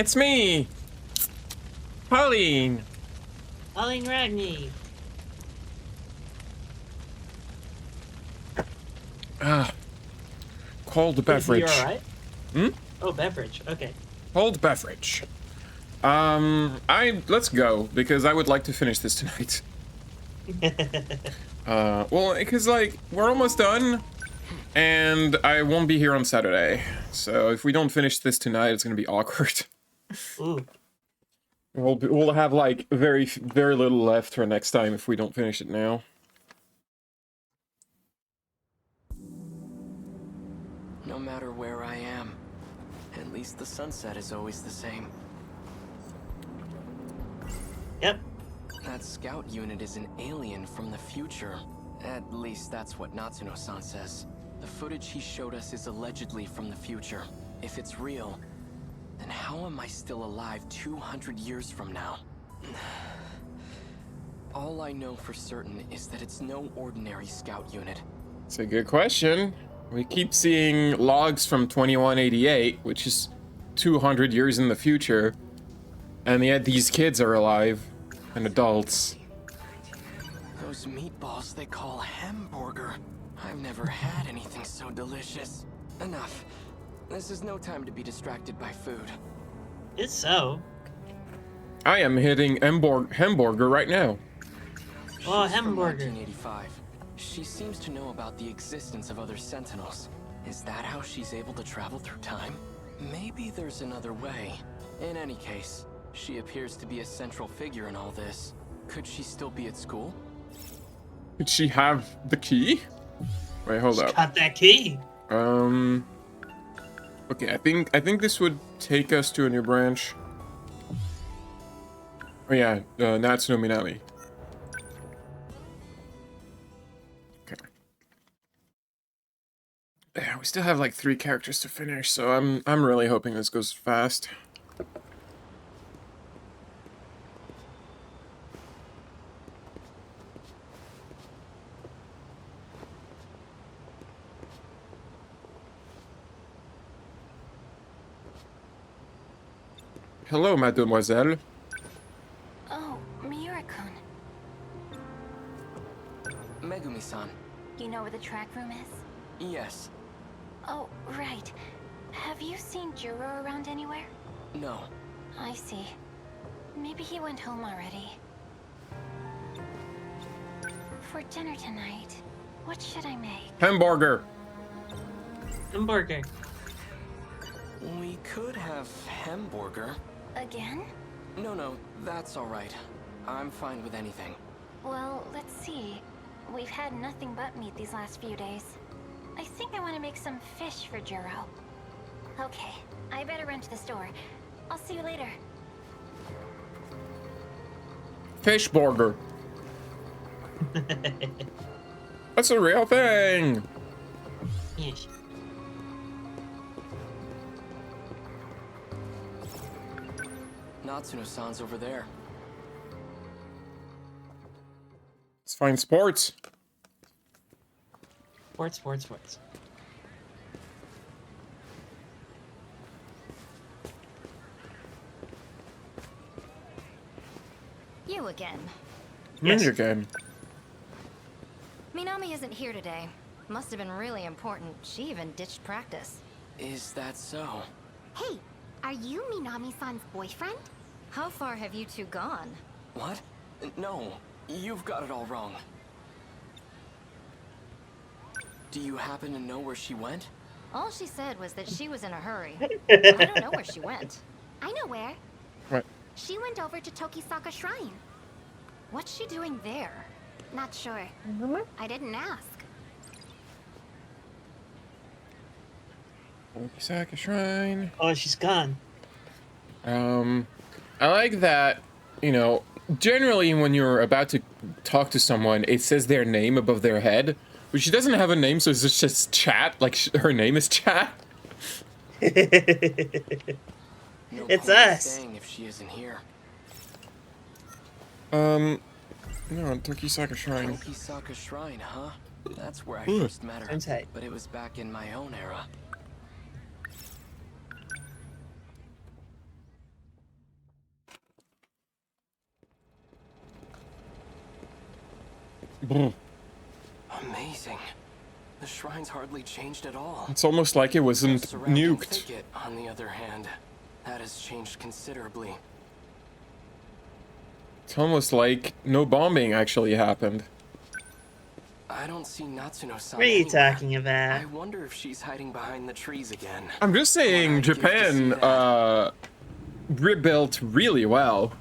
It's me, Pauline. Pauline Ragni. Cold beverage. You alright? Hmm? Oh, beverage. Okay. Cold beverage. Let's go, because I would like to finish this tonight. Well, because, like, we're almost done, and I won't be here on Saturday. So if we don't finish this tonight, it's gonna be awkward. Ooh. We'll have, like, very little left for next time if we don't finish it now. No matter where I am, at least the sunset is always the same. Yep. That scout unit is an alien from the future. At least that's what Natsuno-san says. The footage he showed us is allegedly from the future. If it's real, then how am I still alive 200 years from now? All I know for certain is that it's no ordinary scout unit. It's a good question. We keep seeing logs from 2188, which is 200 years in the future, and yet these kids are alive and adults. Those meatballs they call hamburger. I've never had anything so delicious. Enough. This is no time to be distracted by food. It's so. I am hitting hamburger right now. Oh, She's from hamburger. 1985. She seems to know about the existence of other Sentinels. Is that how she's able to travel through time? Maybe there's another way. In any case, she appears to be a central figure in all this. Could she still be at school? Did she have the key? Wait, hold up. Got that key. Okay, I think this would take us to a new branch. Oh yeah, Natsuno Minami. Okay. Yeah, we still have like 3 characters to finish, so I'm really hoping this goes fast. Hello, mademoiselle. Oh, Miura-kun. Megumi-san. You know where the track room is? Yes. Oh, right. Have you seen Juro around anywhere? No. I see. Maybe he went home already. For dinner tonight, what should I make? Hamburger. Hamburger. We could have hamburger. Again? No, that's all right. I'm fine with anything. Well, let's see. We've had nothing but meat these last few days. I think I want to make some fish for Juro. Okay, I better run to the store. I'll see you later. Fish burger. That's a real thing. Yes. Natsuno-san's over there. Let's find sports. Sports. You again. Yes. Me again. Minami isn't here today. Must have been really important. She even ditched practice. Is that so? Hey, are you Minami-san's boyfriend? How far have you two gone? What? No, you've got it all wrong. Do you happen to know where she went? All she said was that she was in a hurry. I don't know where she went. I know where. What? She went over to Tokisaka Shrine. What's she doing there? Not sure. I didn't ask. Okisaka Shrine. Oh, she's gone. I like that, you know, generally when you're about to talk to someone, it says their name above their head, but she doesn't have a name, so it's just Chat, like her name is Chat. No It's point in us. staying if she isn't here. No, Tokisaka Shrine. Tokisaka Shrine, huh? That's where I Hmm. first met her. Sounds tight. But it was back in my own era. Brr. Amazing. The shrine's hardly changed at all. It's almost like it wasn't The surrounding nuked. thicket, on the other hand, that has changed considerably. It's almost like no bombing actually happened. I don't see Natsuno-san What are you anywhere. talking about? I wonder if she's hiding behind the trees again. I'm just saying, Well, I'd give to Japan see that. rebuilt really well.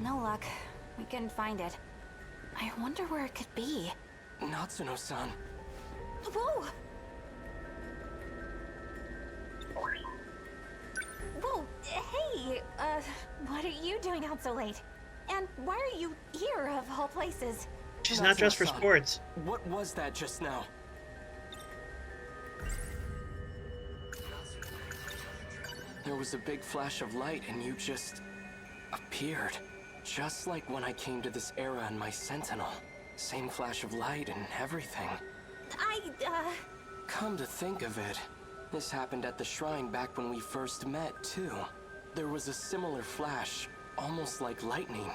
No luck. We couldn't find it. I wonder where it could be. Natsuno-san. Whoa! Whoa! Hey! What are you doing out so late? And why are you here, of all places? She's not dressed for Natsuno-san, sports. What was that just now? There was a big flash of light and you just appeared. Just like when I came to this era in my Sentinel. Same flash of light and everything. Come to think of it, this happened at the shrine back when we first met, too. There was a similar flash, almost like lightning.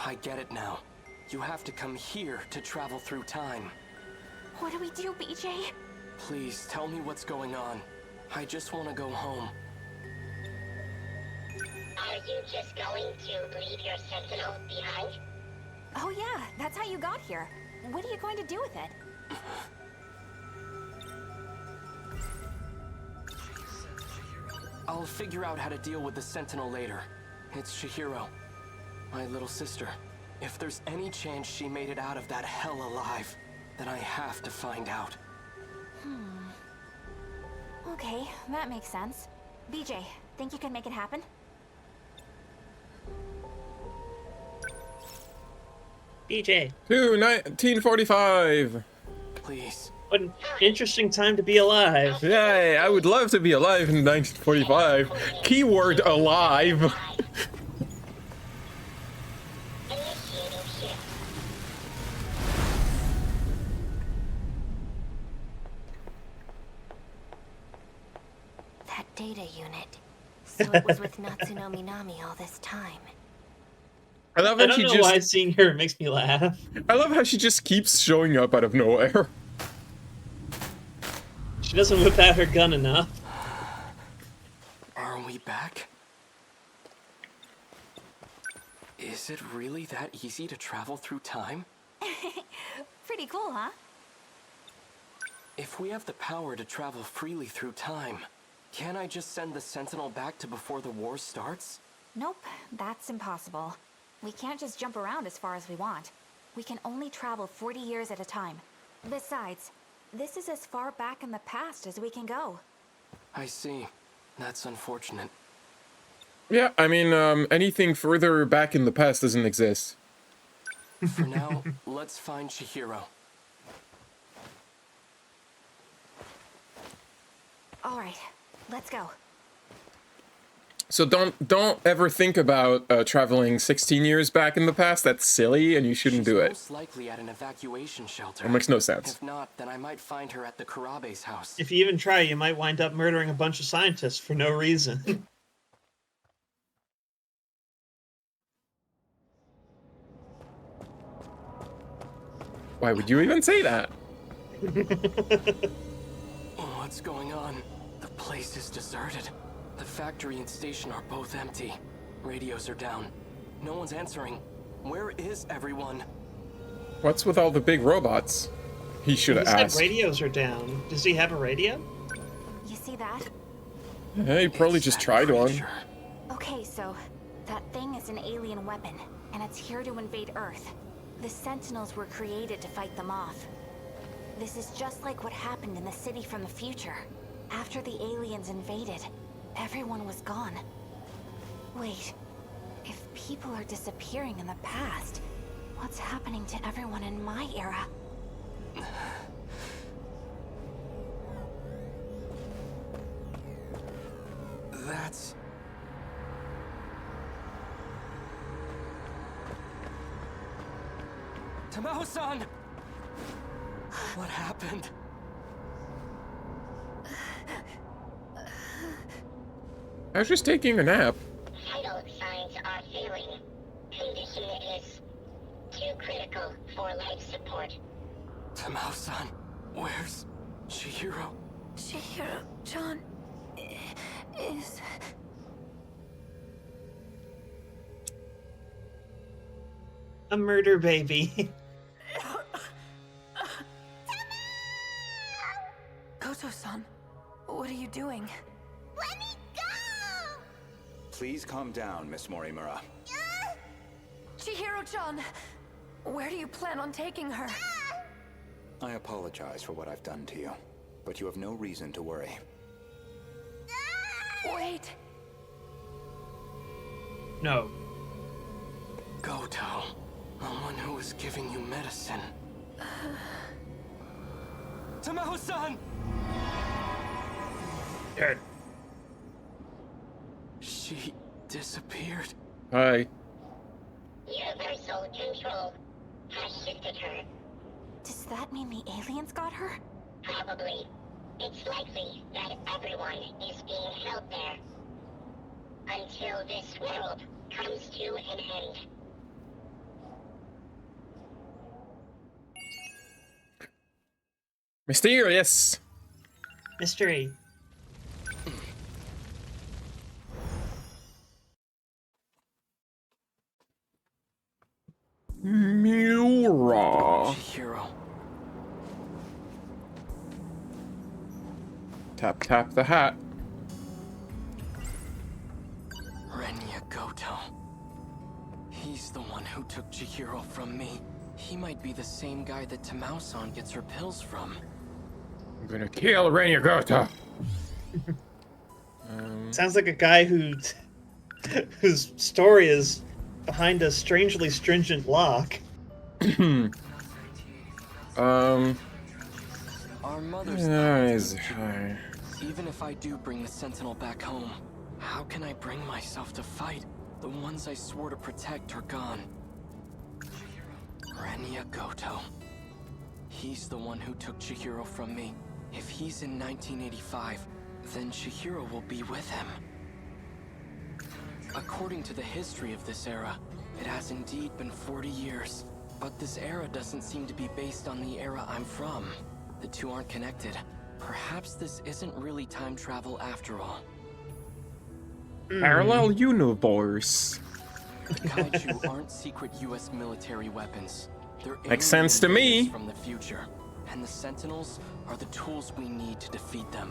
I get it now. You have to come here to travel through time. What do we do, BJ? Please, tell me what's going on. I just want to go home. Are you just going to leave your Sentinels behind? Oh yeah, that's how you got here. What are you going to do with it? I'll figure out how to deal with the Sentinel later. It's Chihiro, my little sister. If there's any chance she made it out of that hell alive, then I have to find out. Okay, that makes sense. BJ, think you can make it happen? BJ, To 1945. Please. what an interesting time to be alive. Yay, I would love to be alive in 1945. Keyword alive. Initiating shift. That data unit. So it was with Natsuno Minami all this time. I love I how don't she know why just seeing her makes me laugh. I love how she just keeps showing up out of nowhere. She doesn't whip out her gun enough. Are we back? Is it really that easy to travel through time? Pretty cool, huh? If we have the power to travel freely through time, can't I just send the Sentinel back to before the war starts? Nope, that's impossible. We can't just jump around as far as we want. We can only travel 40 years at a time. Besides, this is as far back in the past as we can go. I see. That's unfortunate. Yeah, I mean, anything further back in the past doesn't exist. For now, let's find Chihiro. All right, let's go. So don't ever think about traveling 16 years back in the past. That's silly, and you shouldn't She's do it. most likely at an evacuation shelter. It makes no sense. If not, then I might find her at the Karabe's house. If you even try, you might wind up murdering a bunch of scientists for no reason. Why would you even say that? What's going on? The place is deserted. The factory and station are both empty. Radios are down. No one's answering. Where is everyone? What's with all the big robots? He should He have said asked. radios are down. Does he have a radio? You see that? Yeah, he probably It's just that tried one. creature. Okay, so that thing is an alien weapon, and it's here to invade Earth. The Sentinels were created to fight them off. This is just like what happened in the city from the future. After the aliens invaded, everyone was gone. Wait, if people are disappearing in the past, what's happening to everyone in my era? That's... Tamao-san! What happened? I was just taking a nap. Vital signs are critical for life support. Tamao-san, where's Chihiro? Chihiro-chan is... A murder baby. Goto-san, what are you doing? Let me go! Please calm down, Miss Morimura. Chihiro-chan, where do you plan on taking her? I apologize for what I've done to you, but you have no reason to worry. Wait. No. Goto, the one who was giving you medicine. Tamao-san! Dead. She disappeared. Hi. Universal control has shifted her. Does that mean the aliens got her? Probably. It's likely that everyone is being held there. Until this world comes to an end. Mysterious. Mystery. Mura. Chihiro. Tap tap the hat. Renya Goto. He's the one who took Chihiro from me. He might be the same guy that Tamao-san gets her pills from. I'm gonna kill Renya Goto. Sounds like a guy whose story is behind a strangely stringent lock. Our mother's Eyes. even if I do bring the Sentinel back home, how can I bring myself to fight? The ones I swore to protect are gone. Renya Goto. He's the one who took Chihiro from me. If he's in 1985, then Chihiro will be with him. According to the history of this era, it has indeed been 40 years. But this era doesn't seem to be based on the era I'm from. The two aren't connected. Perhaps this isn't really time travel after all. Parallel universe. The Kaiju aren't secret US military weapons. They're Makes sense to alien me. invaders from the future. And the Sentinels are the tools we need to defeat them.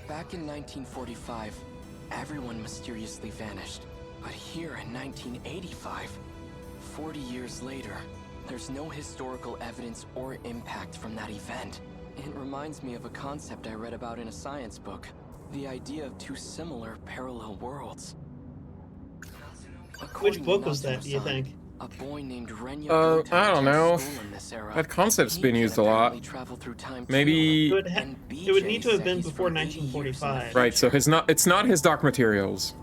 Back in 1945, everyone mysteriously vanished. But here in 1985, 40 years later, there's no historical evidence or impact from that event. It reminds me of a concept I read about in a science book. The idea of two similar parallel worlds. Which According book to was that, do you Natsuno-san, think? a boy named Renya Goto I don't know. attends school in this era. That concept's He been can used a lot. apparently travel through time Maybe- too. It would, And it would need to BJ have been said he's before from 80 years in the 1945. Right, so it's not his Dark Materials.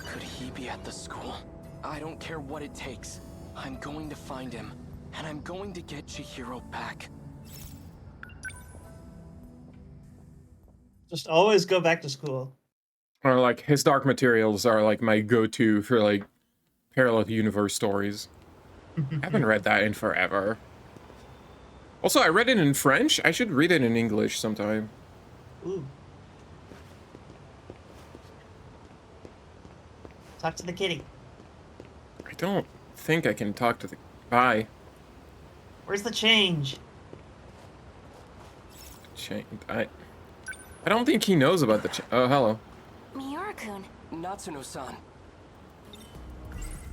Could he be at the school? I don't care what it takes. I'm going to find him, and I'm going to get Chihiro back. Just always go back to school. Or like his Dark Materials are like my go-to for like parallel universe stories. I haven't read that in forever. Also, I read it in French. I should read it in English sometime. Ooh. Talk to the kitty. I don't think I can talk to the... Bye. Where's the change? I don't think he knows about the... Oh, hello. Miura-kun. Natsuno-san.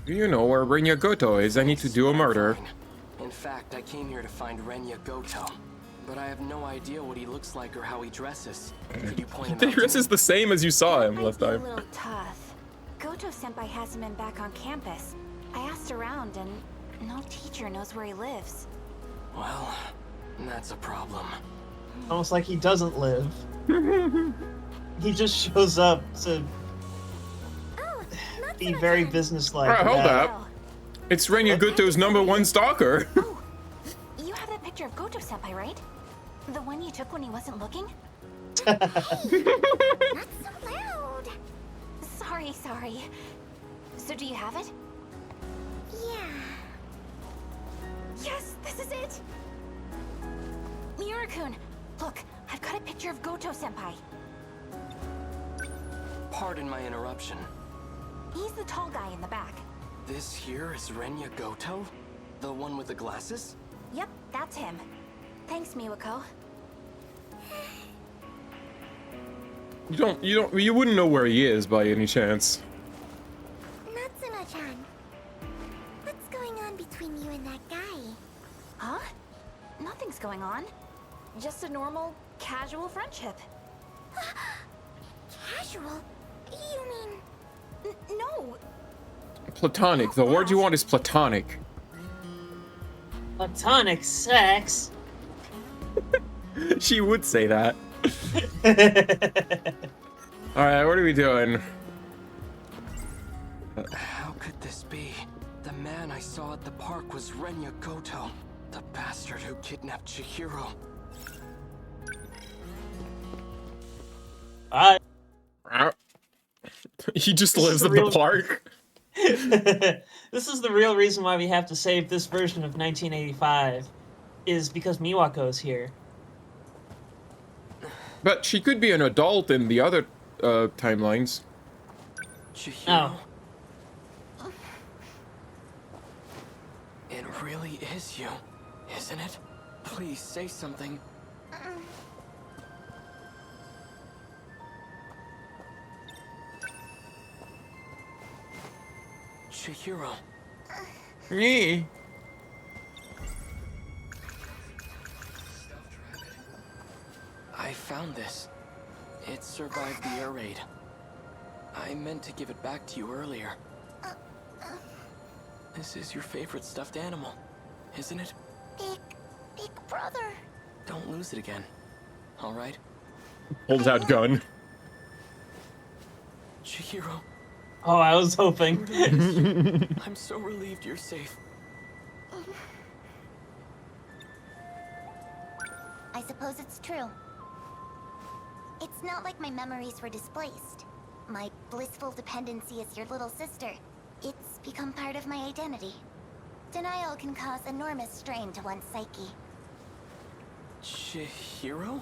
Do you know where Renya Goto is? I need to do a murder. Fine. In fact, I came here to find Renya Goto. But I have no idea what he looks like or how he dresses. Could you point him out to This me? is the same as you saw him Might last be a time. little tough. Goto-senpai hasn't been back on campus. I asked around, and no teacher knows where he lives. Well, that's a problem. Almost like he doesn't live. He just shows up to Oh, be very businesslike. Alright, hold about- up. It's Renya Goto's #1 stalker. Oh, you have that picture of Goto-senpai, right? The one you took when he wasn't looking? Not so loud. Sorry. So do you have it? Yeah. Yes, this is it! Miura-kun, look, I've got a picture of Goto-senpai. Pardon my interruption. He's the tall guy in the back. This here is Renya Goto? The one with the glasses? Yep, that's him. Thanks, Miwako. You wouldn't know where he is by any chance. Natsuno-chan. What's going on between you and that guy? Huh? Nothing's going on. Just a normal, casual friendship. Casual? You mean... No, Platonic. The word you want is platonic. Platonic sex? She would say that. Alright, what are we doing? How could this be? The man I saw at the park was Renya Goto, the bastard who kidnapped Chihiro. He just This lives is at real- the park. This is the real reason why we have to save this version of 1985, is because Miwako's here. But she could be an adult in the other timelines. Chihiro? Oh. It really is you, isn't it? Please say something. Chihiro. Me. I found this. It survived the air raid. I meant to give it back to you earlier. This is your favorite stuffed animal, isn't it? Big brother. Don't lose it again. All right? Pulls out gun. Chihiro, Oh, I was hoping. I'm so relieved you're safe. I suppose it's true. It's not like my memories were displaced. My blissful dependency as your little sister. It's become part of my identity. Denial can cause enormous strain to one's psyche. Chihiro?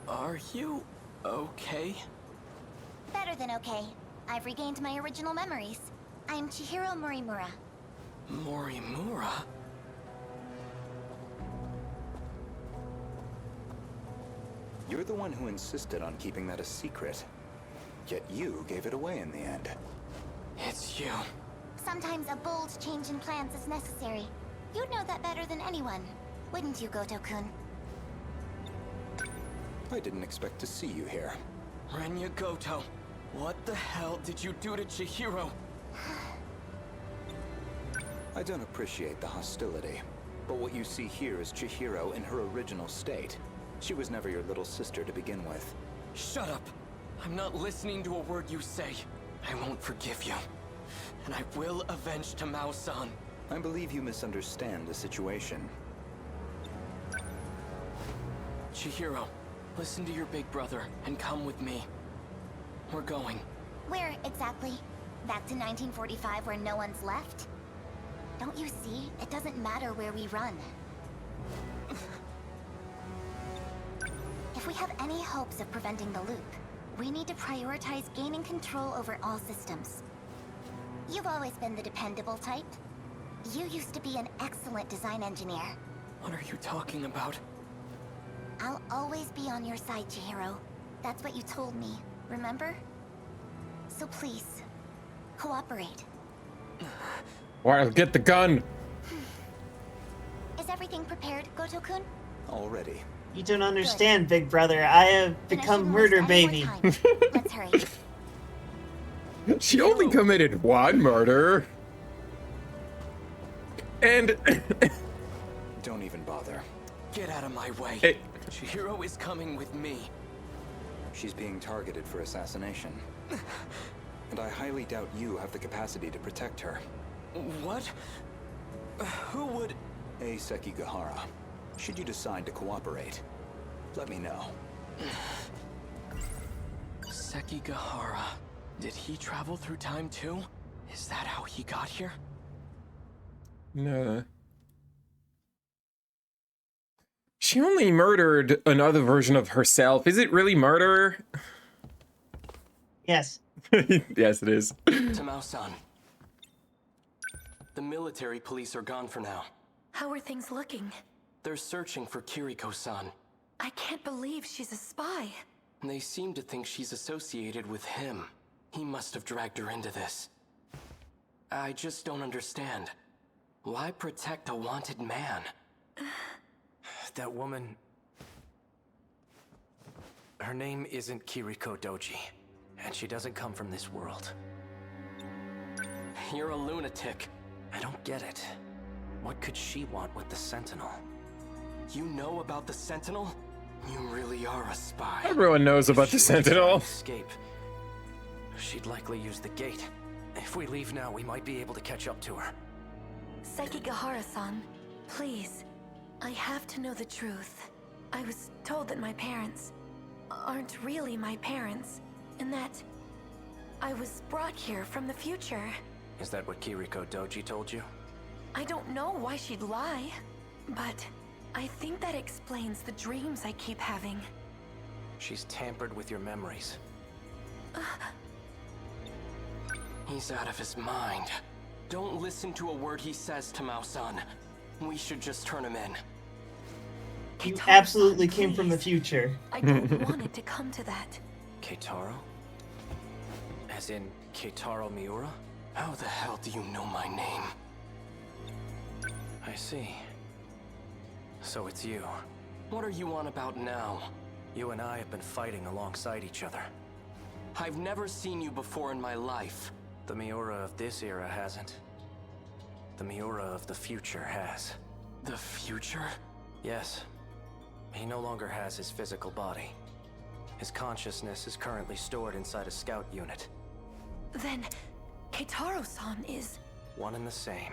Are you okay? Better than okay. I've regained my original memories. I'm Chihiro Morimura. Morimura? You're the one who insisted on keeping that a secret. Yet you gave it away in the end. It's you. Sometimes a bold change in plans is necessary. You'd know that better than anyone, wouldn't you, Goto-kun? I didn't expect to see you here. Renya Goto, what the hell did you do to Chihiro? I don't appreciate the hostility, but what you see here is Chihiro in her original state. She was never your little sister to begin with. Shut up! I'm not listening to a word you say. I won't forgive you. And I will avenge Tamao-san. I believe you misunderstand the situation. Chihiro, listen to your big brother and come with me. We're going. Where exactly? Back to 1945 where no one's left? Don't you see? It doesn't matter where we run. If we have any hopes of preventing the loop, we need to prioritize gaining control over all systems. You've always been the dependable type. You used to be an excellent design engineer. What are you talking about? I'll always be on your side, Chihiro. That's what you told me, remember? So please, cooperate. Or I'll get the gun. Is everything prepared, Goto-kun? Already. You don't understand, big brother. I have Then I become shouldn't murder waste any baby. more time. Let's hurry. She only committed one murder. And Don't even bother. Get out of my way. Hey. Chihiro is coming with me. She's being targeted for assassination. And I highly doubt you have the capacity to protect her. What? Who would... Hey, Sekigahara. Should you decide to cooperate, let me know. Sekigahara. Did he travel through time too? Is that how he got here? No. She only murdered another version of herself. Is it really murder? Yes. Yes, it is. Tamao-san. The military police are gone for now. How are things looking? They're searching for Kiriko-san. I can't believe she's a spy. They seem to think she's associated with him. He must have dragged her into this. I just don't understand. Why protect a wanted man? That woman... Her name isn't Kiriko Doji, and she doesn't come from this world. You're a lunatic. I don't get it. What could she want with the Sentinel? You know about the Sentinel? You really are a spy. Everyone knows about the She wants to Sentinel. escape. She'd likely use the gate. If we leave now, we might be able to catch up to her. Sekigahara-san, please. I have to know the truth. I was told that my parents aren't really my parents, and that I was brought here from the future. Is that what Kiriko Doji told you? I don't know why she'd lie, but I think that explains the dreams I keep having. She's tampered with your memories. He's out of his mind. Don't listen to a word he says, Tamao-san. We should just turn him in. You Keitaro-san, absolutely came from the please. future. I don't want it to come to that. Keitaro? As in Keitaro Miura? How the hell do you know my name? I see. So it's you. What are you on about now? You and I have been fighting alongside each other. I've never seen you before in my life. The Miura of this era hasn't. The Miura of the future has. The future? Yes. He no longer has his physical body. His consciousness is currently stored inside a scout unit. Then, Keitaro-san is... One and the same.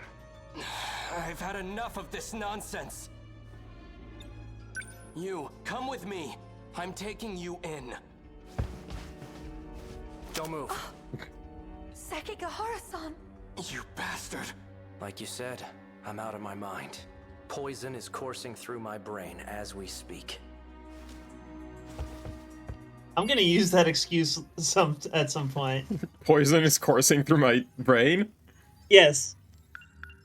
I've had enough of this nonsense. You, come with me. I'm taking you in. Don't move. Sekigahara-san! You bastard. Like you said, I'm out of my mind. Poison is coursing through my brain as we speak. I'm gonna use that excuse at some point. Poison is coursing through my brain. Yes.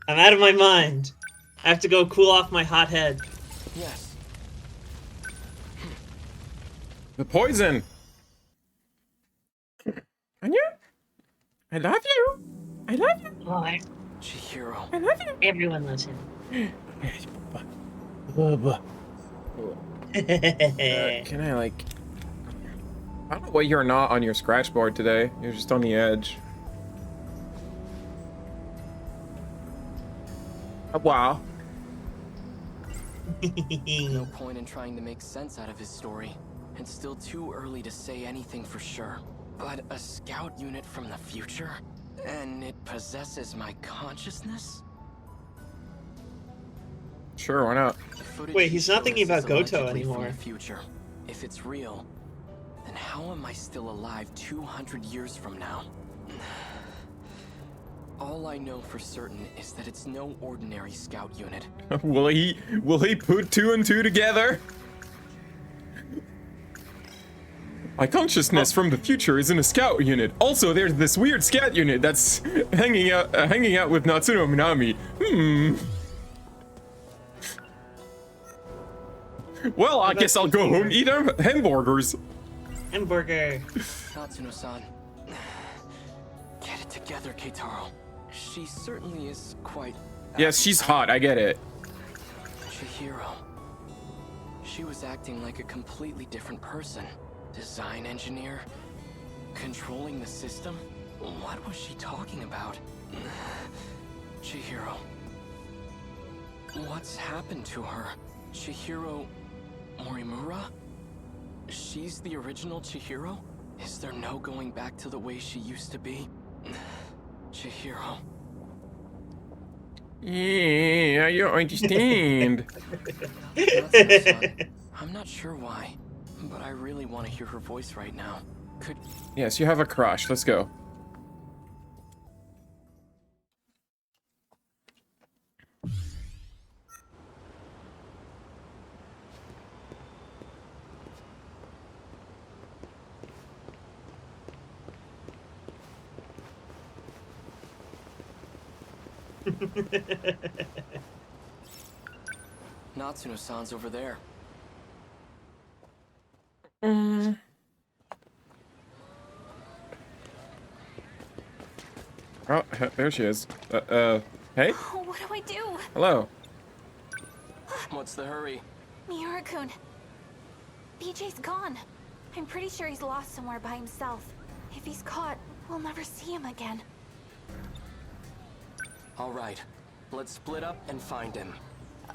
I'm out of my mind. I have to go cool off my hot head. Yes. The poison. Anya? I love you. I love you. Oh, Chihiro. I love you. everyone loves him. Can I like... I don't know why you're not on your scratch board today. You're just on the edge. Wow. No point in trying to make sense out of his story. It's still too early to say anything for sure. But a scout unit from the future? And it possesses my consciousness? Sure, why not? The footage Wait, he he's not showed thinking us about is Goto allegedly anymore. From the future. If it's real, then how am I still alive 200 years from now? All I know for certain is that it's no ordinary scout unit. Will he put two and two together? My consciousness from the future is in a scout unit. Also, there's this weird scout unit that's hanging out with Natsuno Minami. Well, I guess I'll go home, eat hamburgers. Hamburger. Natsuno-san. Get it together, Keitaro. She certainly is quite... Yes, she's hot, I get it. Chihiro. She was acting like a completely different person. Design engineer? Controlling the system? What was she talking about? Chihiro. What's happened to her? Chihiro Morimura? She's the original Chihiro? Is there no going back to the way she used to be? Chihiro. Yeah, you understand. Natsuno-san, I'm not sure why, but I really want to hear her voice right now. Could Yes, you have a crush. Let's go. Natsuno-san's over there. Oh, there she is. Hey? Oh, what do I do? Hello. What's the hurry? Miura-kun. BJ's gone. I'm pretty sure he's lost somewhere by himself. If he's caught, we'll never see him again. All right, let's split up and find him.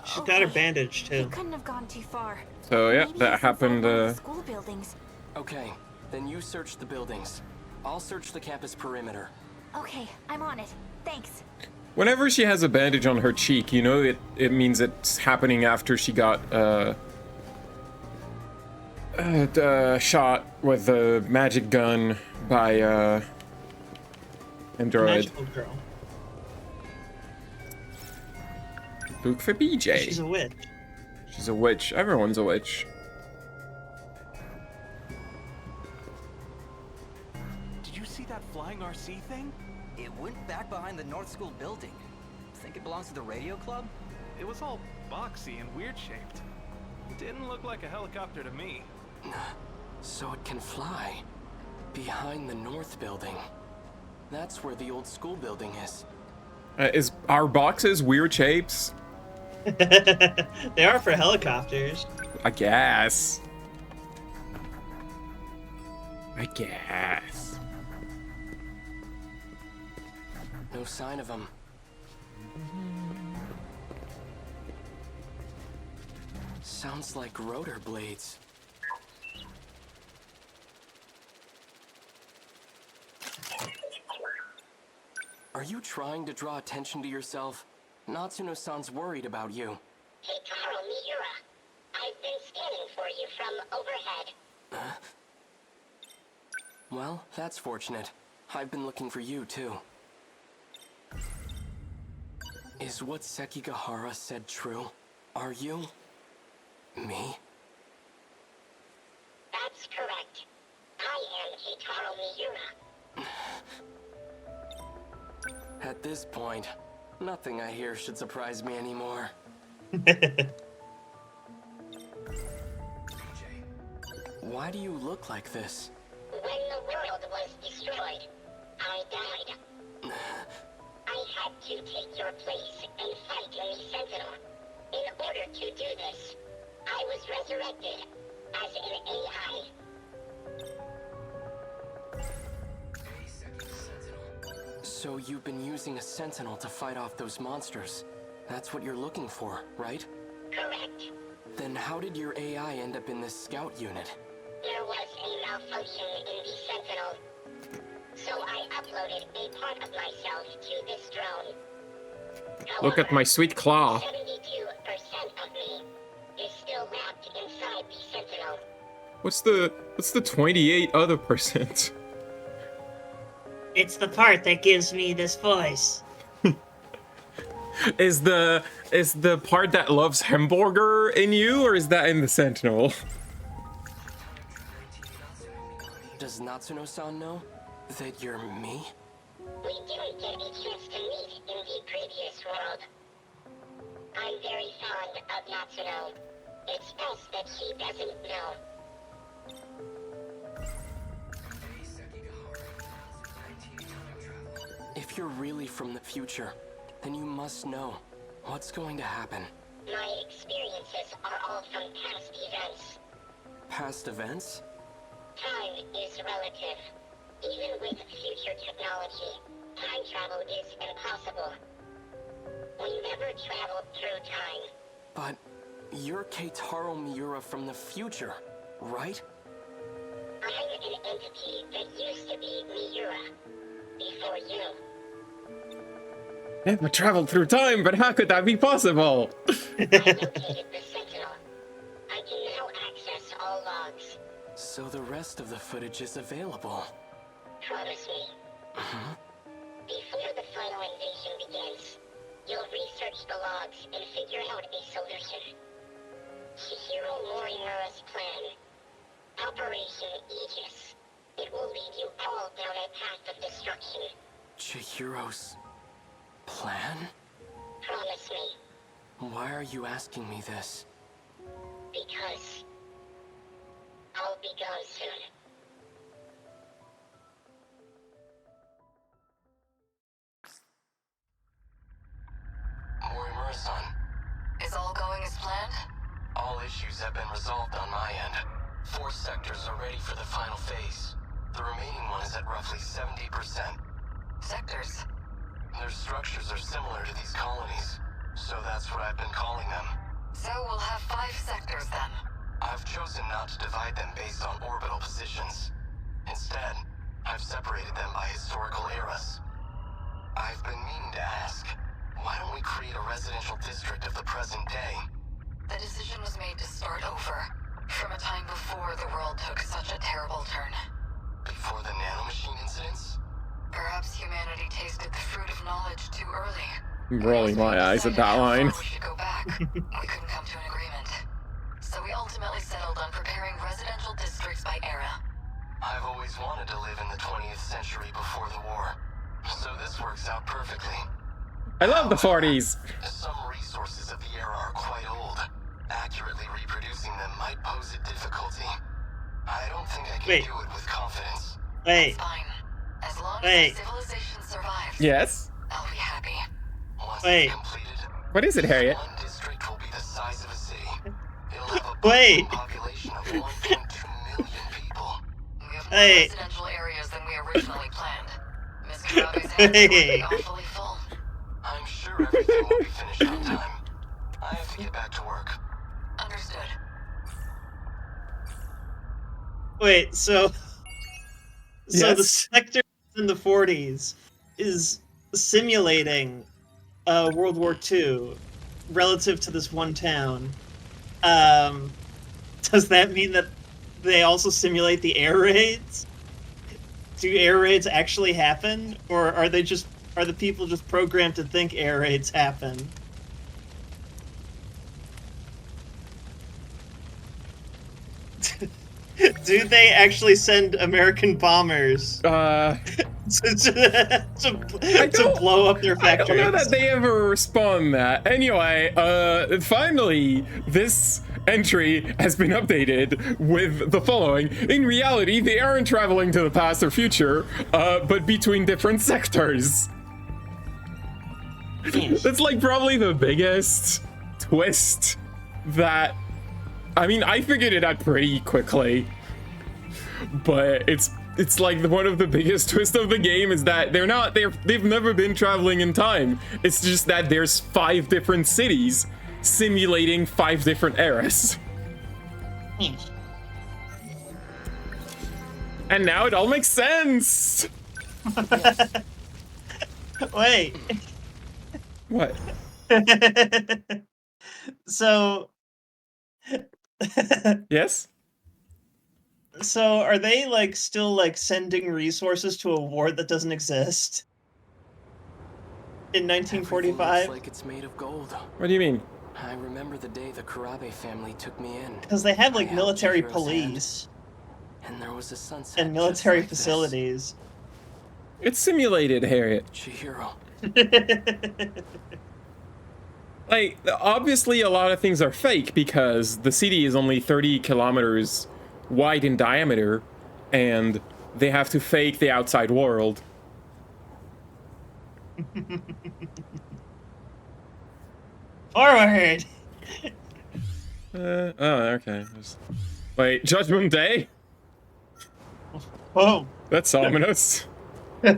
She's got her Okay. bandage He too. couldn't have gone too far. So, yeah, Maybe that he's happened, inside one of the school buildings. Okay, then you search the buildings. I'll search the campus perimeter. Okay, I'm on it. Thanks. Whenever she has a bandage on her cheek, you know it means it's happening after she got shot with a magic gun by Android. Magical girl. Look for BJ. She's a witch. She's a witch. Everyone's a witch. Did you see that flying RC thing? It went back behind the North School building. Think it belongs to the radio club? It was all boxy and weird shaped. Didn't look like a helicopter to me. So it can fly. Behind the north building. That's where the old school building is. Is our boxes weird shapes? They are for helicopters. I guess. I guess. No sign of him. Sounds like rotor blades. Are you trying to draw attention to yourself? Natsuno-san's worried about you. Keitaro Miura, I've been scanning for you from overhead. Well, that's fortunate. I've been looking for you, too. Is what Sekigahara said true? Are you... me? That's correct. I am Keitaro Miura. At this point, nothing I hear should surprise me anymore. Why do you look like this? When the world was destroyed, I died. I had to take your place and fight in the Sentinel. In order to do this, I was resurrected as an AI. So you've been using a Sentinel to fight off those monsters. That's what you're looking for, right? Correct. Then how did your AI end up in this scout unit? There was a malfunction in the Sentinel. So I uploaded a part of myself to this drone. Look at my sweet claw. 72% of me is still wrapped inside the Sentinel. What's the 28 other percent? It's the part that gives me this voice. Is the part that loves hamburger in you, or is that in the Sentinel? Does Natsuno-san know that you're me? We didn't get a chance to meet in the previous world. I'm very fond of Natsuno. It's best that she doesn't know. If you're really from the future, then you must know what's going to happen. My experiences are all from past events. Past events? Time is relative. Even with future technology, time travel is impossible. We never traveled through time. But you're Keitaro Miura from the future, right? I'm an entity that used to be Miura. Before you. Never traveled through time, but how could that be possible? I located the Sentinel. I can now access all logs. So the rest of the footage is available. Promise me. Before the final invasion begins, you'll research the logs and figure out a solution. Chihiro Morimura's plan. Operation Aegis. It will lead you all down a path of destruction. Chihiro's plan? Promise me. Why are you asking me this? Because I'll be gone soon. Morimura-san. Is all going as planned? All issues have been resolved on my end. 4 sectors are ready for the final phase. The remaining one is at roughly 70%. Sectors? Their structures are similar to these colonies, so that's what I've been calling them. So we'll have 5 sectors then. I've chosen not to divide them based on orbital positions. Instead, I've separated them by historical eras. I've been meaning to ask, why don't we create a residential district of the present day? The decision was made to start over, from a time before the world took such a terrible turn. Before the nanomachine incidents? Perhaps humanity tasted the fruit of knowledge too early. I'm rolling my eyes at that line. We should go back. We couldn't come to an agreement. So we ultimately settled on preparing residential districts by era. I've always wanted to live in the 20th century before the war, so this works out perfectly. I love the 40s. Some resources of the era are quite old. Accurately reproducing them might pose a difficulty. I don't think I can do it with confidence. Wait. Fine. As long as the civilization survives. Yes. I'll be happy. Once Wait. it's completed, What is it, Harriet? one district will be the size of a city. It'll have a Wait. population of 1.2 million people. We have more Hey. residential areas than we originally planned. Miss Karabe's hands will be awfully full. I'm sure everything will be finished on time. I have to get back to work. Understood. Wait, so the Yes. sector in the 40s is simulating World War II relative to this one town. Does that mean that they also simulate the air raids? Do air raids actually happen, or are the people just programmed to think air raids happen? Do they actually send American bombers to blow up their I don't factories? know that they ever respond that. Anyway, finally, this entry has been updated with the following. In reality, they aren't traveling to the past or future, but between different sectors. That's like probably the biggest twist that... I mean, I figured it out pretty quickly, but it's like one of the biggest twists of the game is that they've never been traveling in time. It's just that there's 5 different cities simulating 5 different eras. And now it all makes sense. Wait. What? So... Yes? So are they like still like sending resources to a war that doesn't exist? In 1945? Everything looks like it's made of gold. What do you mean? I remember the day the Karabe family took me in. Because they have like I held military Chihiro's police hand, and there was a sunset and military just like facilities. It's simulated, Harriet. this. Chihiro. Like, obviously a lot of things are fake because the city is only 30 kilometers wide in diameter, and they have to fake the outside world. Forward! Oh, okay. Wait, Judgment Day? Whoa. That's ominous. I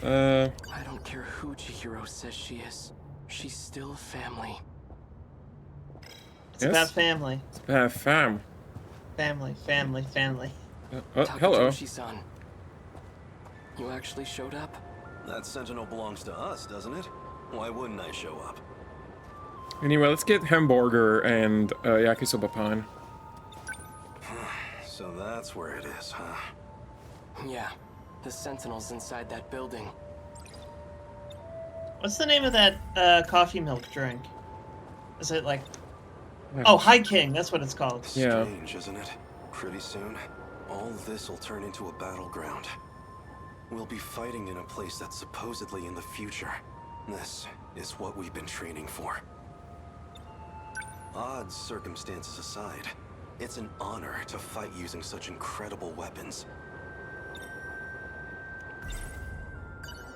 don't care who Chihiro says she is. She's still family. It's about family. It's about fam. Family. Hello. Takatoshi-san. You actually showed up? That Sentinel belongs to us, doesn't it? Why wouldn't I show up? Anyway, let's get hamburger and yakisoba pan. So that's where it is, huh? Yeah, the Sentinels inside that building. What's the name of that coffee milk drink? Is it like... Oh, High King, that's what it's called. Yeah. Strange, isn't it? Pretty soon, all this will turn into a battleground. We'll be fighting in a place that's supposedly in the future. This is what we've been training for. Odd circumstances aside, it's an honor to fight using such incredible weapons.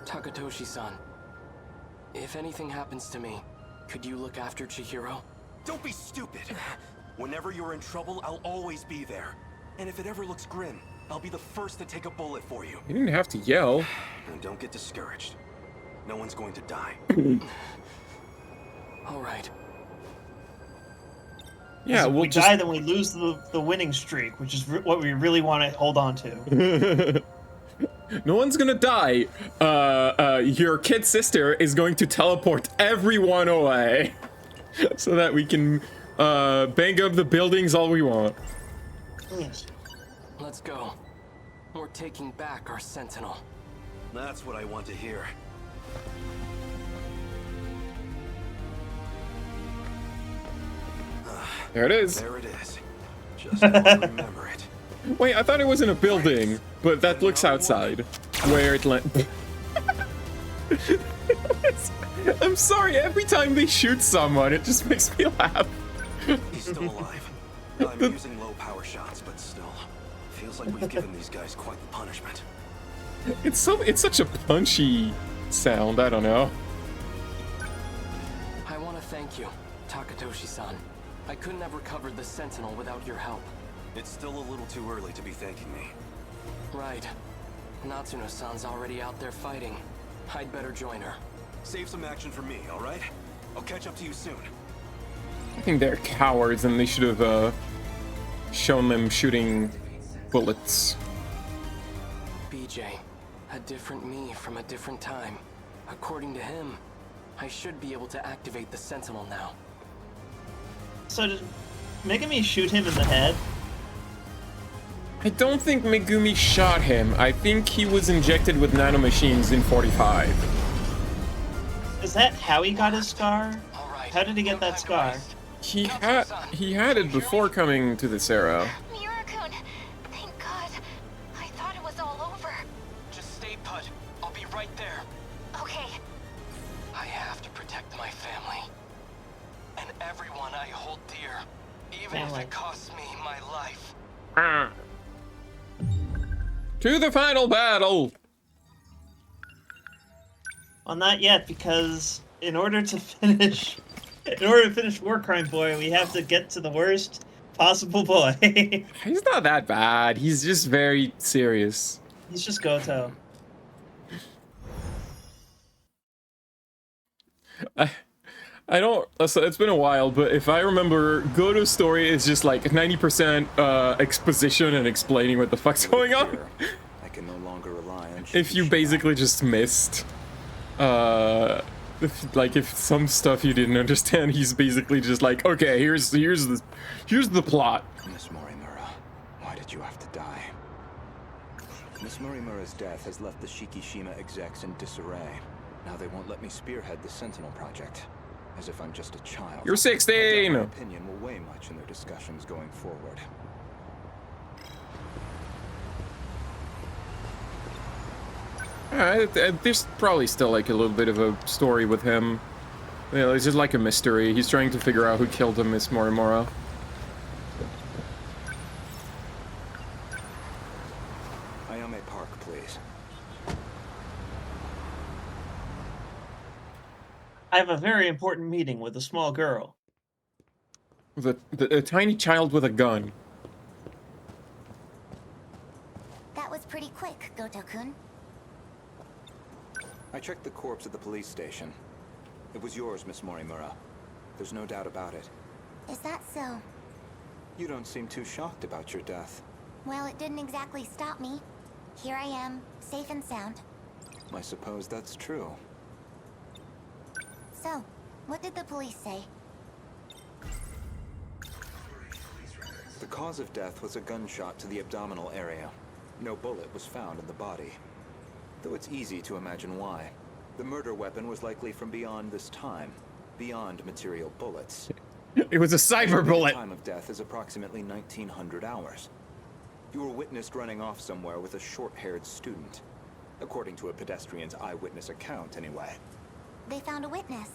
Takatoshi-san, if anything happens to me, could you look after Chihiro? Don't be stupid! Whenever you're in trouble, I'll always be there. And if it ever looks grim, I'll be the first to take a bullet for you. You didn't have to yell. And don't get discouraged. No one's going to die. All right. Yeah, If we'll we just... die, then we lose the winning streak, which is what we really want to hold on to. No one's gonna die. Your kid sister is going to teleport everyone away. So that we can bang up the buildings all we want. Yes. Let's go. We're taking back our Sentinel. That's what I want to hear. There it is. There it is. Just don't remember it. Wait, I thought it was in a building, but that looks outside. Where it went. I'm sorry, every time they shoot someone, it just makes me laugh. He's still alive. I'm using low power shots, but still. Feels like we've given these guys quite the punishment. It's such a punchy sound, I don't know. I want to thank you, Takatoshi-san. I couldn't have recovered the Sentinel without your help. It's still a little too early to be thanking me. Right. Natsuno-san's already out there fighting. I'd better join her. Save some action for me, alright? I'll catch up to you soon. I think they're cowards and they should have shown them shooting bullets. BJ, a different me from a different time. According to him, I should be able to activate the Sentinel now. So did Megumi shoot him in the head? I don't think Megumi shot him. I think he was injected with nanomachines in 45. Is that how he got his scar? How did he get that scar? He had it before coming to this era. Miura-kun, thank God. I thought it was all over. Just stay put. I'll be right there. Okay. I have to protect my family. And everyone I hold dear. Even if it costs me my life. To the final battle! Well, not yet, because in order to finish War Crime Boy, we have to get to the worst possible boy. He's not that bad. He's just very serious. He's just Goto. I don't... So it's been a while, but if I remember, Goto's story is just like 90% exposition and explaining what the fuck's going on. I can no longer rely on If you basically just missed... if some stuff you didn't understand, he's basically just like, okay, here's the plot. Miss Morimura, why did you have to die? Miss Morimura's death has left the Shikishima execs in disarray. Now they won't let me spearhead the Sentinel project. As if I'm just a child. You're 16! My opinion will weigh much in their discussions going forward. There's probably still like a little bit of a story with him. You know, it's just like a mystery. He's trying to figure out who killed him, Miss Morimura. Ayame Park, please. I have a very important meeting with a small girl. A tiny child with a gun. That was pretty quick, Goto-kun. I checked the corpse at the police station. It was yours, Miss Morimura. There's no doubt about it. Is that so? You don't seem too shocked about your death. Well, it didn't exactly stop me. Here I am, safe and sound. I suppose that's true. So, what did the police say? The cause of death was a gunshot to the abdominal area. No bullet was found in the body. Though it's easy to imagine why. The murder weapon was likely from beyond this time, beyond material bullets. It was a cyber bullet. The time of death is approximately 1900 hours. You were witnessed running off somewhere with a short-haired student. According to a pedestrian's eyewitness account, anyway. They found a witness.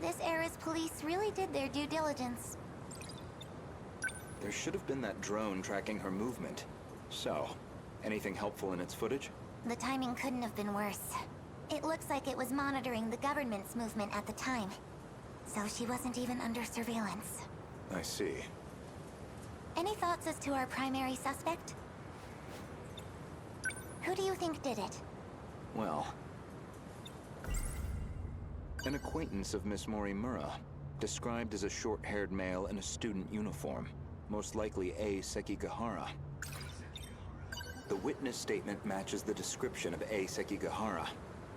This era's police really did their due diligence. There should have been that drone tracking her movement. So, anything helpful in its footage? The timing couldn't have been worse. It looks like it was monitoring the government's movement at the time. So she wasn't even under surveillance. I see. Any thoughts as to our primary suspect? Who do you think did it? Well... an acquaintance of Miss Morimura, described as a short-haired male in a student uniform. Most likely A. Sekigahara. The witness statement matches the description of A. Sekigahara.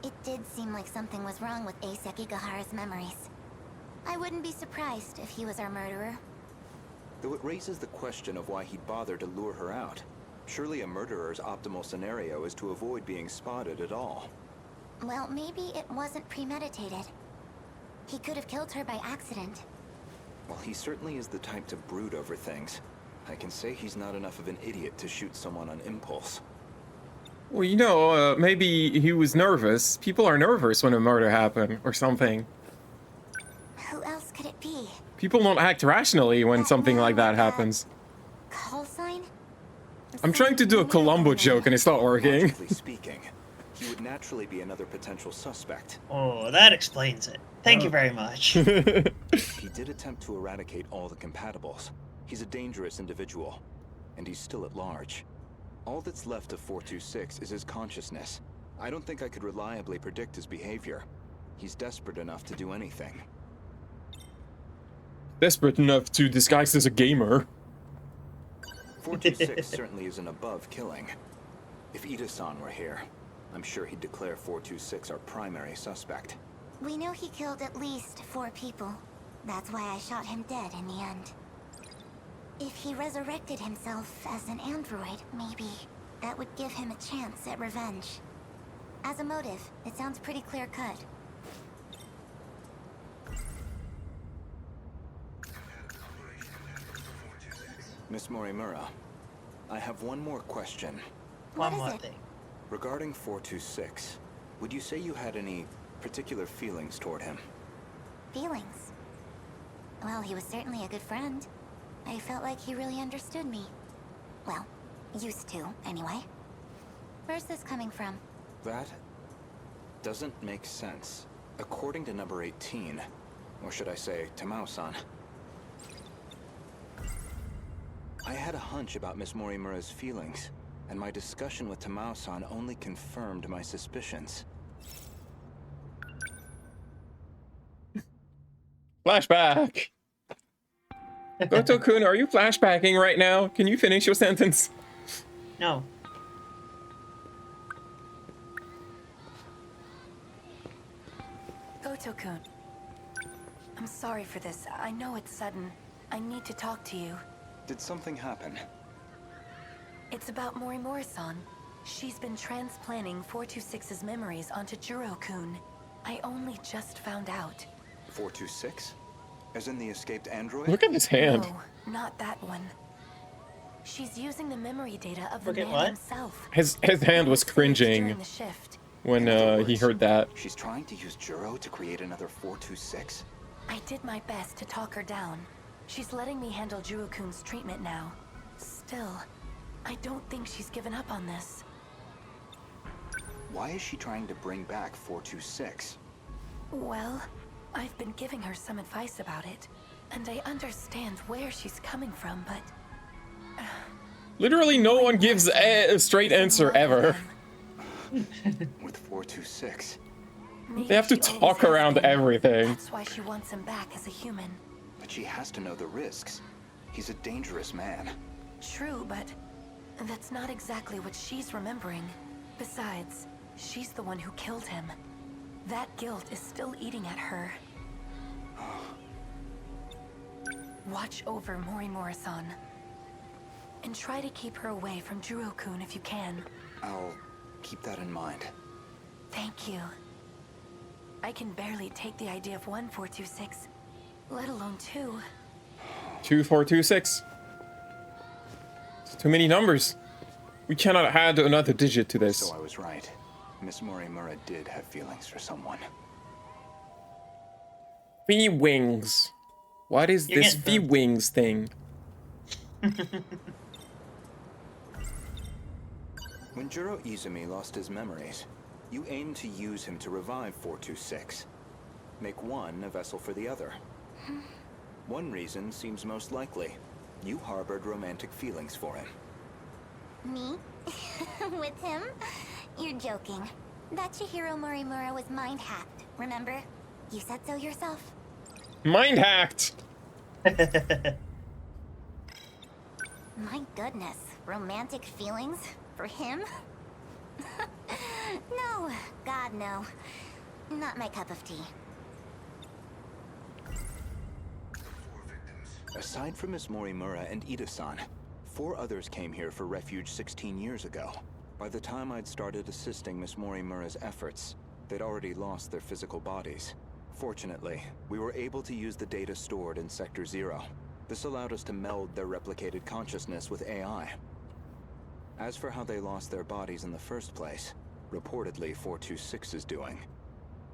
It did seem like something was wrong with A. Sekigahara's memories. I wouldn't be surprised if he was our murderer. Though it raises the question of why he'd bother to lure her out. Surely a murderer's optimal scenario is to avoid being spotted at all. Well, maybe it wasn't premeditated. He could have killed her by accident. Well, he certainly is the type to brood over things. I can say he's not enough of an idiot to shoot someone on impulse. Well, you know, maybe he was nervous. People are nervous when a murder happened, or something. Who else could it be? People don't act rationally when something like that happens. Call sign? I'm trying to do a Columbo joke and it's not working. Logically speaking, he would naturally be another potential suspect. Oh, that explains it. Thank you very much. He did attempt to eradicate all the compatibles. He's a dangerous individual, and he's still at large. All that's left of 426 is his consciousness. I don't think I could reliably predict his behavior. He's desperate enough to do anything. Desperate enough to disguise as a gamer. 426 certainly isn't above killing. If Ida-san were here, I'm sure he'd declare 426 our primary suspect. We know he killed at least 4 people. That's why I shot him dead in the end. If he resurrected himself as an android, maybe that would give him a chance at revenge. As a motive, it sounds pretty clear-cut. Miss Morimura, I have one more question. One more thing. Regarding 426, would you say you had any particular feelings toward him? Feelings? Well, he was certainly a good friend. I felt like he really understood me. Well, used to, anyway. Where's this coming from? That doesn't make sense. According to number 18, or should I say, Tamao-san, I had a hunch about Miss Morimura's feelings, and my discussion with Tamao-san only confirmed my suspicions. Flashback! Goto-kun, are you flashbacking right now? Can you finish your sentence? No. Goto-kun. I'm sorry for this. I know it's sudden. I need to talk to you. Did something happen? It's about Morimura-san. She's been transplanting 426's memories onto Juro-kun. I only just found out. 426? As in the escaped android? Look at his hand. No, not that one. She's using the memory data of the Look at man what? himself. His hand was cringing During the shift. when he heard that. She's trying to use Juro to create another 426? I did my best to talk her down. She's letting me handle Juro-kun's treatment now. Still, I don't think she's given up on this. Why is she trying to bring back 426? Well, I've been giving her some advice about it, and I understand where she's coming from, but... Literally no one gives a straight answer ever. With 426? They have to talk around everything. That's why she wants him back as a human. But she has to know the risks. He's a dangerous man. True, but that's not exactly what she's remembering. Besides, she's the one who killed him. That guilt is still eating at her. Watch over Morimura-san. And try to keep her away from Juro-kun if you can. I'll keep that in mind. Thank you. I can barely take the idea of 1426, let alone 2. 2426. It's too many numbers. We cannot add another digit to this. So I was right. Miss Morimura did have feelings for someone. V-Wings. What is You're this getting V-Wings thing? When Juro Izumi lost his memories, you aimed to use him to revive 426. Make one a vessel for the other. One reason seems most likely. You harbored romantic feelings for him. Me? With him? You're joking. That Chihiro Morimura was mind-hacked, remember? You said so yourself. Mind hacked! My goodness, romantic feelings? For him? No, God no. Not my cup of tea. Aside from Miss Morimura and Ida-san, 4 others came here for refuge 16 years ago. By the time I'd started assisting Miss Morimura's efforts, they'd already lost their physical bodies. Fortunately, we were able to use the data stored in Sector 0. This allowed us to meld their replicated consciousness with AI. As for how they lost their bodies in the first place, reportedly 426 is doing.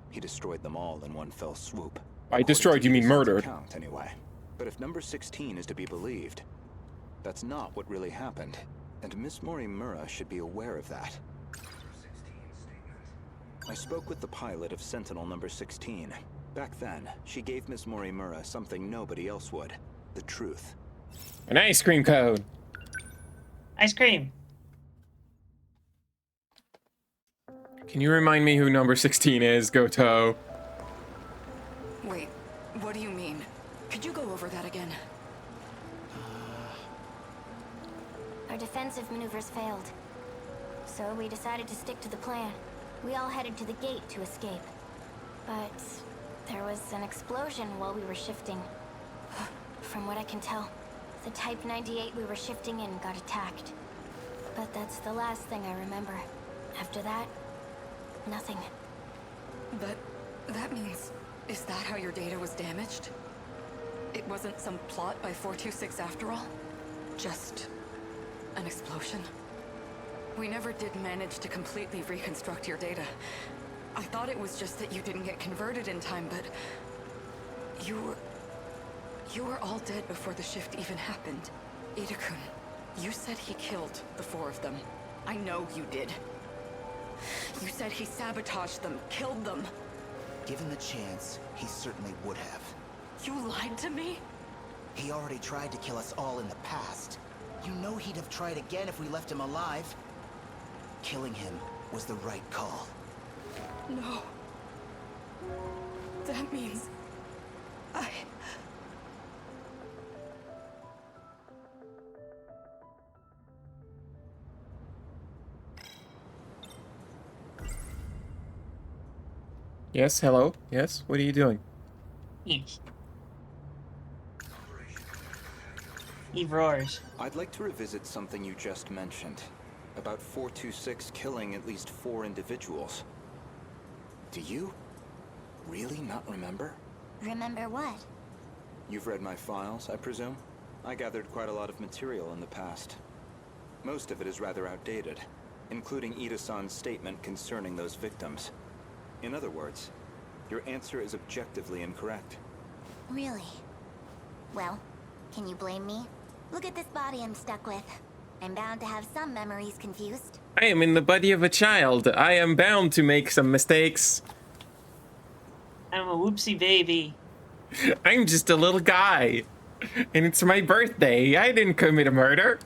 He destroyed them all in one fell swoop. By destroyed, you mean murdered. Account, anyway. But if number 16 is to be believed, that's not what really happened. And Miss Morimura should be aware of that. I spoke with the pilot of Sentinel number 16. Back then, she gave Miss Morimura something nobody else would. The truth. An ice cream code. Ice cream. Can you remind me who number 16 is, Goto? Wait, what do you mean? Could you go over that again? Our defensive maneuvers failed. So we decided to stick to the plan. We all headed to the gate to escape. But there was an explosion while we were shifting. From what I can tell, the Type 98 we were shifting in got attacked. But that's the last thing I remember. After that, nothing. But that means... is that how your data was damaged? It wasn't some plot by 426 after all? Just... an explosion? We never did manage to completely reconstruct your data. I thought it was just that you didn't get converted in time, but... You were all dead before the shift even happened. Ida-kun, you said he killed the 4 of them. I know you did. You said he sabotaged them, killed them. Given the chance, he certainly would have. You lied to me? He already tried to kill us all in the past. You know he'd have tried again if we left him alive. Killing him was the right call. No. That means... Yes, hello? Yes, what are you doing? He roars. I'd like to revisit something you just mentioned. About 426 killing at least 4 individuals. Do you really not remember? Remember what? You've read my files, I presume? I gathered quite a lot of material in the past. Most of it is rather outdated, including Ida-san's statement concerning those victims. In other words, your answer is objectively incorrect. Really? Well, can you blame me? Look at this body I'm stuck with. I'm bound to have some memories confused. I am in the body of a child. I am bound to make some mistakes. I'm a whoopsie baby. I'm just a little guy. And it's my birthday. I didn't commit a murder.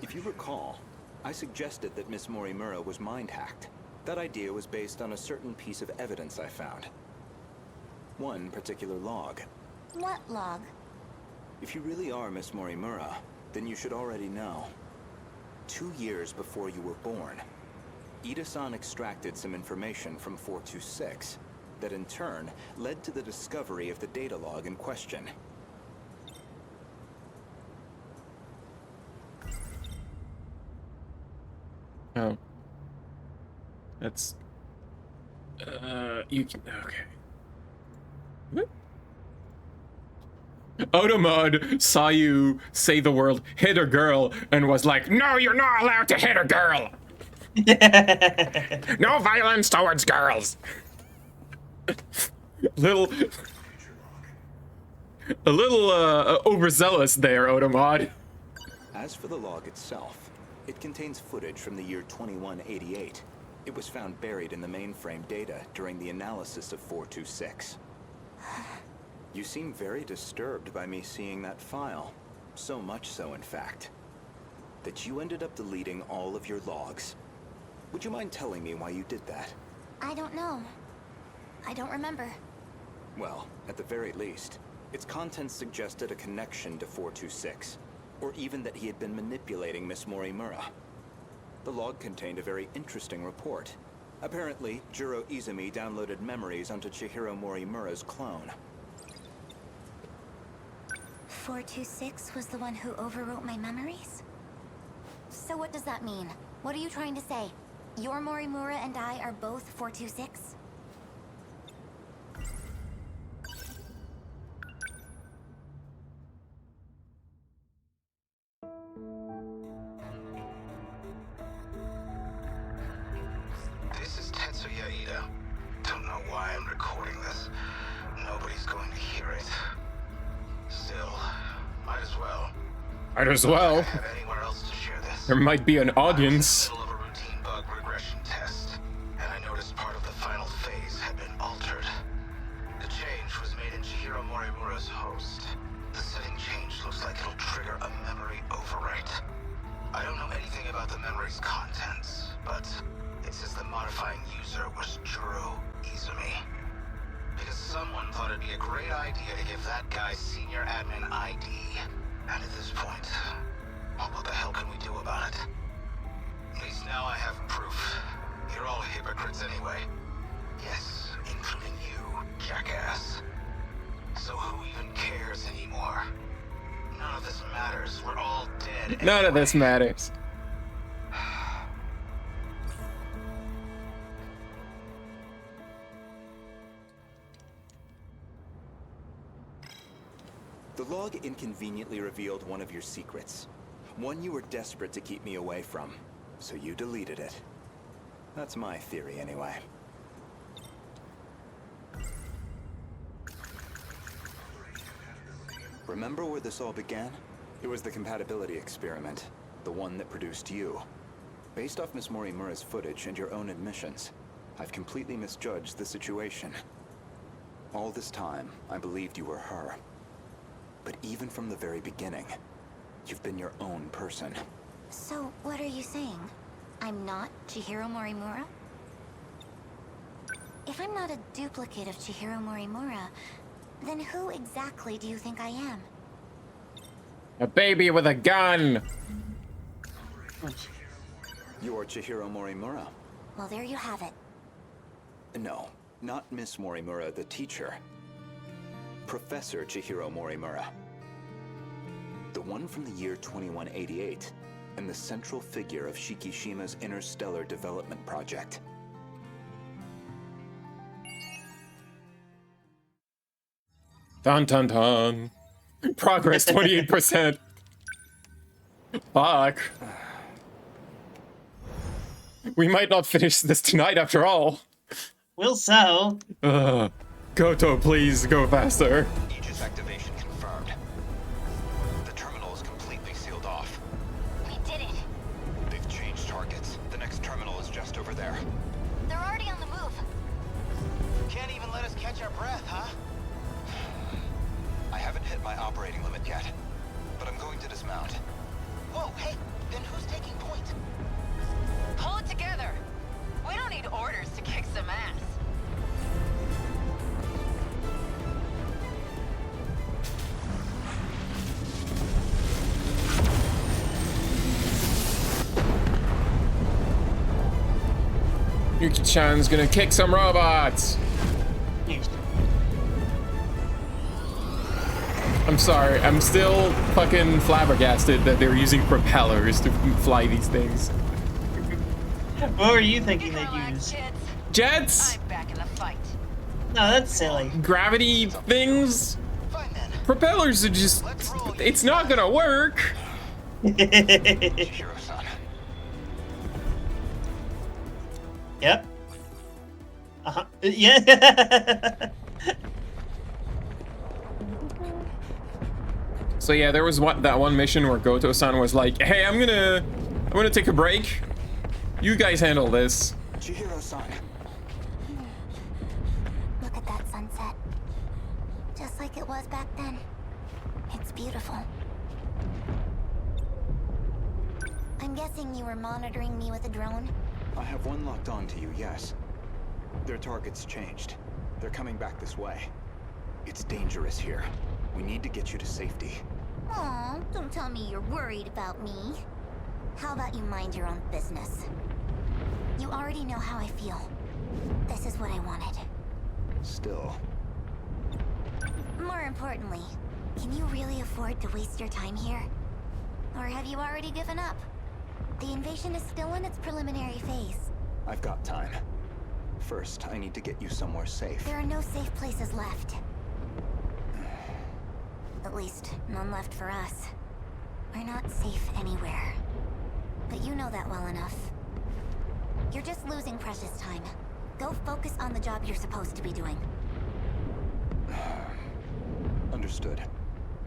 If you recall, I suggested that Miss Morimura was mind-hacked. That idea was based on a certain piece of evidence I found. One particular log. What log? If you really are Miss Morimura, then you should already know. 2 years before you were born, Ida-san extracted some information from 426 that in turn led to the discovery of the data log in question. Oh. That's... you can... Okay. What? Automod saw you say the word hit a girl and was like, no, you're not allowed to hit a girl! No violence towards girls! A little overzealous there, Automod. As for the log itself, it contains footage from the year 2188. It was found buried in the mainframe data during the analysis of 426. You seem very disturbed by me seeing that file. So much so, in fact, that you ended up deleting all of your logs. Would you mind telling me why you did that? I don't know. I don't remember. Well, at the very least, its contents suggested a connection to 426, or even that he had been manipulating Miss Morimura. The log contained a very interesting report. Apparently, Juro Izumi downloaded memories onto Chihiro Morimura's clone. 426 was the one who overwrote my memories? So what does that mean? What are you trying to say? Your Morimura and I are both 426? This is Tetsuya Ida. Don't know why I'm recording this. Nobody's going to hear it. Still, might as well. Might as well. Have anywhere else to share this. There might be an audience. I was in the middle of a routine bug regression test, and I noticed part of the final phase had been altered. The change was made in Chihiro Morimura's host. The setting change looks like it'll trigger a memory overwrite. I don't know anything about the memory's contents, but it says the modifying user was Juro Izumi. Because someone thought it'd be a great idea to give that guy senior admin ID. And at this point, well, what the hell can we do about it? At least now I have proof. You're all hypocrites anyway. Yes, including you, jackass. So who even cares anymore? None of this matters. We're all dead. None of this matters. The log inconveniently revealed one of your secrets. One you were desperate to keep me away from, so you deleted it. That's my theory, anyway. Remember where this all began? It was the compatibility experiment, the one that produced you. Based off Miss Morimura's footage and your own admissions, I've completely misjudged the situation. All this time, I believed you were her. But even from the very beginning, you've been your own person. So, what are you saying? I'm not Chihiro Morimura? If I'm not a duplicate of Chihiro Morimura, then who exactly do you think I am? A baby with a gun! You're Chihiro Morimura. Well, there you have it. No, not Miss Morimura, the teacher. Professor Chihiro Morimura. The one from the year 2188, and the central figure of Shikishima's interstellar development project. Dun dun dun. Progress 28%. Fuck. We might not finish this tonight after all. Will so. Goto, please go faster. Aegis activation confirmed. The terminal is completely sealed off. We did it. They've changed targets. The next terminal is just over there. They're already on the move. Can't even let us catch our breath, huh? I haven't hit my operating limit yet, but I'm going to dismount. Whoa, hey, then who's taking point? Pull it together. We don't need orders to kick some ass. Yuki-chan's gonna kick some robots. I'm sorry, I'm still fucking flabbergasted that they're using propellers to fly these things. What were you thinking they'd use? Jets? Back in the fight. No, that's silly. Gravity things? Propellers are just... It's not gonna work. Yep. Uh-huh. Yeah. So yeah, there was that one mission where Goto-san was like, "Hey, I'm gonna take a break. You guys handle this." Chihiro-san. Look at that sunset. Just like it was back then. It's beautiful. I'm guessing you were monitoring me with a drone? I have one locked on to you, yes. Their target's changed. They're coming back this way. It's dangerous here. We need to get you to safety. Aw, don't tell me you're worried about me. How about you mind your own business? You already know how I feel. This is what I wanted. Still. More importantly, can you really afford to waste your time here? Or have you already given up? The invasion is still in its preliminary phase. I've got time. First, I need to get you somewhere safe. There are no safe places left. At least, none left for us. We're not safe anywhere. But you know that well enough. You're just losing precious time. Go focus on the job you're supposed to be doing. Understood.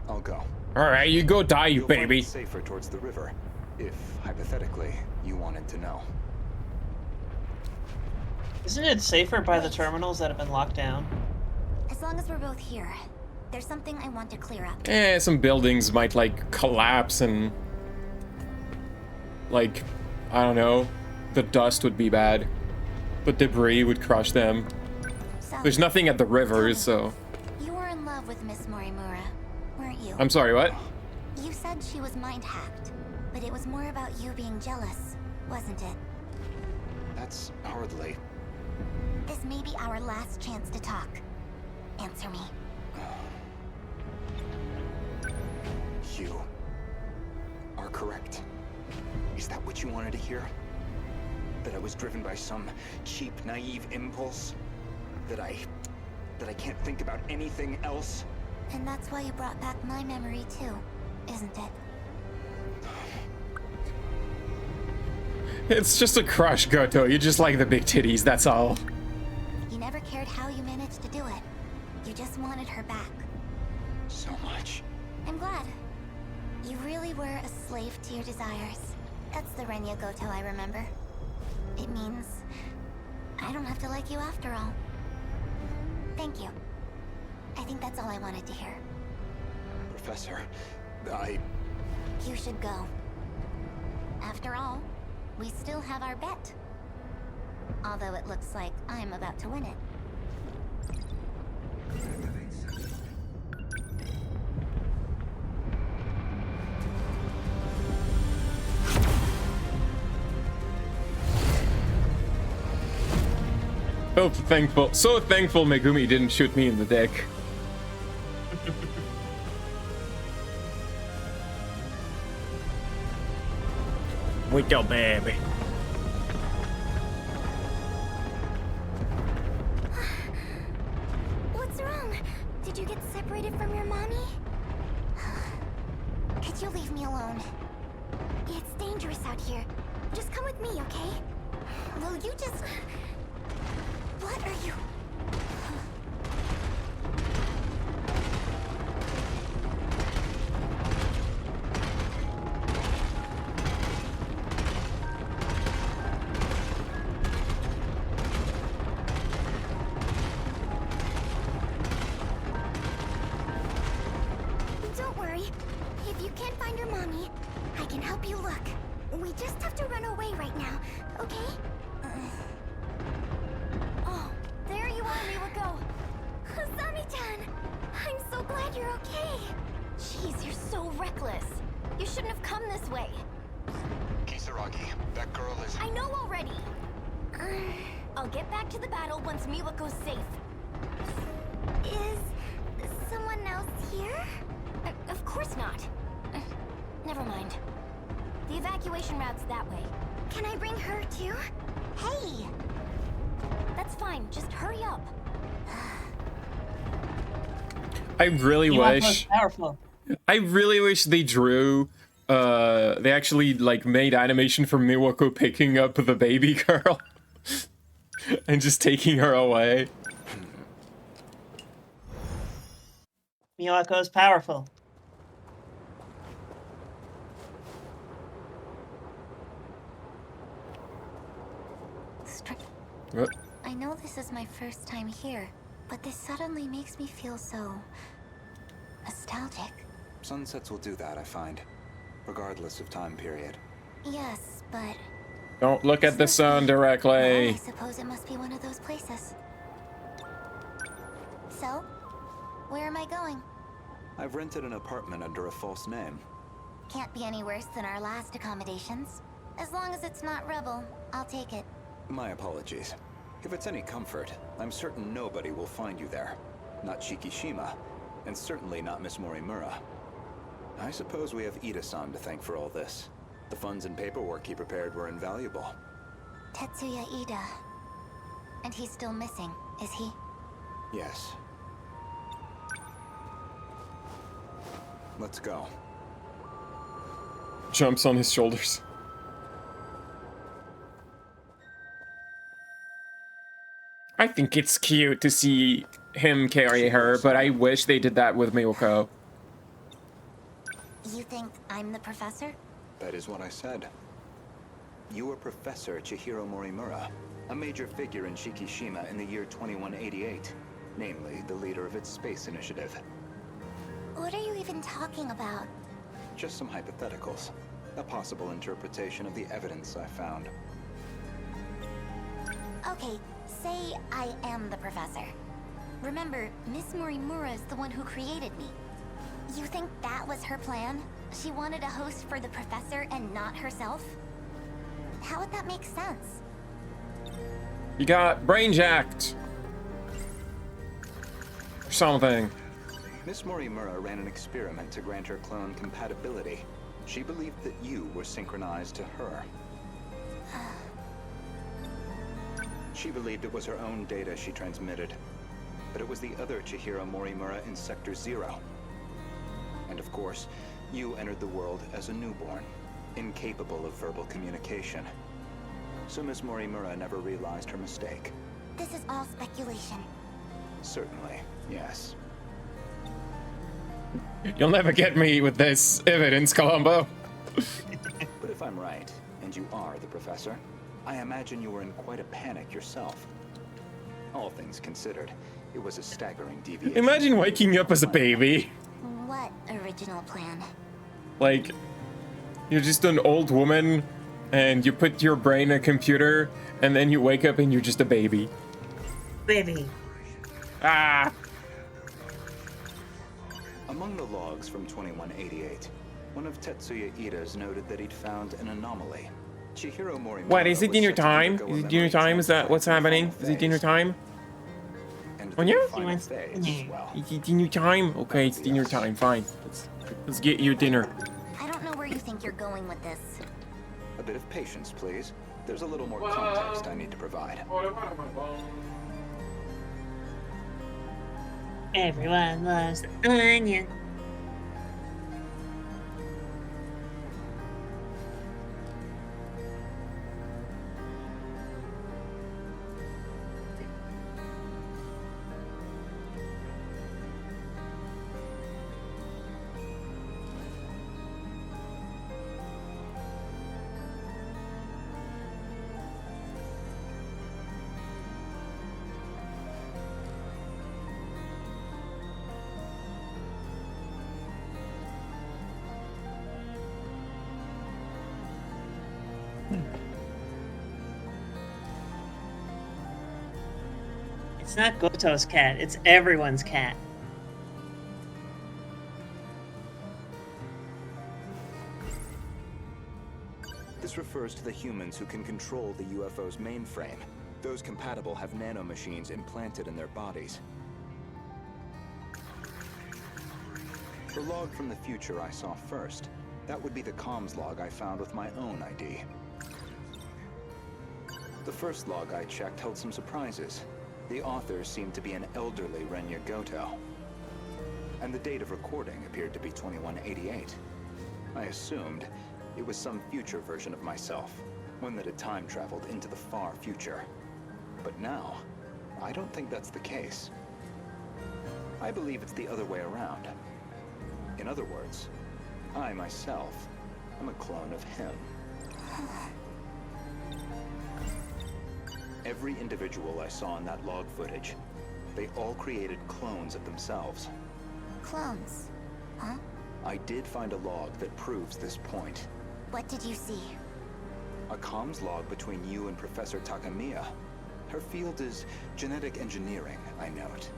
I'll go. Alright, you go die, you You'll find baby. it safer towards the river, if, hypothetically, you wanted to know. Isn't it safer by the terminals that have been locked down? As long as we're both here, there's something I want to clear up. Some buildings might, like, collapse and... like, I don't know. The dust would be bad. The debris would crush them. So, There's nothing at the river, so... you were in love with Miss Morimura, weren't you? I'm sorry, what? You said she was mind-hacked, but it was more about you being jealous, wasn't it? That's hardly... This may be our last chance to talk. Answer me. You are correct. Is that what you wanted to hear? That I was driven by some cheap, naive impulse? That I can't think about anything else? And that's why you brought back my memory too, isn't it? It's just a crush, Goto. You just like the big titties, that's all. You never cared how you managed to do it. You just wanted her back. So much. I'm glad. You really were a slave to your desires. That's the Renya Goto I remember. It means I don't have to like you after all. Thank you. I think that's all I wanted to hear. Professor, You should go. After all, we still have our bet. Although it looks like I'm about to win it. Felt thankful. So thankful Megumi didn't shoot me in the dick. Wake up, baby. What's wrong? Did you get separated from your mommy? Could you leave me alone? It's dangerous out here. Just come with me, okay? Will you just... What are you... Don't worry. If you can't find your mommy, I can help you look. We just have to run away right now, okay? Oh, there you are, Miwako. Asami-chan! I'm so glad you're okay. Jeez, you're so reckless. You shouldn't have come this way. Kisaragi, that girl is... I know already. I'll get back to the battle once Miwako's safe. Is someone else here? Of course not. Never mind. The evacuation route's that way. Can I bring her too? Hey! That's fine, just hurry up. I really wish. Powerful. I really wish they drew. They actually like made animation for Miwako picking up the baby girl and just taking her away. Miwako's powerful. What? I know this is my first time here, but this suddenly makes me feel so nostalgic. Sunsets will do that, I find, regardless of time period. Yes, but Don't look at the sun I directly. suppose it must be one of those places. So, where am I going? I've rented an apartment under a false name. Can't be any worse than our last accommodations. As long as it's not Rebel, I'll take it. My apologies. If it's any comfort, I'm certain nobody will find you there. Not Shikishima, and certainly not Miss Morimura. I suppose we have Ida-san to thank for all this. The funds and paperwork he prepared were invaluable. Tetsuya Ida. And he's still missing, is he? Yes. Let's go. Jumps on his shoulders. I think it's cute to see him carry her, but I wish they did that with Miwako. You think I'm the professor? That is what I said. You are Professor Chihiro Morimura, a major figure in Shikishima in the year 2188, namely the leader of its space initiative. What are you even talking about? Just some hypotheticals. A possible interpretation of the evidence I found. Okay, say I am the professor. Remember, Miss Morimura is the one who created me. You think that was her plan? She wanted a host for the professor and not herself? How would that make sense? You got brain jacked. Or something. Miss Morimura ran an experiment to grant her clone compatibility. She believed that you were synchronized to her. She believed it was her own data she transmitted, but it was the other Chihiro Morimura in Sector 0. And of course, you entered the world as a newborn, incapable of verbal communication. So Miss Morimura never realized her mistake. This is all speculation. Certainly, yes. You'll never get me with this evidence, Columbo. But if I'm right, and you are the professor, I imagine you were in quite a panic yourself. All things considered, it was a staggering deviation. Imagine waking up as a baby. What original plan? Like, you're just an old woman, and you put your brain in a computer, and then you wake up and you're just a baby. Baby. Ah! Among the logs from 2188, one of Tetsuya Ida's noted that he'd found an anomaly. Chihiro Morimura. What, is it dinner time? Is it dinner time? Is that what's happening? Is it dinner time? Oh yeah? Is it dinner time? Okay, it's dinner time, fine. Let's get your dinner. I don't know where you think you're going with this. A bit of patience, please. There's a little more context I need to provide. Everyone loves the onion. It's not Goto's cat, it's everyone's cat. This refers to the humans who can control the UFO's mainframe. Those compatible have nanomachines implanted in their bodies. The log from the future I saw first. That would be the comms log I found with my own ID. The first log I checked held some surprises. The author seemed to be an elderly Renya Goto. And the date of recording appeared to be 2188. I assumed it was some future version of myself, one that had time traveled into the far future. But now, I don't think that's the case. I believe it's the other way around. In other words, I myself am a clone of him. Every individual I saw in that log footage, they all created clones of themselves. Clones? Huh? I did find a log that proves this point. What did you see? A comms log between you and Professor Takamiya. Her field is genetic engineering, I note.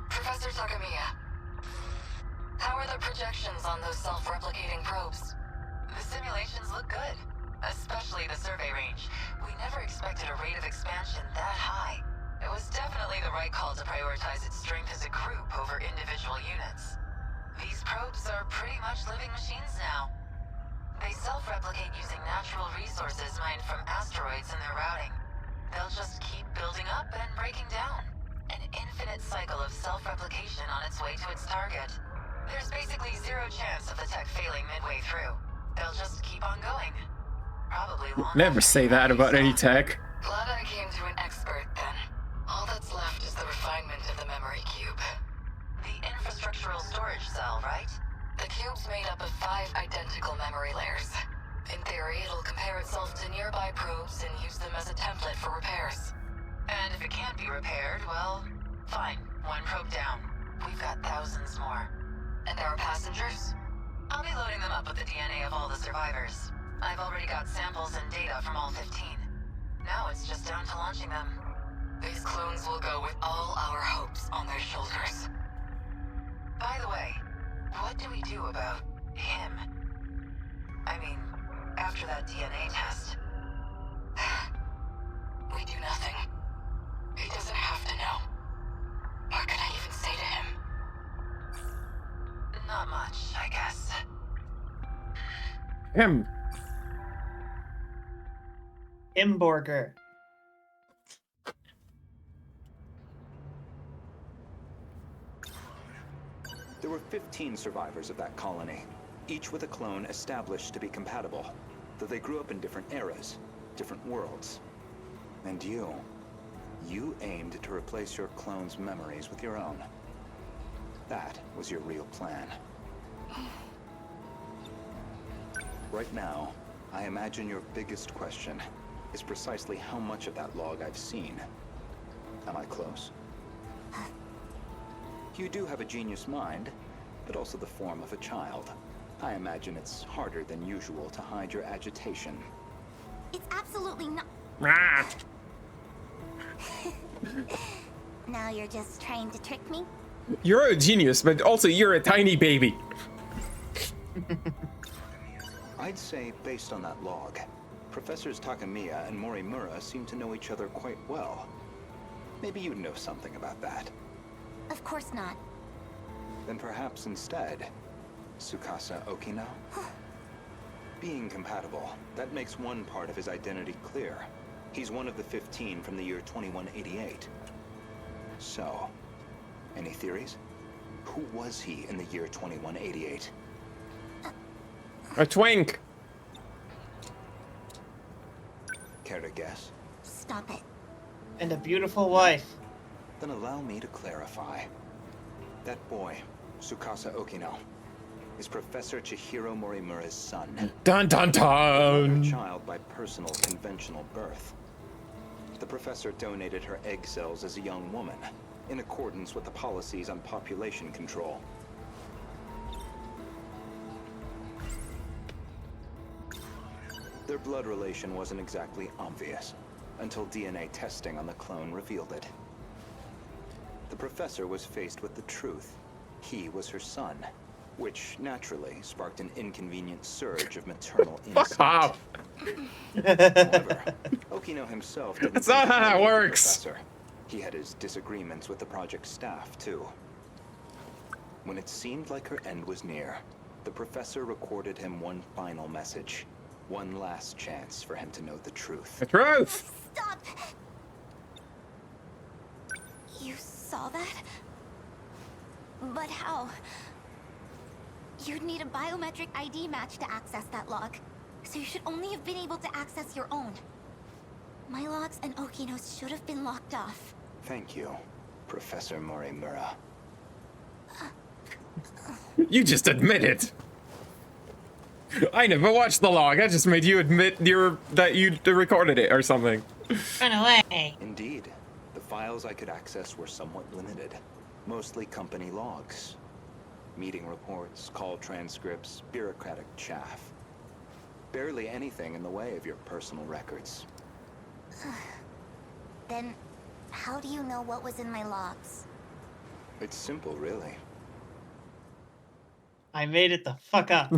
Professor Takamiya, how are the projections on those self-replicating probes? The simulations look good, especially the survey range. We never expected a rate of expansion that high. It was definitely the right call to prioritize its strength as a group over individual units. These probes are pretty much living machines now. They self-replicate using natural resources mined from asteroids in their routing. They'll just keep building up and breaking down. An infinite cycle of self-replication on its way to its target. There's basically zero chance of the tech failing midway through. They'll just keep on going. Probably long. Never say that about any tech. Glad I came to an expert then. All that's left is the refinement of the memory cube. The infrastructural storage cell, right? The cube's made up of 5 identical memory layers. In theory, it'll compare itself to nearby probes and use them as a template for repairs. And if it can't be repaired, well, fine. 1 probe down. We've got thousands more. And there are passengers? I'll be loading them up with the DNA of all the survivors. I've already got samples and data from all 15. Now it's just down to launching them. These clones will go with all our hopes on their shoulders. By the way, what do we do about him? I mean, after that DNA test. We do nothing. He doesn't have to know. What can I even say to him? Not much, I guess. Him. Imborger. There were 15 survivors of that colony, each with a clone established to be compatible, though they grew up in different eras, different worlds. And you aimed to replace your clone's memories with your own. That was your real plan. Right now, I imagine your biggest question is precisely how much of that log I've seen. Am I close? You do have a genius mind, but also the form of a child. I imagine it's harder than usual to hide your agitation. It's absolutely not. Now you're just trying to trick me? You're a genius, but also you're a tiny baby. I'd say, based on that log, Professors Takamiya and Morimura seem to know each other quite well. Maybe you know something about that. Of course not. Then perhaps instead, Tsukasa Okino? Being compatible, that makes one part of his identity clear. He's one of the 15 from the year 2188. So, any theories? Who was he in the year 2188? A twink. Care to guess? Stop it. And a beautiful wife. Then allow me to clarify. That boy, Tsukasa Okino, is Professor Chihiro Morimura's son. Dun dun dun! A child by personal conventional birth. The professor donated her egg cells as a young woman, in accordance with the policies on population control. Their blood relation wasn't exactly obvious, until DNA testing on the clone revealed it. The professor was faced with the truth. He was her son, which naturally sparked an inconvenient surge of maternal Fuck instinct. off. However, Okino himself didn't That's not think how that highly of the works. professor. He had his disagreements with the project staff, too. When it seemed like her end was near, the professor recorded him one final message. One last chance for him to know the truth. The truth! Stop! You saw that? But how? You'd need a biometric ID match to access that log. So you should only have been able to access your own. My logs and Okino's should have been locked off. Thank you, Professor Morimura. You just admit it. I never watched the log. I just made you admit that you recorded it or something. Run away. Indeed. The files I could access were somewhat limited. Mostly company logs. Meeting reports, call transcripts, bureaucratic chaff. Barely anything in the way of your personal records. Then, how do you know what was in my logs? It's simple, really. I made it the fuck up.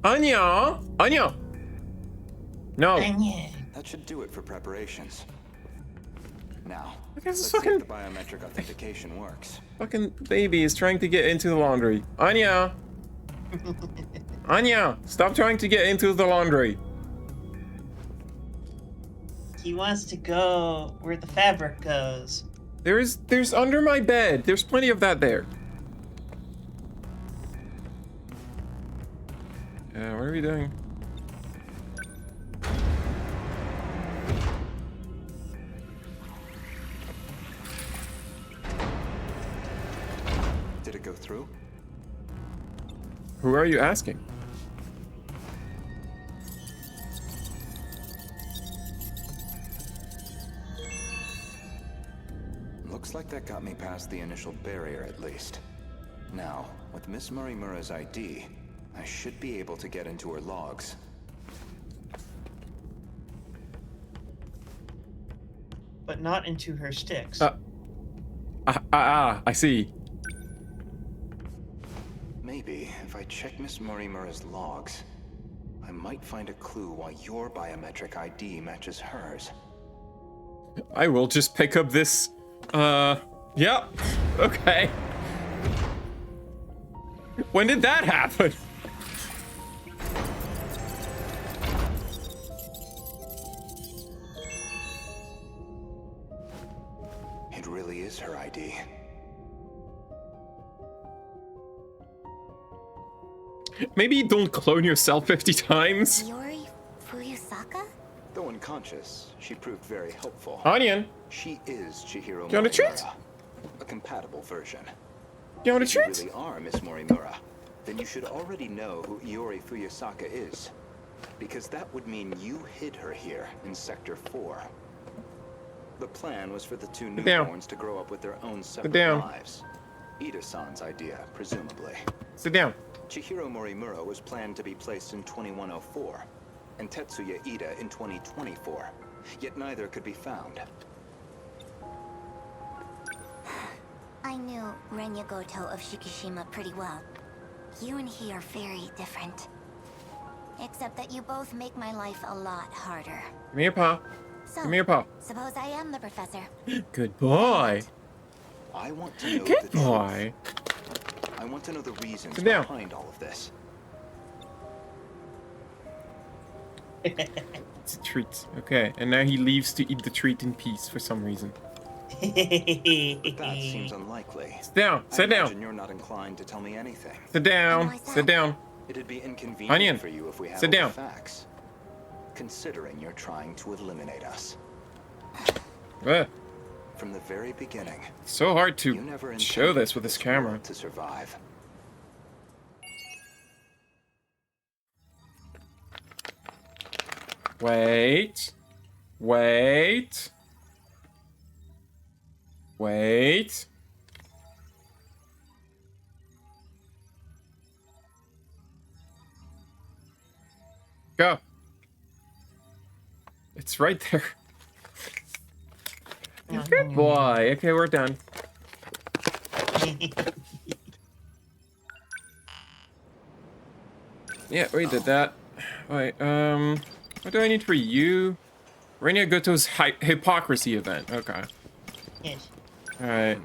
Anya! Anya! No. That should do it for preparations. Now, This let's is see if the biometric authentication works. Fucking baby is trying to get into the laundry. Anya! Anya! Stop trying to get into the laundry. He wants to go where the fabric goes. There's under my bed. There's plenty of that there. What are we doing? Did it go through? Who are you asking? Looks like that got me past the initial barrier, at least. Now, with Miss Morimura's ID, I should be able to get into her logs. But not into her sticks. I see. Maybe, if I check Miss Morimura's logs, I might find a clue why your biometric ID matches hers. I will just pick up this, yeah. Okay. When did that happen? It really is her ID. Maybe don't clone yourself 50 times. Yori Fuyusaka? Though unconscious, she proved very helpful. Onion. She is Chihiro You want a treat? Morimura, a compatible version. You want a If treat? you really are Miss Morimura, then you should already know who Iori Fuyusaka is. Because that would mean you hid her here in Sector 4. The plan was for the two Sit down. newborns to grow up with their own Sit separate down. lives. Ida-san's idea, presumably. Sit down. Chihiro Morimura was planned to be placed in 2104, and Tetsuya Ida in 2024, yet neither could be found. I knew Renya Goto of Shikishima pretty well. You and he are very different. Except that you both make my life a lot harder. Give me your paw. So, Give me your paw. suppose I am the professor. Good boy. I want to know Good the boy. truth. I want to know the reasons Sit down. behind all of this. It's a treat. Okay, and now he leaves to eat the treat in peace for some reason. But that seems unlikely. Sit down. Sit I down. imagine you're not inclined to tell me anything. Sit down. Sit down. It'd be inconvenient Onion, for you if we had sit all down. the facts. Considering you're trying to eliminate us. Ugh. From the very beginning, So hard you to never show intended this with this camera. world to survive. Wait. Wait. Wait. Go. It's right there. Good boy. Okay, we're done. Yeah, we did that. Wait, what do I need for you? Rania Goto's hypocrisy event. Okay. Yes. Alright.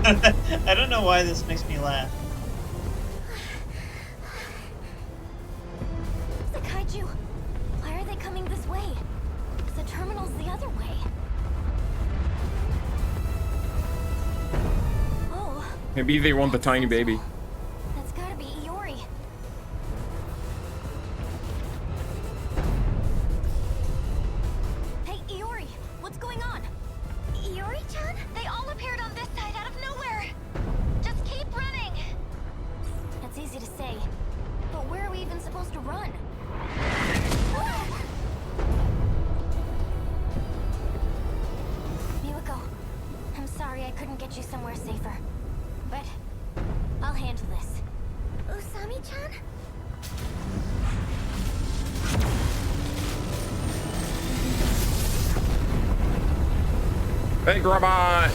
I don't know why this makes me laugh. The kaiju. Why are they coming this way? The terminal's the other way. Oh, Maybe they want the tiny baby. that's gotta be Iori. Hey, Iori, what's going on? Iori-chan? They all appeared on this side out of nowhere. Just keep running. That's easy to say, but where are we even supposed to run? Miwako, I'm sorry I couldn't get you somewhere safer, but I'll handle this. Usami-chan? Big robot!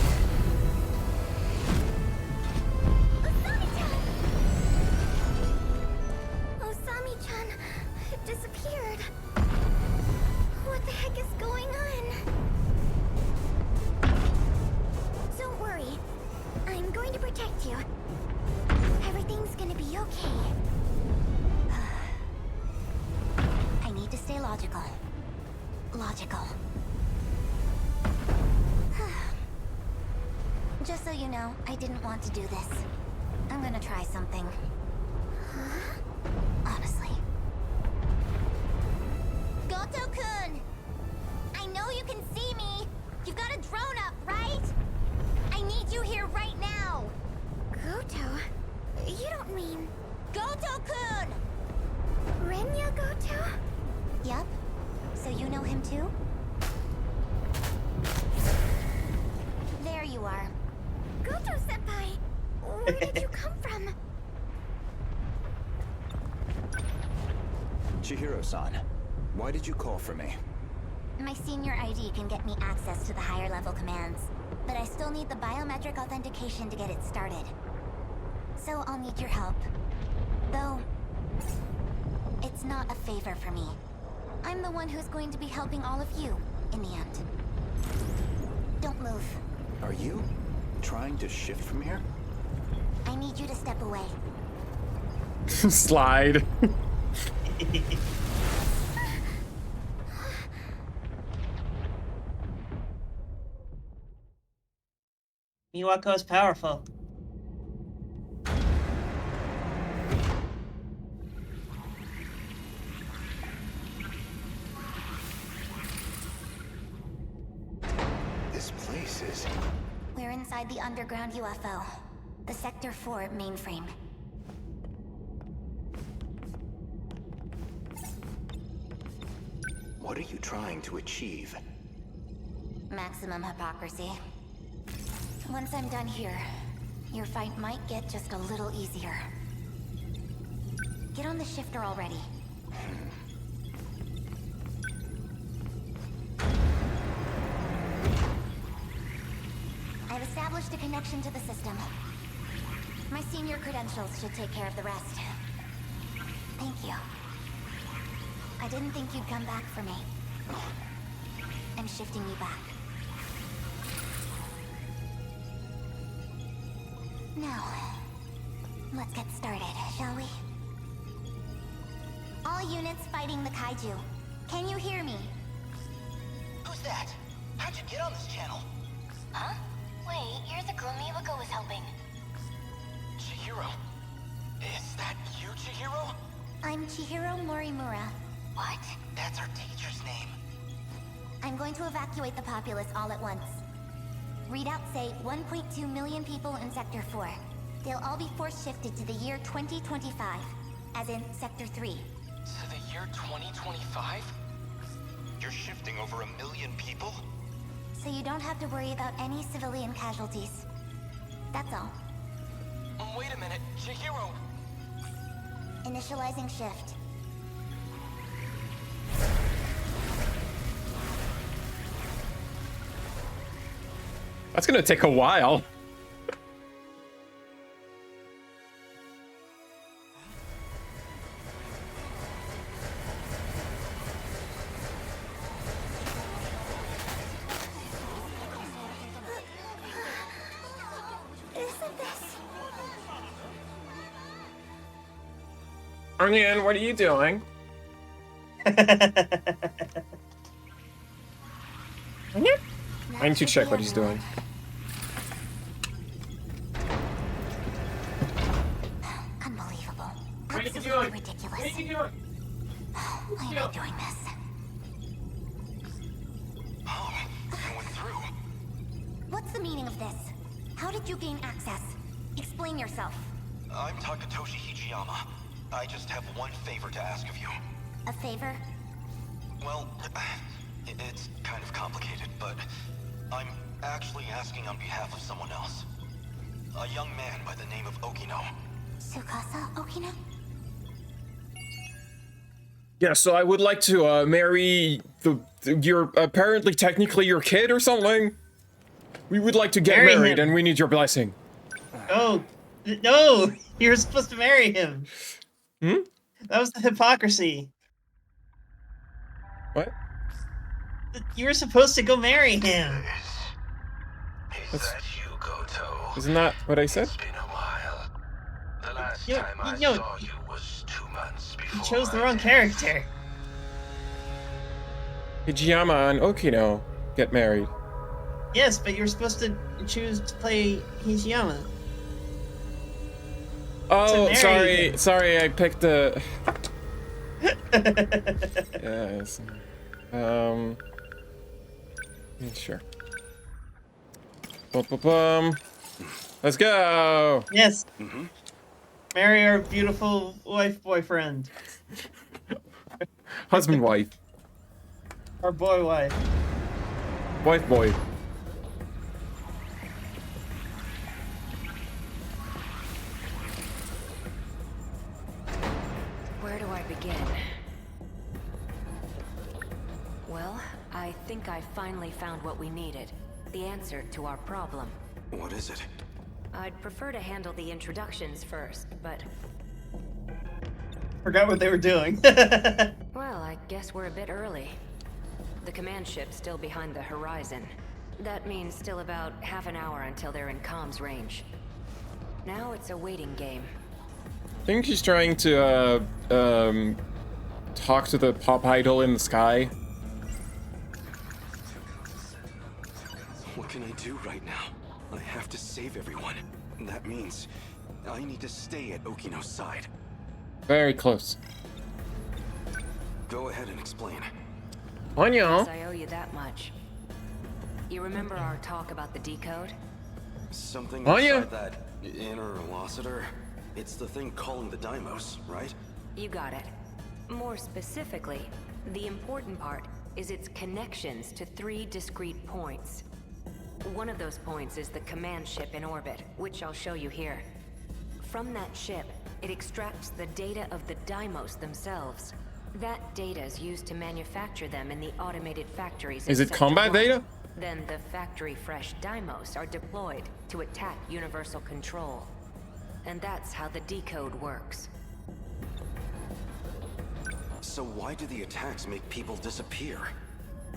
Usami-chan disappeared. What the heck is going on? Don't worry. I'm going to protect you. Everything's gonna be okay. I need to stay logical. Logical. Just so you know, I didn't want to do this. I'm gonna try something. Honestly. Goto-kun! I know you can see me! You've got a drone up, right? I need you here right now! Goto? You don't mean... Goto-kun! Renya Goto? Yup. So you know him too? There you are. Goto-senpai! Where did you come from? Chihiro-san, why did you call for me? My senior ID can get me access to the higher level commands, but I still need the biometric authentication to get it started. So I'll need your help. Though, it's not a favor for me. I'm the one who's going to be helping all of you, in the end. Don't move. Are you trying to shift from here? I need you to step away. Slide. Miwako's powerful. This place is... We're inside the underground UFO. The Sector 4 mainframe. What are you trying to achieve? Maximum hypocrisy. Once I'm done here, your fight might get just a little easier. Get on the shifter already. I've established a connection to the system. My senior credentials should take care of the rest. Thank you. I didn't think you'd come back for me. I'm shifting you back. Now, let's get started, shall we? All units fighting the kaiju. Can you hear me? Who's that? How'd you get on this channel? Huh? Wait, you're the girl Miwako was helping. Chihiro. Is that you, Chihiro? I'm Chihiro Morimura. What? That's our teacher's name. I'm going to evacuate the populace all at once. Readouts say 1.2 million people in Sector 4. They'll all be force shifted to the year 2025, as in Sector 3. To the year 2025? You're shifting over 1 million people? So you don't have to worry about any civilian casualties. That's all. Wait a minute, Chihiro! Initializing shift. That's gonna take a while. Isn't this? Onion, what are you doing? I need to check what he's doing. Unbelievable. What are you Absolutely doing? ridiculous. What are you doing? Why am I doing this? Oh, I went through. What's the meaning of this? How did you gain access? Explain yourself. I'm Takatoshi Hijiyama. I just have one favor to ask of you. A favor? Well, it's kind of complicated, but I'm actually asking on behalf of someone else. A young man by the name of Okino. Tsukasa Okino? Yeah, so I would like to marry your apparently technically your kid or something. We would like to get Marry married, him. and we need your blessing. Oh, no! You're supposed to marry him. Hmm? That was the hypocrisy. What? You were supposed to go marry him. Isn't that what I said? The last You- time I you know- saw you was 2 months before. You chose the my wrong death. character. Hijiyama and Okino get married. Yes, but you were supposed to choose to play Hijiyama. Oh, marry sorry, I picked the... Yes. Sure. Bum. Let's go! Yes. Marry our beautiful boyfriend. Husband, wife. Our wife. Wife, boy. Where do I begin? Well, I think I finally found what we needed. The answer to our problem. What is it? I'd prefer to handle the introductions first, but... Forgot what they were doing. Well, I guess we're a bit early. The command ship's still behind the horizon. That means still about half an hour until they're in comms range. Now it's a waiting game. I think she's trying to, talk to the pop idol in the sky. What can I do right now? I have to save everyone. That means I need to stay at Okino's side. Very close. Go ahead and explain. Anya. Guess I owe you that much. You remember our talk about the decode? Something Anya. inside that inner velocitor? It's the thing calling the Deimos, right? You got it. More specifically, the important part is its connections to 3 discrete points. One of those points is the command ship in orbit, which I'll show you here. From that ship, it extracts the data of the Deimos themselves. That data is used to manufacture them in the automated factories. Is it combat data? Then the factory-fresh Deimos are deployed to attack Universal Control. And that's how the decode works. So why do the attacks make people disappear?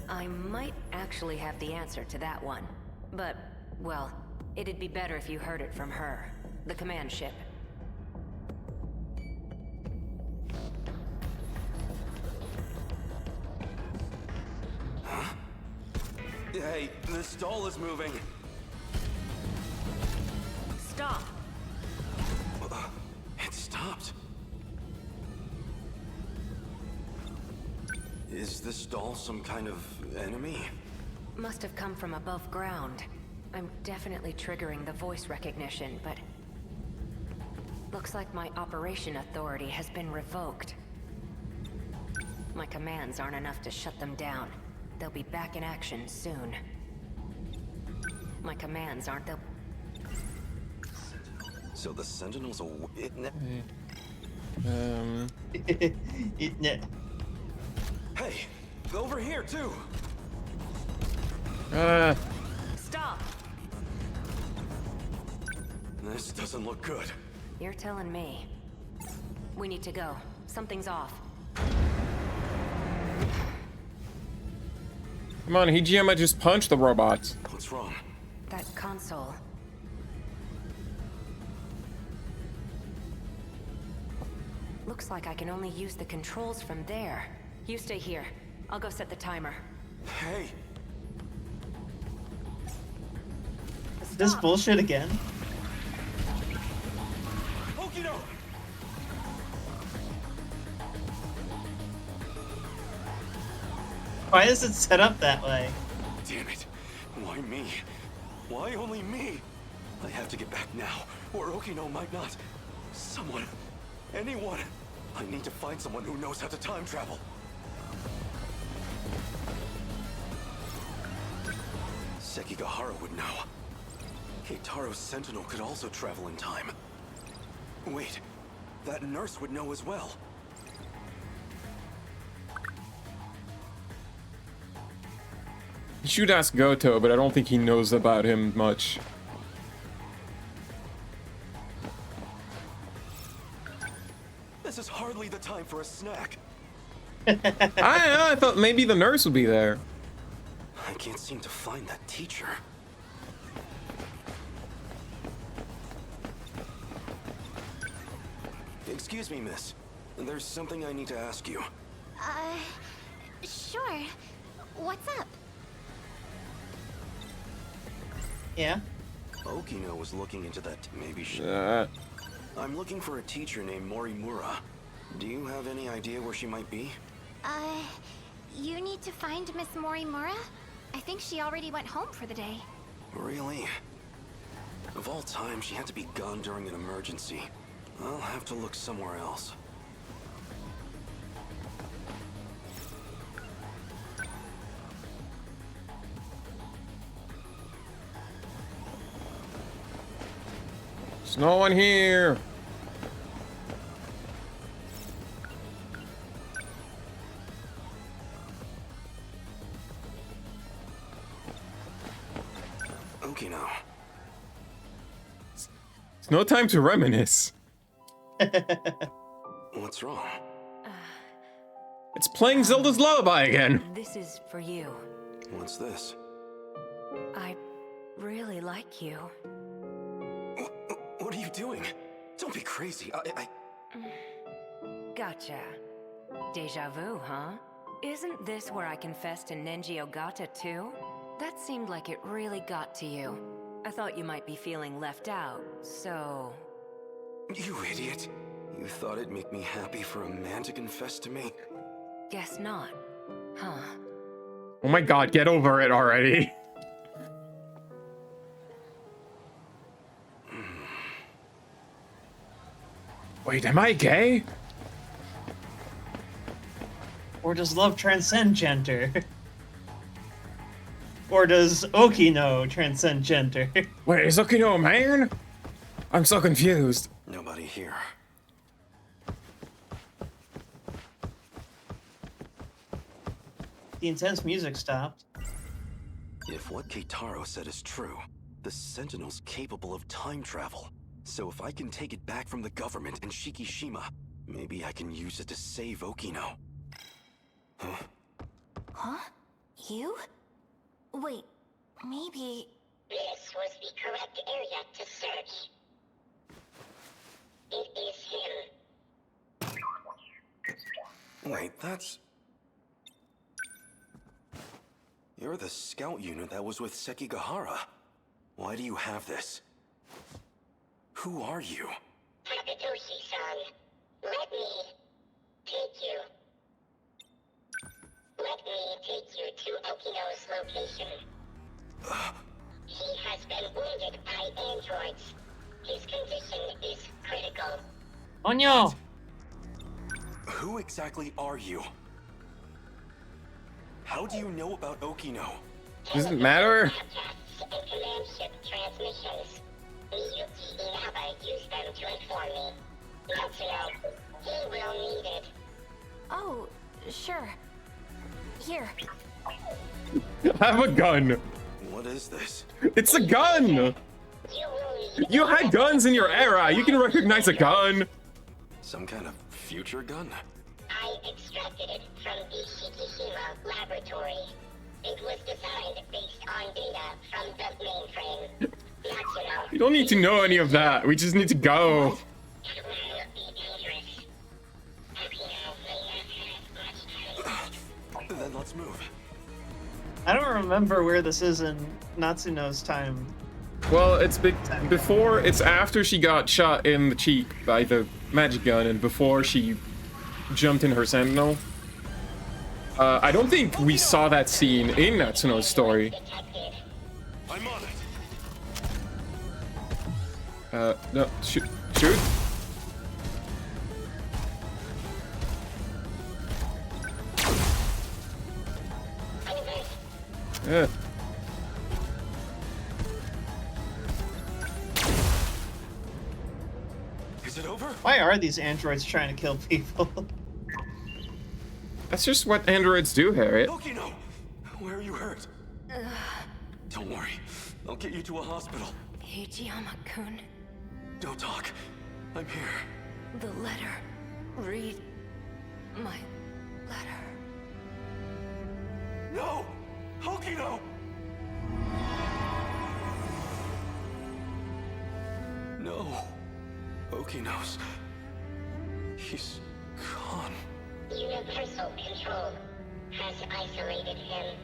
I might actually have the answer to that one. But, well, it'd be better if you heard it from her. The command ship. Hey, this doll is moving. Stop! It stopped. Is this doll some kind of enemy? Must have come from above ground. I'm definitely triggering the voice recognition, but... looks like my operation authority has been revoked. My commands aren't enough to shut them down. They'll be back in action soon. My commands aren't the... So the Sentinels are... Hey, over here too! Stop! This doesn't look good. You're telling me. We need to go. Something's off. Come on, Hijiyama just punched the robots. What's wrong? That console. Looks like I can only use the controls from there. You stay here. I'll go set the timer. Hey! This bullshit again? Okino! Why is it set up that way? Damn it. Why me? Why only me? I have to get back now, or Okino might not. Someone. Anyone. I need to find someone who knows how to time travel. Sekigahara would know. Keitaro's Sentinel could also travel in time. Wait, that nurse would know as well. You should ask Goto, but I don't think he knows about him much. This is hardly the time for a snack. I thought maybe the nurse would be there. I can't seem to find that teacher. Excuse me, miss. There's something I need to ask you. Sure. What's up? Yeah? Okino was looking into that. Maybe she... I'm looking for a teacher named Morimura. Do you have any idea where she might be? You need to find Miss Morimura? I think she already went home for the day. Really? Of all time, she had to be gone during an emergency. I'll have to look somewhere else. There's no one here. Okino. It's no time to reminisce. What's wrong? It's playing Zelda's Lullaby again. This is for you. What's this? I really like you. What are you doing? Don't be crazy. Gotcha. Deja vu, huh? Isn't this where I confessed to Nenji Ogata too? That seemed like it really got to you. I thought you might be feeling left out, so... You idiot. You thought it'd make me happy for a man to confess to me? Guess not. Huh. Oh my god, get over it already. Wait, am I gay? Or does love transcend gender? Or does Okino transcend gender? Wait, is Okino a man? I'm so confused. Nobody here. The intense music stopped. If what Keitaro said is true, the Sentinel's capable of time travel. So if I can take it back from the government and Shikishima, maybe I can use it to save Okino. Huh? Huh? You? Wait, maybe... This was the correct area to search. It is him. Wait, that's... You're the scout unit that was with Sekigahara. Why do you have this? Who are you? Takatoshi-san, let me take you. Let me take you to Okino's location. He has been wounded by androids. His condition is critical. Oh no! Who exactly are you? How do you know about Okino? Doesn't matter. Podcasts and command ship transmissions. Miyuki Inaba used them to inform me. Natsuno, he will need it. Oh, sure. Here. I have a gun. What is this? It's a gun! You will You had guns in your era. You can recognize a gun. Some kind of future gun? I extracted it from the Shikishima laboratory. It was designed based on data from the mainframe. Not, You don't need to know any of that. We just need to go. Then let's move. I don't remember where this is in Natsuno's time. Well, it's before, it's after she got shot in the cheek by the magic gun and before she jumped in her Sentinel. I don't think we saw that scene in Natsuno's story. I'm on it. No, shoot. Yeah. Is it over? Why are these androids trying to kill people? That's just what androids do, Harriet. Okino! Where are you hurt? Don't worry. I'll get you to a hospital. Hijiyama-kun, Don't talk. I'm here. the letter. Read my letter. No! Okino! No. Okino's. He's gone. Universal Control has isolated him.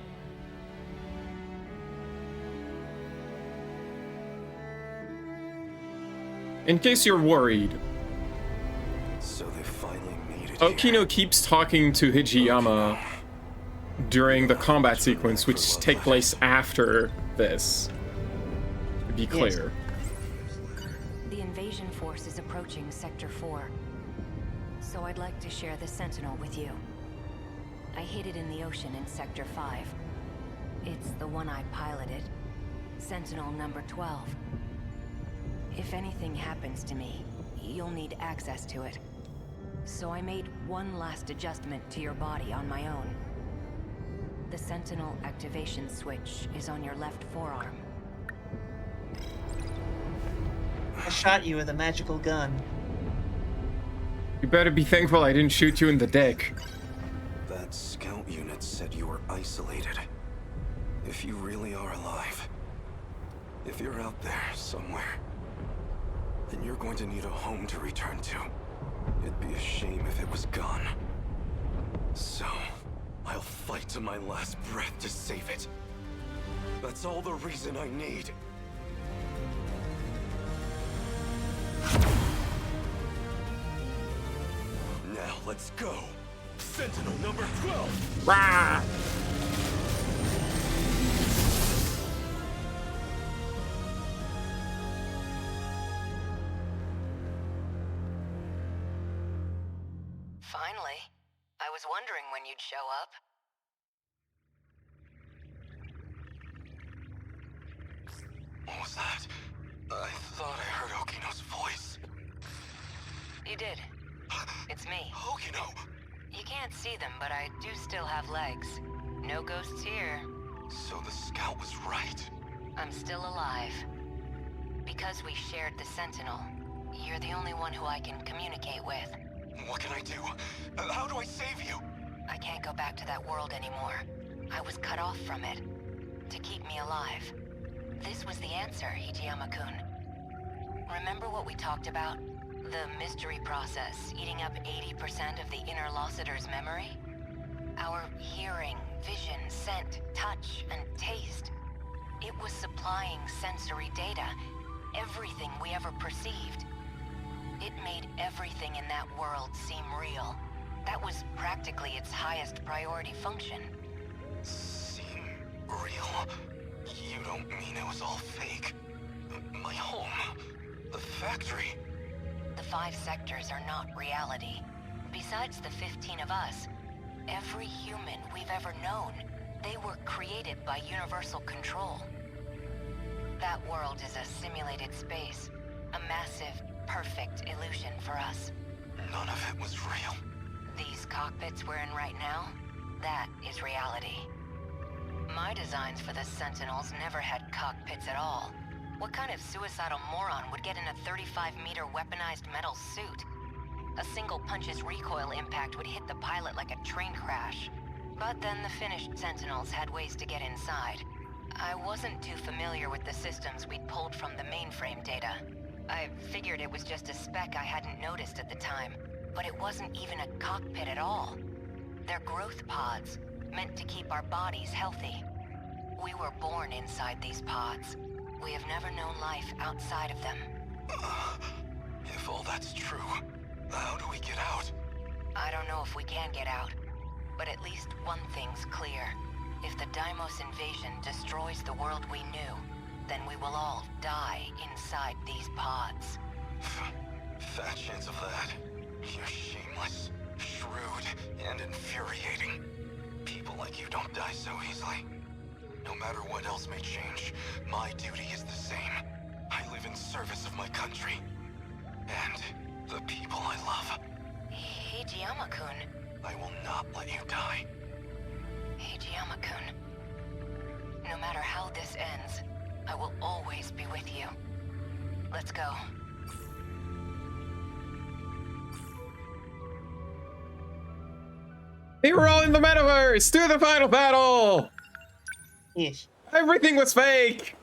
In case you're worried, So they finally made it. Okino keeps talking to Hijiyama during the combat sequence, which take place after this. To be clear. The invasion force is approaching Sector 4. So I'd like to share the Sentinel with you. I hid it in the ocean in Sector 5. It's the one I piloted. Sentinel number 12. If anything happens to me, you'll need access to it. So I made one last adjustment to your body on my own. The Sentinel activation switch is on your left forearm. I shot you with a magical gun. You better be thankful I didn't shoot you in the dick. That scout unit said you were isolated. If you really are alive, if you're out there somewhere, then you're going to need a home to return to. It'd be a shame if it was gone. So, I'll fight to my last breath to save it. That's all the reason I need. Now let's go. Sentinel number 12! Rah! Finally. I was wondering when you'd show up. What was that? I thought I heard Okino's voice. You did. It's me. Okino! You can't see them, but I do still have legs. No ghosts here. So the scout was right. I'm still alive. Because we shared the Sentinel, you're the only one who I can communicate with. What can I do? How do I save you? I can't go back to that world anymore. I was cut off from it. To keep me alive. This was the answer, Hijiyama-kun. Remember what we talked about? The mystery process eating up 80% of the inner Lossiter's memory? Our hearing, vision, scent, touch, and taste. It was supplying sensory data. Everything we ever perceived. It made everything in that world seem real. That was practically its highest priority function. Seem real? You don't mean it was all fake? My home? The factory? The 5 sectors are not reality. Besides the 15 of us, every human we've ever known, they were created by universal control. That world is a simulated space, a massive, perfect illusion for us. None of it was real. These cockpits we're in right now, that is reality. My designs for the Sentinels never had cockpits at all. What kind of suicidal moron would get in a 35-meter weaponized metal suit? A single punch's recoil impact would hit the pilot like a train crash. But then the finished Sentinels had ways to get inside. I wasn't too familiar with the systems we'd pulled from the mainframe data. I figured it was just a speck I hadn't noticed at the time, but it wasn't even a cockpit at all. They're growth pods, meant to keep our bodies healthy. We were born inside these pods. We have never known life outside of them. If all that's true, how do we get out? I don't know if we can get out, but at least one thing's clear. If the Deimos invasion destroys the world we knew, then we will all die inside these pods. Fat chance of that. You're shameless, shrewd, and infuriating. People like you don't die so easily. No matter what else may change, my duty is the same. I live in service of my country. And the people I love. Hijiyama-kun. I will not let you die. Hijiyama-kun. No matter how this ends, I will always be with you. Let's go. They were all in the metaverse! Do the final battle! Yes. Everything was fake!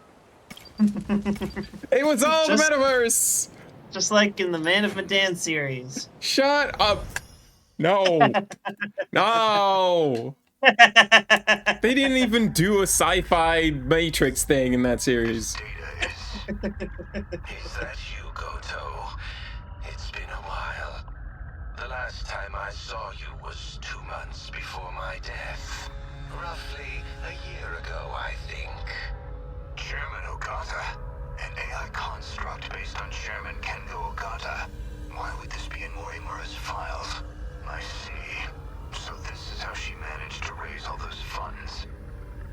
It was all the metaverse! Just like in the Man of Medan series. Shut up! No! No! They didn't even do a sci-fi Matrix thing in that series. Is that you, Goto? It's been a while. The last time I saw you was 2 months before my death. Roughly a year ago, I think. Chairman Ogata? An AI construct based on Chairman Kengo Ogata. Why would this be in Morimura's files? I see. So this is how she managed to raise all those funds.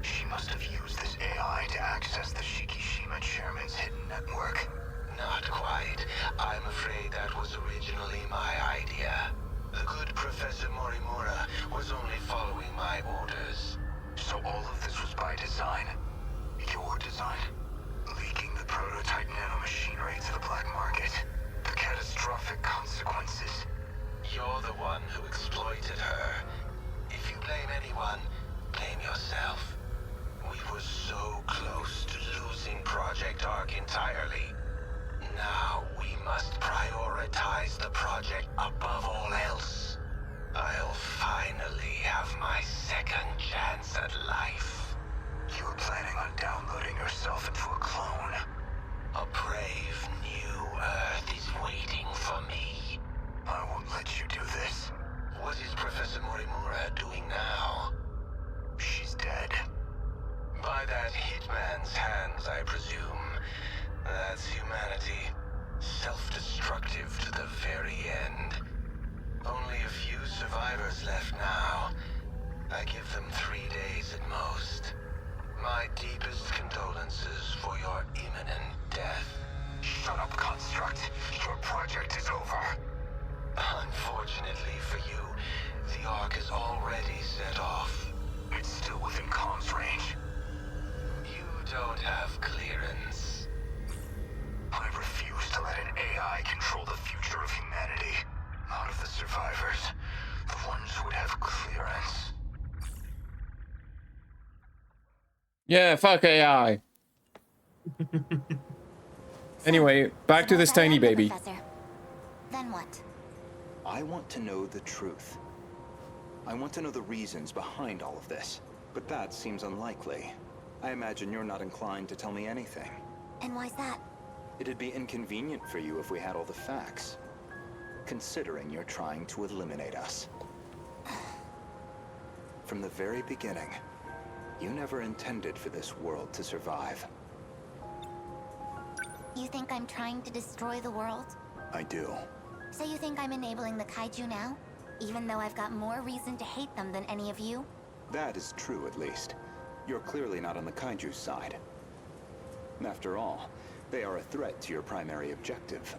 She must have used this AI to access the Shikishima Chairman's hidden network. Not quite. I'm afraid that was originally my idea. The good Professor Morimura was only following my orders. So all of this was by design? Your design? Leaking the prototype nanomachinery to the black market? The catastrophic consequences? You're the one who exploited her. If you blame anyone, blame yourself. We were so close to losing Project Ark entirely. Now we must prioritize the project above all else. I'll finally have my second chance at life. You were planning on downloading yourself into a clone. A brave new Earth is waiting for me. I won't let you do this. What is Professor Morimura doing now? She's dead. By that hitman's hands, I presume. That's humanity. Self-destructive to the very end. Only a few survivors left now. I give them 3 days at most. My deepest condolences for your imminent death. Shut up, Construct. Your project is over. Unfortunately for you, the Ark is already set off. It's still within comms range. You don't have clearance. I refuse to let an AI control the future of humanity. Not of the survivors. The ones who would have clearance. Yeah, fuck AI. Anyway, back to this tiny baby. Professor. Then what? I want to know the truth. I want to know the reasons behind all of this. But that seems unlikely. I imagine you're not inclined to tell me anything. And why's that? It'd be inconvenient for you if we had all the facts. Considering you're trying to eliminate us. From the very beginning, you never intended for this world to survive. You think I'm trying to destroy the world? I do. So you think I'm enabling the kaiju now? Even though I've got more reason to hate them than any of you? That is true, at least. You're clearly not on the kaiju's side. After all, they are a threat to your primary objective,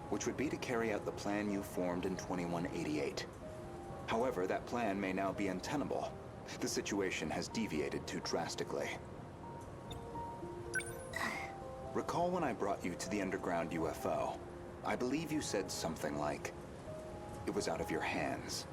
which would be to carry out the plan you formed in 2188. However, that plan may now be untenable. The situation has deviated too drastically. Recall when I brought you to the underground UFO? I believe you said something like, it was out of your hands.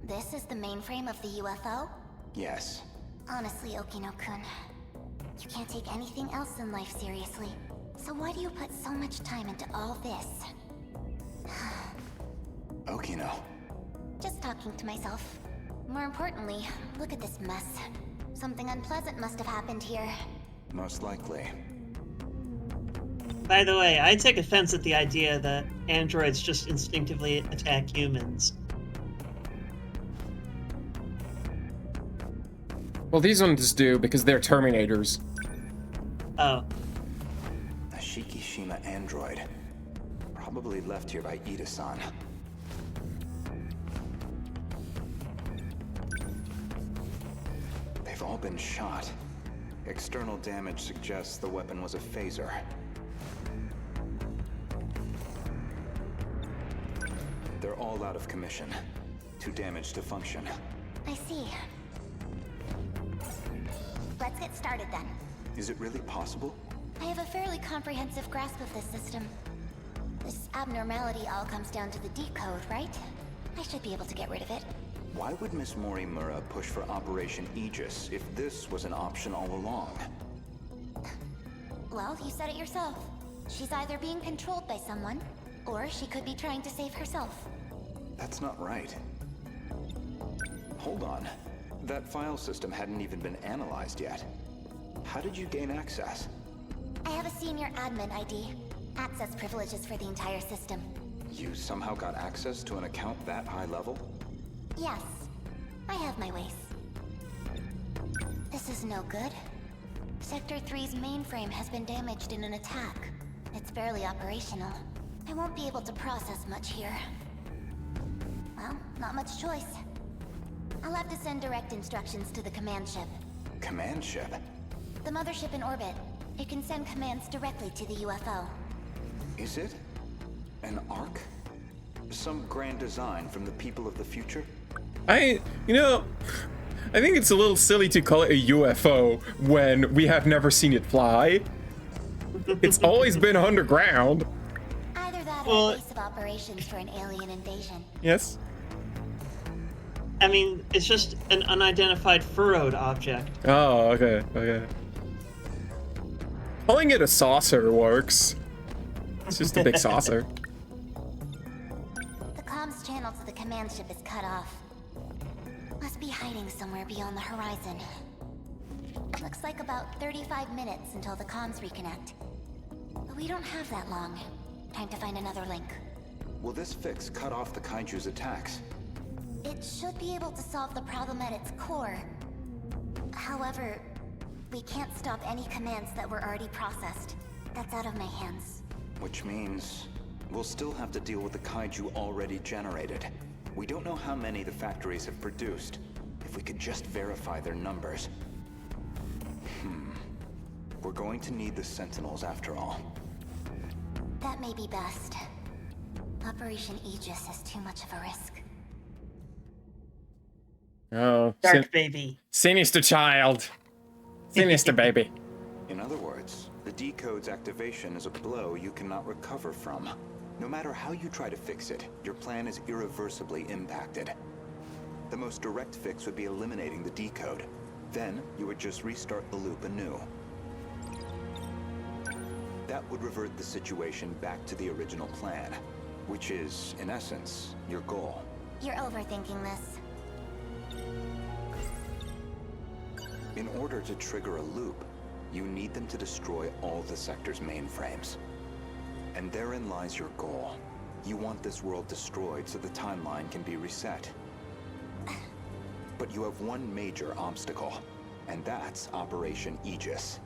This is the mainframe of the UFO? Yes. Honestly, Okino-kun, you can't take anything else in life seriously. So why do you put so much time into all this? Okino. Just talking to myself. More importantly, look at this mess. Something unpleasant must have happened here. Most likely. By the way, I take offense at the idea that androids just instinctively attack humans. Well, these ones do because they're Terminators. Oh. A Shikishima android. Probably left here by Ida-san. They've all been shot. External damage suggests the weapon was a phaser. They're all out of commission. Too damaged to function. I see. Let's get started then. Is it really possible? I have a fairly comprehensive grasp of this system. This abnormality all comes down to the decode, right? I should be able to get rid of it. Why would Miss Morimura push for Operation Aegis if this was an option all along? Well, you said it yourself. She's either being controlled by someone, or she could be trying to save herself. That's not right. Hold on. That file system hadn't even been analyzed yet. How did you gain access? I have a senior admin ID. Access privileges for the entire system. You somehow got access to an account that high level? Yes. I have my ways. This is no good. Sector 3's mainframe has been damaged in an attack. It's barely operational. I won't be able to process much here. Well, not much choice. I'll have to send direct instructions to the command ship. Command ship? The mothership in orbit. It can send commands directly to the UFO. Is it? An Ark? Some grand design from the people of the future? I think it's a little silly to call it a UFO when we have never seen it fly. It's always been underground. Either that or a base of operations for an alien invasion. Yes. I mean, it's just an unidentified furrowed object. Oh, okay, okay. Calling it a saucer works. It's just a big saucer. The comms channel to the command ship is cut off. Must be hiding somewhere beyond the horizon. Looks like about 35 minutes until the comms reconnect. But we don't have that long. Time to find another link. Will this fix cut off the Kaiju's attacks? It should be able to solve the problem at its core. However, we can't stop any commands that were already processed. That's out of my hands. Which means we'll still have to deal with the Kaiju already generated. We don't know how many the factories have produced. If we could just verify their numbers. We're going to need the Sentinels after all. That may be best. Operation Aegis is too much of a risk. Oh, Dark baby. Sinister child. Sinister baby. In other words, the decode's activation is a blow you cannot recover from. No matter how you try to fix it, your plan is irreversibly impacted. The most direct fix would be eliminating the decode. Then, you would just restart the loop anew. That would revert the situation back to the original plan, which is, in essence, your goal. You're overthinking this. In order to trigger a loop, you need them to destroy all the sector's mainframes. And therein lies your goal. You want this world destroyed so the timeline can be reset. But you have one major obstacle, and that's Operation Aegis.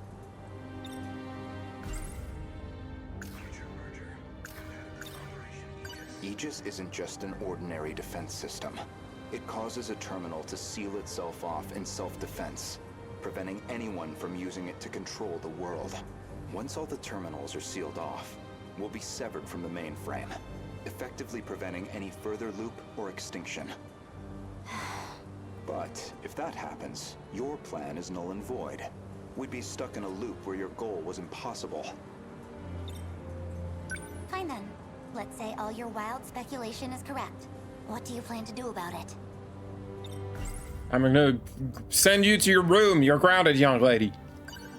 Aegis isn't just an ordinary defense system. It causes a terminal to seal itself off in self-defense, preventing anyone from using it to control the world. Once all the terminals are sealed off, we'll be severed from the mainframe, effectively preventing any further loop or extinction. But if that happens, your plan is null and void. We'd be stuck in a loop where your goal was impossible. Fine then. Let's say all your wild speculation is correct. What do you plan to do about it? I'm gonna send you to your room. You're grounded, young lady.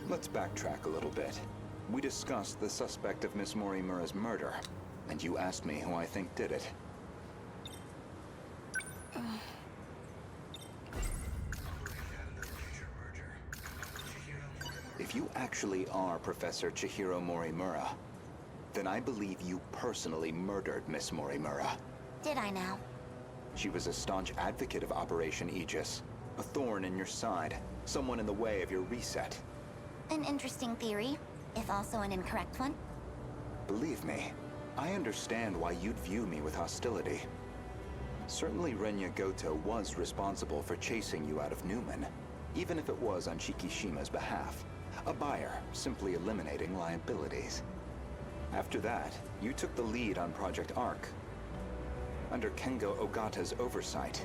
Let's backtrack a little bit. We discussed the suspect of Miss Morimura's murder, and you asked me who I think did it. If you actually are Professor Chihiro Morimura, then I believe you personally murdered Miss Morimura. Did I now? She was a staunch advocate of Operation Aegis, a thorn in your side, someone in the way of your reset. An interesting theory, if also an incorrect one. Believe me, I understand why you'd view me with hostility. Certainly Renya Goto was responsible for chasing you out of Newman, even if it was on Shikishima's behalf. A buyer simply eliminating liabilities. After that, you took the lead on Project Arc, under Kengo Ogata's oversight.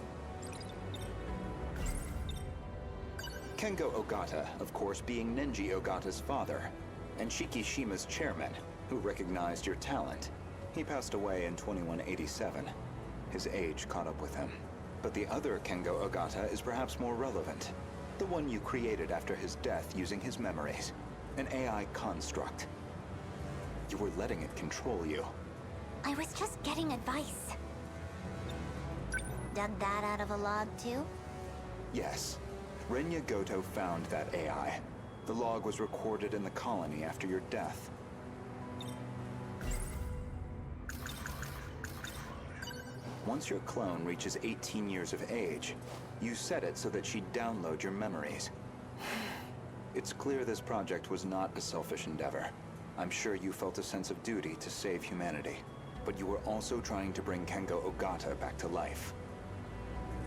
Kengo Ogata, of course, being Nenji Ogata's father, and Shikishima's chairman, who recognized your talent. He passed away in 2187. His age caught up with him. But the other Kengo Ogata is perhaps more relevant. The one you created after his death using his memories. An AI construct. You were letting it control you. I was just getting advice. Dug that out of a log too? Yes. Renya Goto found that AI. The log was recorded in the colony after your death. Once your clone reaches 18 years of age, you set it so that she'd download your memories. It's clear this project was not a selfish endeavor. I'm sure you felt a sense of duty to save humanity, but you were also trying to bring Kengo Ogata back to life.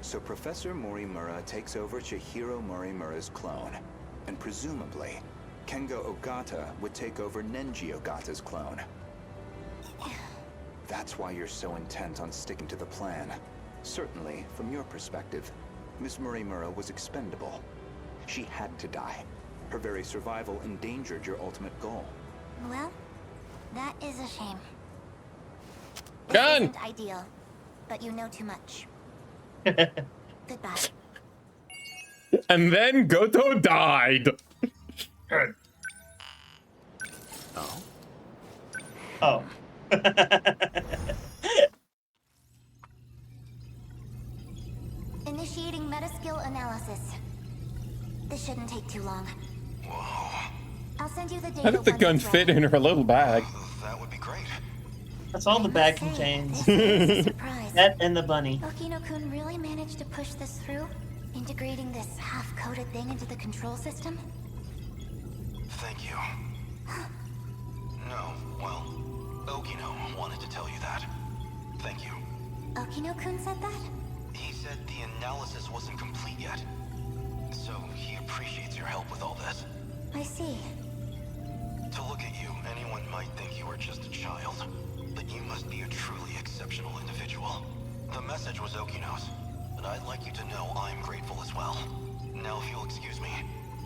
So Professor Morimura takes over Chihiro Morimura's clone, and presumably, Kengo Ogata would take over Nenji Ogata's clone. That's why you're so intent on sticking to the plan. Certainly, from your perspective, Miss Morimura was expendable. She had to die. Her very survival endangered your ultimate goal. Well, that is a shame. Gun! This isn't ideal, but you know too much. Goodbye. And then Goto died. Oh? Oh. Initiating metaskill analysis. This shouldn't take too long. Whoa. I'll send you the data. How did the gun fit in her little bag? That would be great. That's all the bag contains. Surprise. That and the bunny. Okino-kun really managed to push this through? Integrating this half-coded thing into the control system? Thank you. No, well, Okino wanted to tell you that. Thank you. Okino-kun said that? He said the analysis wasn't complete yet. So he appreciates your help with all this. I see. To look at you, anyone might think you were just a child. But you must be a truly exceptional individual. The message was Okino's, but I'd like you to know I'm grateful as well. Now if you'll excuse me,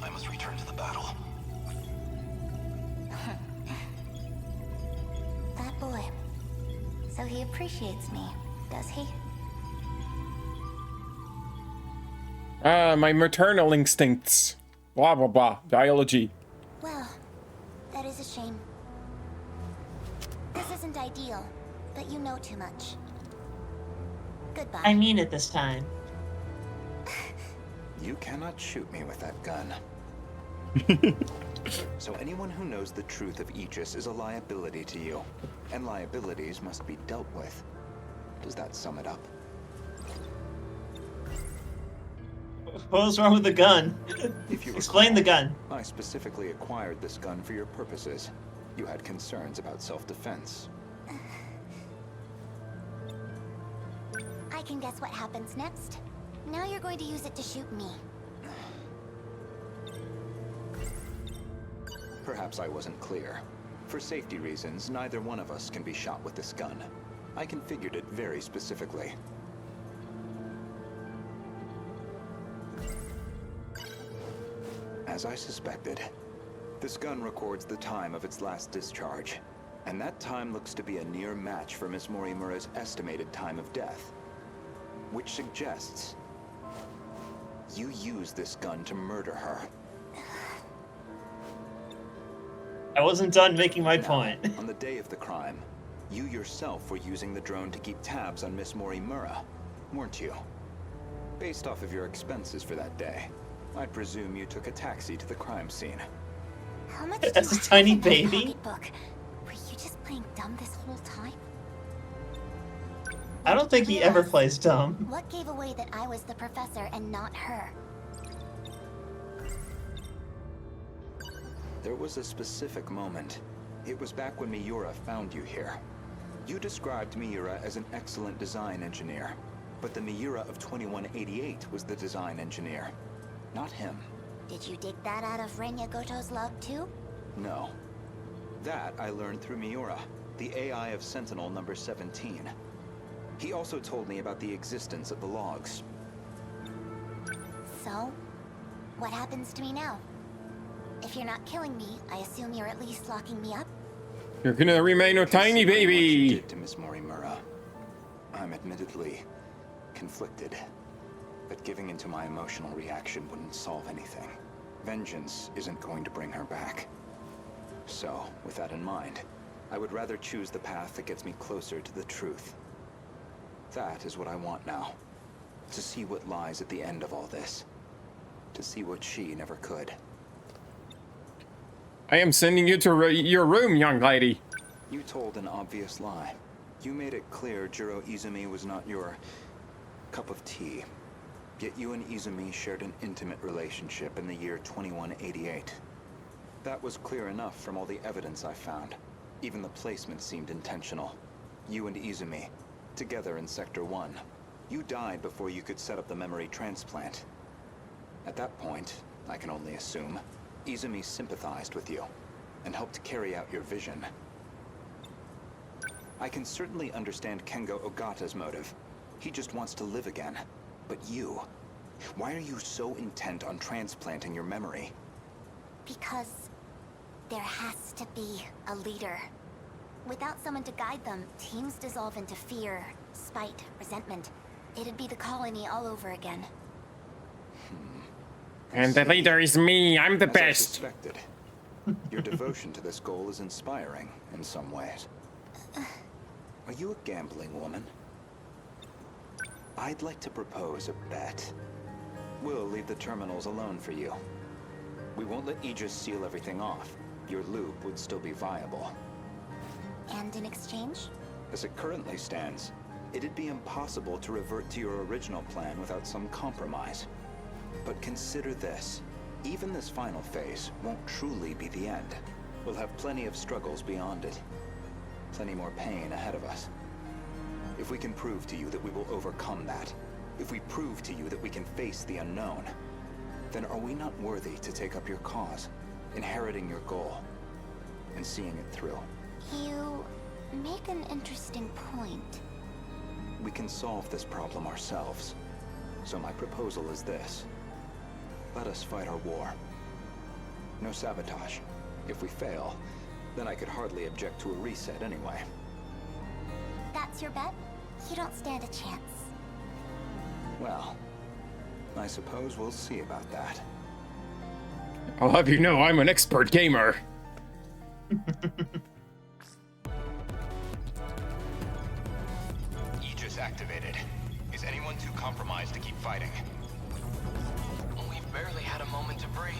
I must return to the battle. That boy. So he appreciates me, does he? My maternal instincts. Blah, blah, blah. Biology. Well, that is a shame. This isn't ideal, but you know too much. Goodbye. I mean it this time. You cannot shoot me with that gun. So anyone who knows the truth of Aegis is a liability to you, and liabilities must be dealt with. Does that sum it up? What was wrong with the gun? Explain the gun. I specifically acquired this gun for your purposes. You had concerns about self-defense. can guess what happens next. Now you're going to use it to shoot me. Perhaps I wasn't clear. For safety reasons, neither one of us can be shot with this gun. I configured it very specifically. As I suspected, this gun records the time of its last discharge, and that time looks to be a near match for Miss Morimura's estimated time of death, which suggests you used this gun to murder her. I wasn't done making my point. On the day of the crime, you yourself were using the drone to keep tabs on Miss Morimura, weren't you? Based off of your expenses for that day, I presume you took a taxi to the crime scene. How much As a tiny in that baby? pocketbook? Were you just playing dumb this whole time? I don't think he ever plays dumb. What gave away that I was the professor and not her? There was a specific moment. It was back when Miura found you here. You described Miura as an excellent design engineer, but the Miura of 2188 was the design engineer, not him. Did you dig that out of Renya Goto's log too? No. That I learned through Miura, the AI of Sentinel number 17. He also told me about the existence of the logs. So, what happens to me now? If you're not killing me, I assume you're at least locking me up? You're gonna remain a tiny baby! To Miss Morimura. I'm admittedly conflicted, but giving into my emotional reaction wouldn't solve anything. Vengeance isn't going to bring her back. So, with that in mind, I would rather choose the path that gets me closer to the truth. That is what I want now. To see what lies at the end of all this. To see what she never could. I am sending you to your room, young lady. You told an obvious lie. You made it clear Jiro Izumi was not your cup of tea. Yet you and Izumi shared an intimate relationship in the year 2188. That was clear enough from all the evidence I found. Even the placement seemed intentional. You and Izumi, together in Sector 1. You died before you could set up the memory transplant. At that point, I can only assume, Izumi sympathized with you and helped carry out your vision. I can certainly understand Kengo Ogata's motive. He just wants to live again. But you, why are you so intent on transplanting your memory? Because there has to be a leader. Without someone to guide them, teams dissolve into fear, spite, resentment. It'd be the colony all over again. And the leader is me. I'm the As I best. suspected. Your devotion to this goal is inspiring in some ways. Are you a gambling woman? I'd like to propose a bet. We'll leave the terminals alone for you. We won't let Aegis seal everything off. Your loop would still be viable. And in exchange? As it currently stands, it'd be impossible to revert to your original plan without some compromise. But consider this. Even this final phase won't truly be the end. We'll have plenty of struggles beyond it. Plenty more pain ahead of us. If we can prove to you that we will overcome that, if we prove to you that we can face the unknown, then are we not worthy to take up your cause, inheriting your goal, and seeing it through? You make an interesting point. We can solve this problem ourselves. So my proposal is this. Let us fight our war. No sabotage. If we fail, then I could hardly object to a reset anyway. That's your bet? You don't stand a chance. Well, I suppose we'll see about that. I'll have you know I'm an expert gamer. Aegis activated. Is anyone too compromised to keep fighting? We've barely had a moment to breathe.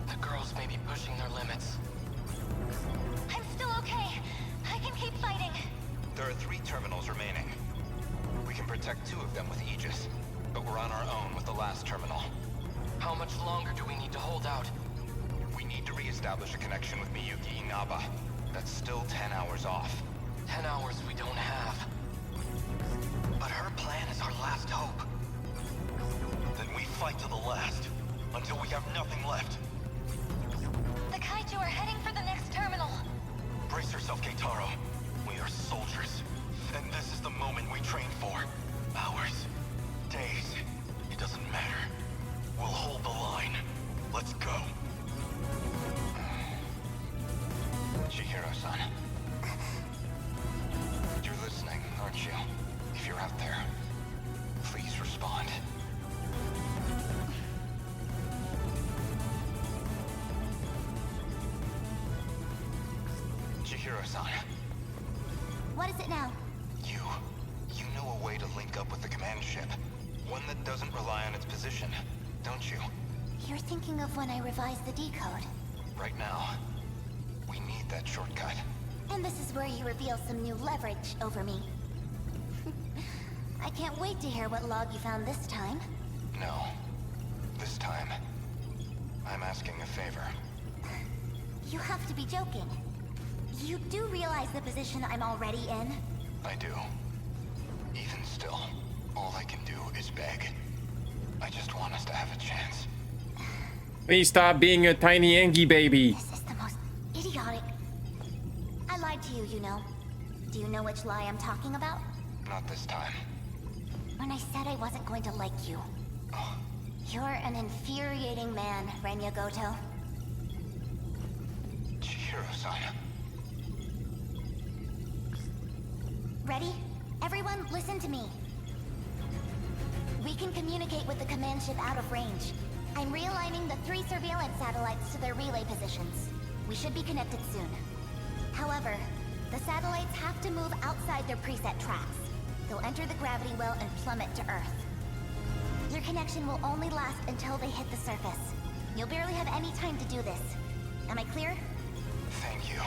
The girls may be pushing their limits. I'm still okay. I can keep fighting. There are 3 terminals remaining. We can protect 2 of them with Aegis, but we're on our own with the last terminal. How much longer do we need to hold out? We need to re-establish a connection with Miyuki Inaba. That's still 10 hours off. 10 hours we don't have. But her plan is our last last hope. Then we fight to the last, until we have nothing left. The kaiju are heading for the next terminal. Brace yourself, Keitaro. We are soldiers, and this is the moment we trained for. Hours, days, it doesn't matter. We'll hold the line. Let's go. Chihiro-san. You're listening, aren't you? If you're out there, please respond. Chihiro-san. What is it now? You know a way to link up with the command ship. One that doesn't rely on its position, don't you? You're thinking of when I revised the decode. Right now, we need that shortcut. And this is where you reveal some new leverage over me. I can't wait to hear what log you found this time. No. This time, I'm asking a favor. You have to be joking. You do realize the position I'm already in? I do. Even still, all I can do is beg. I just want us to have a chance. Please stop being a tiny Angie baby. This is the most idiotic... I lied to you, you know. Do you know which lie I'm talking about? Not this time. When I said I wasn't going to like you. You're an infuriating man, Renya Goto. Chihiro-san. Ready? Everyone, listen to me. We can communicate with the command ship out of range. I'm realigning the 3 surveillance satellites to their relay positions. We should be connected soon. However, the satellites have to move outside their preset tracks. They'll enter the gravity well and plummet to Earth. Your connection will only last until they hit the surface. You'll barely have any time to do this. Am I clear? Thank you.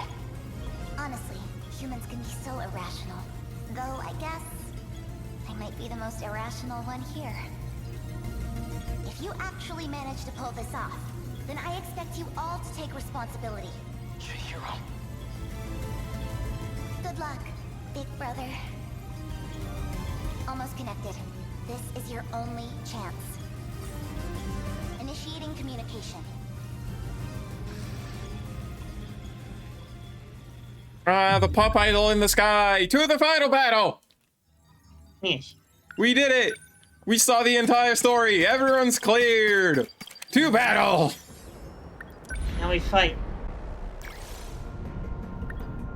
Honestly, humans can be so irrational. Though, I guess, I might be the most irrational one here. If you actually manage to pull this off, then I expect you all to take responsibility. Chihiro. Good luck, big brother. Almost connected. This is your only chance. Initiating communication. The pop idol in the sky. To the final battle. Yes. We did it. We saw the entire story. Everyone's cleared. To battle. Now we fight.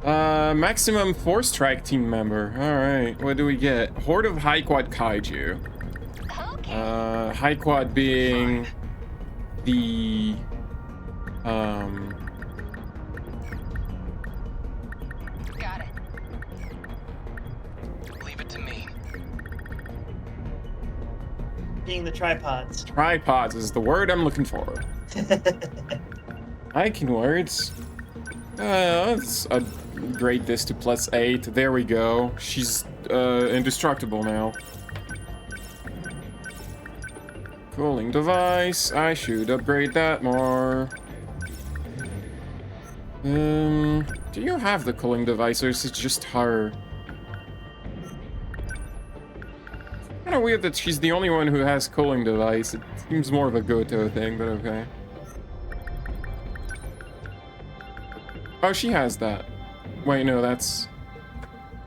Maximum force strike team member. Alright, what do we get? Horde of High Quad Kaiju. Okay. High Quad being the Got it. Leave it to me. Being the tripods. tripods is the word I'm looking for. I can words. Let's upgrade this to +8. There we go. She's indestructible now. Cooling device. I should upgrade that more. Do you have the cooling device, or is it just her? Kind of weird that she's the only one who has cooling device. It seems more of a Goto thing, but okay. Oh, she has that. Wait, no, that's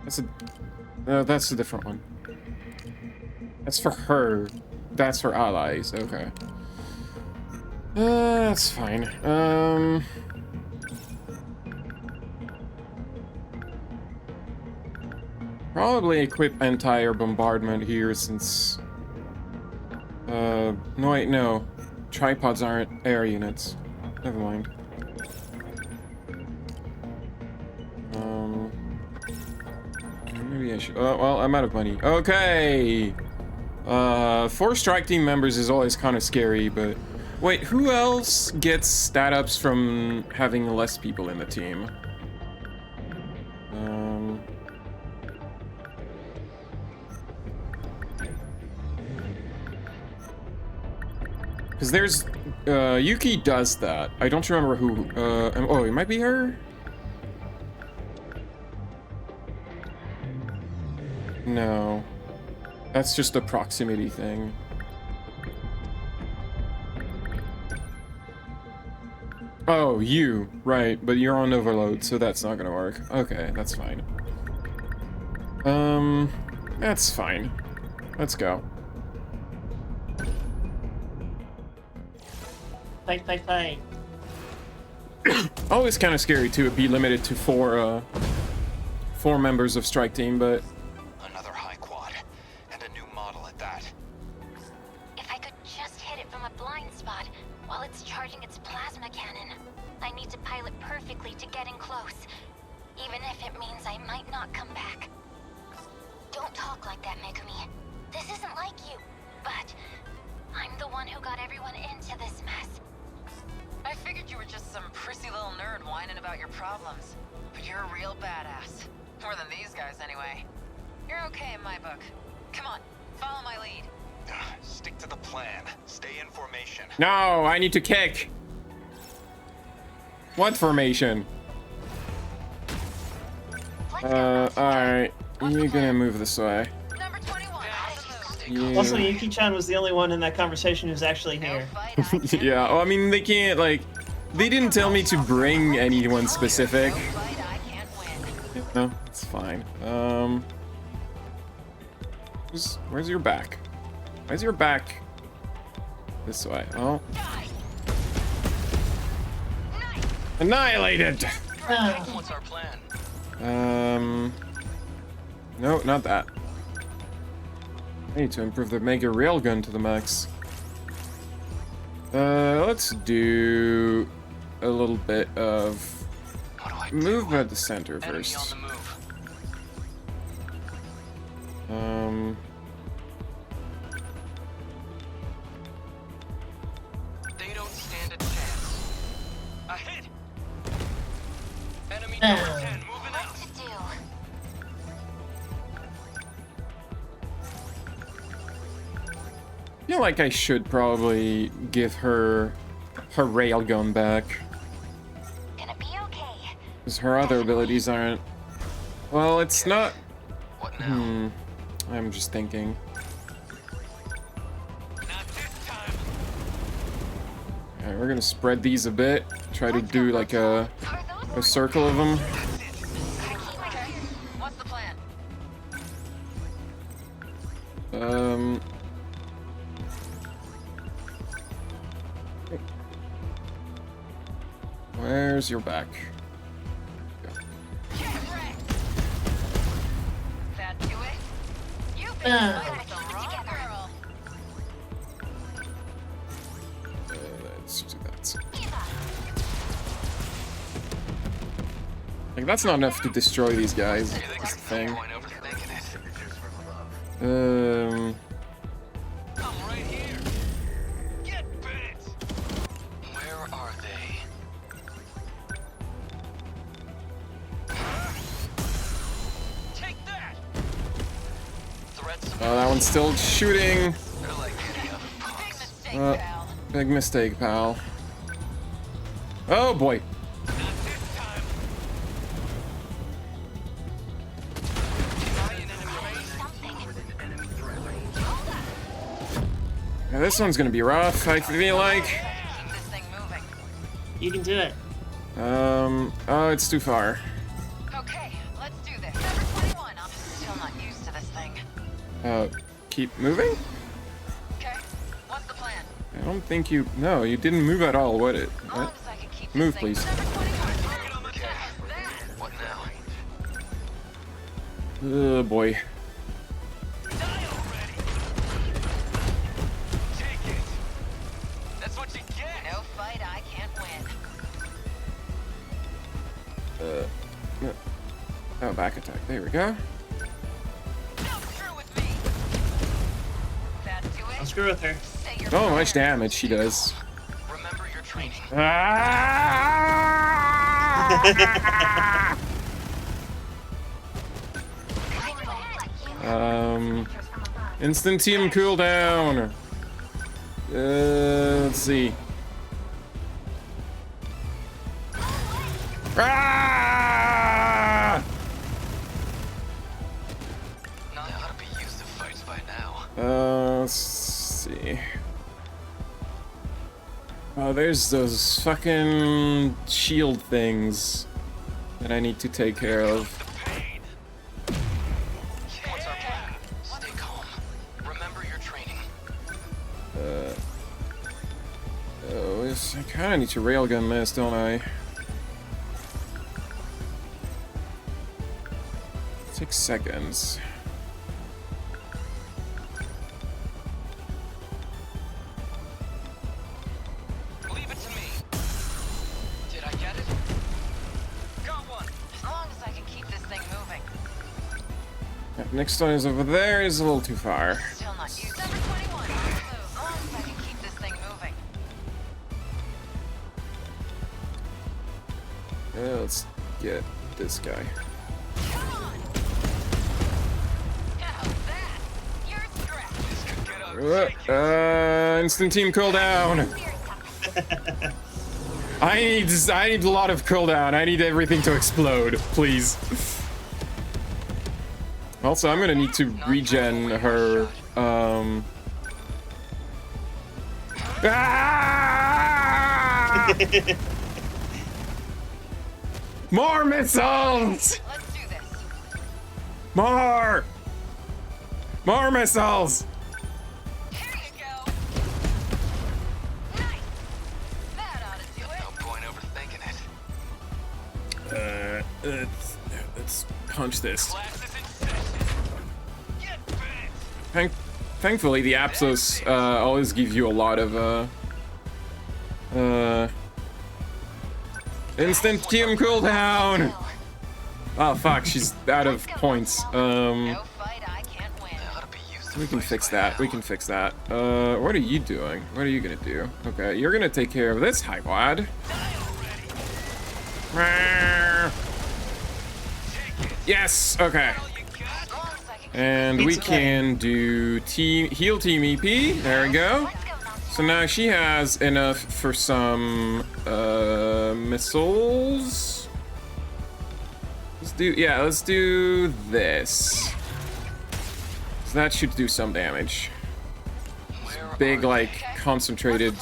a different one. That's for her. That's for allies. Okay. That's fine. Probably equip entire bombardment here since... no, wait, no. Tripods aren't air units. Never mind. Maybe I should... well, I'm out of money. Okay! 4 strike team members is always kind of scary, but... Wait, who else gets stat-ups from having less people in the team? Because there's... Yuki does that. I don't remember who... oh, it might be her? No. That's just a proximity thing. Oh, you. Right, but you're on overload, so that's not gonna work. Okay, that's fine. That's fine. Let's go. Fight, fight, fight. Always kind of scary to be limited to four members of strike team, but Another high quad, and a new model at that. If I could just hit it from a blind spot while it's charging its plasma cannon. I need to pilot perfectly to get in close, even if it means I might not come back. Don't talk like that, Megumi. This isn't like you, but I'm the one who got everyone into this mess. I figured you were just some prissy little nerd whining about your problems. But you're a real badass. More than these guys, anyway. You're okay in my book. Come on, follow my lead. Stick to the plan. Stay in formation. no, I need to kick. What formation? Alright. You're gonna move this way. Yeah. Also, Yuki-chan was the only one in that conversation who's actually here. Yeah, well, I mean, they can't, like... They didn't tell me to bring anyone specific. No, it's fine. Where's your back? Where's your back? This way. Oh. Annihilated! What's our plan? No, not that. I need to improve the Mega Railgun to the max. Let's do a little bit of movement at the center first. They don't stand a chance. A hit. Enemy number 10 moving out. I feel like I should probably give her her railgun back. Gonna be okay. Because her other abilities aren't... Well, it's not... What now? I'm just thinking. Alright, we're gonna spread these a bit. Try to do like a circle of them. What's the plan? Where's your back? That do it? You've been fighting the wrong girl. Let's do that. Like, that's not enough to destroy these guys. That's the thing. I'm right here. Get bit. Where are they? Take that. Threats. Oh, that one's still shooting. Big mistake, pal. Oh boy. Yeah, this one's gonna be rough, I feel like. You can do it. Oh, it's too far. Okay, let's do this. Number 21. I'm still not used to this thing. Keep moving? Okay, what's the plan? I don't think you... No, you didn't move at all, what? What? Move, please. What now? Oh, boy. That's what you get. No fight I can't win. No. Oh, back attack. There we go. I'll screw with her. Oh, much damage she does. Remember your training. Instant team cooldown. Let's see. Not ought to be used to fights by now. me. Oh, there's those fucking shield things that I need to take care of. Stay calm. Remember your training. Oh, yes, I kinda need to railgun this, don't I? 6 seconds. Leave it to me. Did I get it? Got one. As long as I can keep this thing moving. Next one is over there, is a little too far. Still not used. Number 21. As long as I can keep this thing moving. Let's get this guy. Instant team cooldown. I need a lot of cooldown. I need everything to explode, please. Also, I'm gonna need to regen her. Ah! More missiles! More missiles! Let's punch this. Thankfully, the Apsos always give you a lot of instant team cooldown. Oh fuck, she's out of points. We can fix that. We can fix that. What are you doing? What are you gonna do? Okay, you're gonna take care of this Hightwad. Yes. Okay. And we can do heal team EP. There we go. So now she has enough for some missiles. Let's do this. So that should do some damage. Big, like, concentrated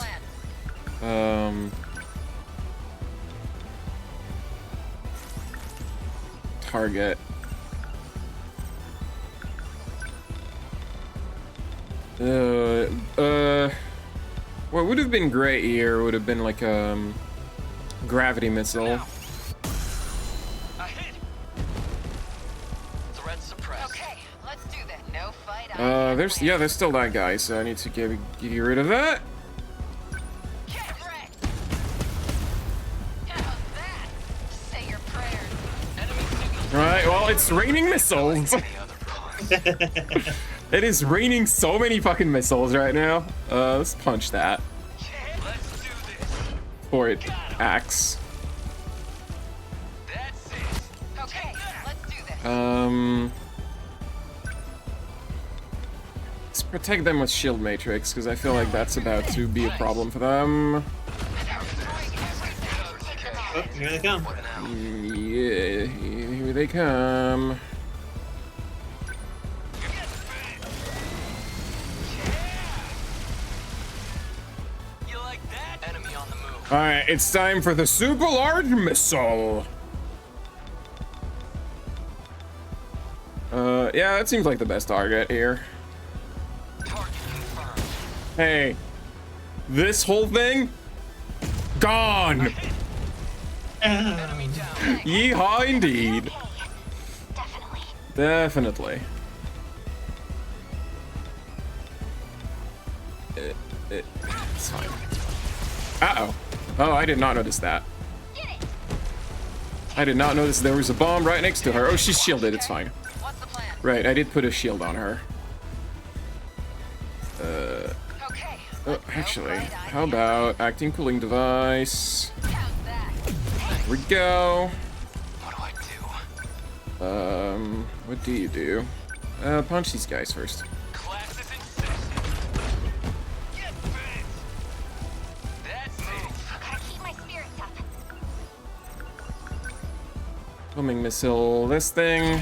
target. What would have been great here would have been like gravity missile. There's still that guy, so I need to get rid of that. Right, well, it's raining missiles. It is raining so many fucking missiles right now. Let's punch that. Or it acts. Let's protect them with shield matrix, because I feel like that's about to be a problem for them. Oh, here they come. Yeah, here they come. Alright, it's time for the super large missile. Yeah, that seems like the best target here. Hey, this whole thing gone. Yeehaw indeed. Definitely. It's fine. Uh-oh. Oh, I did not notice that. I did not notice there was a bomb right next to her. Oh, she's shielded. It's fine. Right, I did put a shield on her. Oh, actually, how about acting cooling device? There we go. What do you do? Punch these guys first. Homing missile, this thing.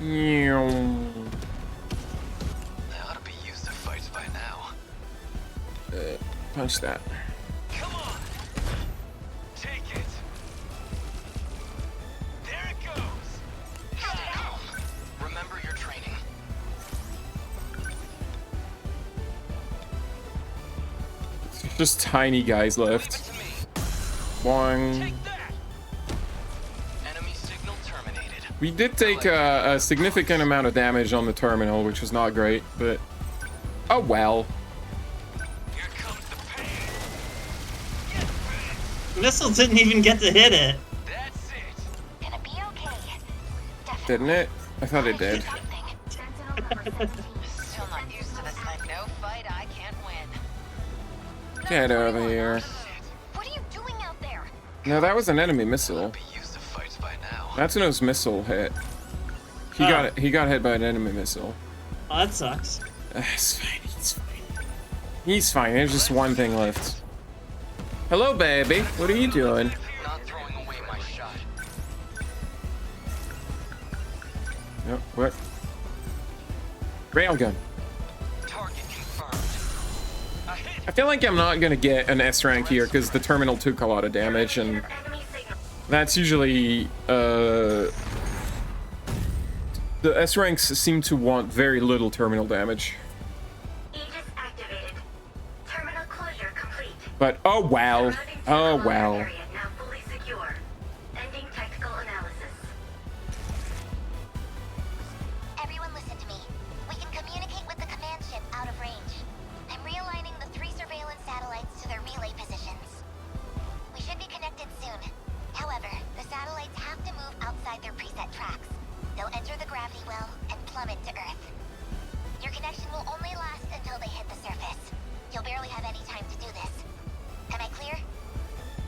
They ought to be used to fights by Punch that. Come on. Take it. There it goes. Down. Remember your training. It's just tiny guys left. Boing. We did take a significant amount of damage on the terminal, which was not great, but oh well. Missile didn't even get to hit it. Gonna be okay. Didn't it? I thought it did. Still not used to this kind. No fight I can't win. Get over here. What are you doing out there? No, that was an enemy missile. That's when his missile hit. He got hit by an enemy missile. Oh, that sucks. It's fine. He's fine. He's fine. There's just one thing left. Hello, baby. What are you doing? Not throwing away my shot. Yep. What? Railgun. Target confirmed. I feel like I'm not gonna get an S rank here because the terminal took a lot of damage, and that's usually the S ranks seem to want very little terminal damage. But oh well. Oh well. Everyone listen to me. We can communicate with the command ship out of range. I'm realigning the 3 surveillance satellites to their relay positions. We should be connected soon. However, the satellites have to move outside their preset tracks. They'll enter the gravity well and plummet to Earth. Your connection will only last until they hit the surface. You'll barely have any time to do this. Am I clear?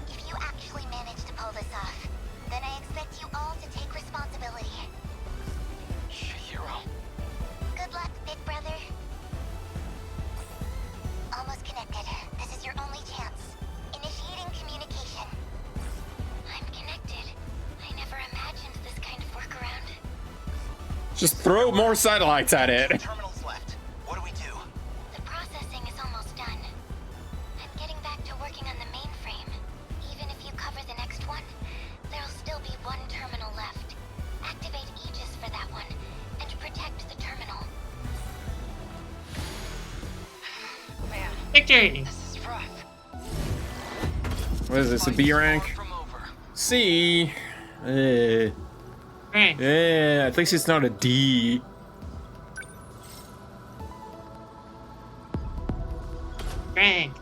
If you actually manage to pull this off, then I expect you all to take responsibility. Shihiro. Good luck, big brother. Almost connected. This is your only chance. Initiating communication. I'm connected. I never imagined this kind of workaround. Just throw more satellites at it. Terminals left. What do we do? The processing is almost done. I'm getting back to working on the mainframe. Even if you cover the next one, there'll still be one terminal left. Activate Aegis for that one, and protect the terminal. Man, Victory! this is rough. What is this? A B rank? C. Yeah, at least it's not a D. Rank.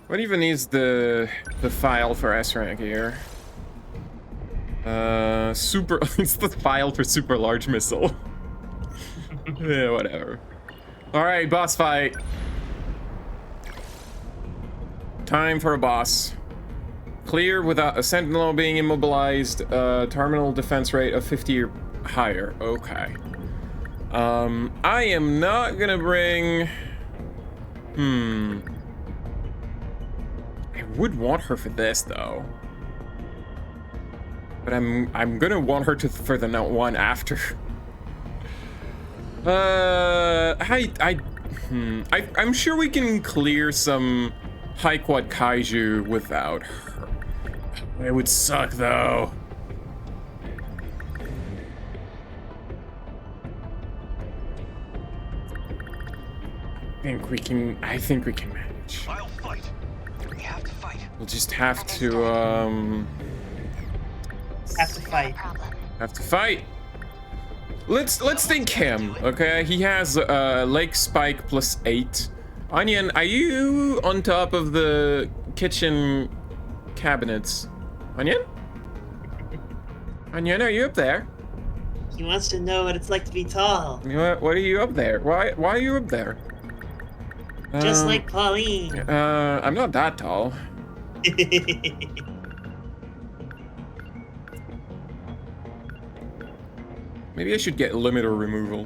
What even is the file for S rank here? Super. It's the file for super large missile. Yeah, whatever. All right, boss fight. Time for a boss. Clear without a sentinel being immobilized. Terminal defense rate of 50 or higher. Okay. I am not gonna bring. I would want her for this though. But I'm gonna want her for the one after. I'm sure we can clear some high quad kaiju without her. It would suck though. I think we can manage. I'll fight. We have to fight. We'll just have to Have to fight. Let's think him, okay? He has Lake Spike +8. Onion, are you on top of the kitchen cabinets? Onion? Onion, are you up there? He wants to know what it's like to be tall. What are you up there? Why are you up there? Just like Pauline. I'm not that tall. Maybe I should get limiter removal.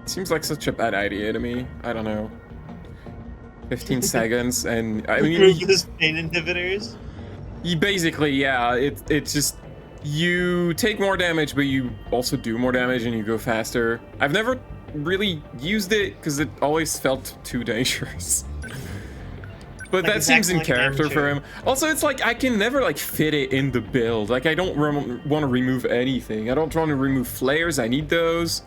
Seems like such a bad idea to me. I don't know. 15 seconds, and I mean, those pain inhibitors. He basically, yeah. It's just you take more damage, but you also do more damage and you go faster. I've never really used it because it always felt too dangerous. But Like that seems in like character for him. Also, it's like I can never like fit it in the build. Like I don't want to remove anything. I don't want to remove flares. I need those.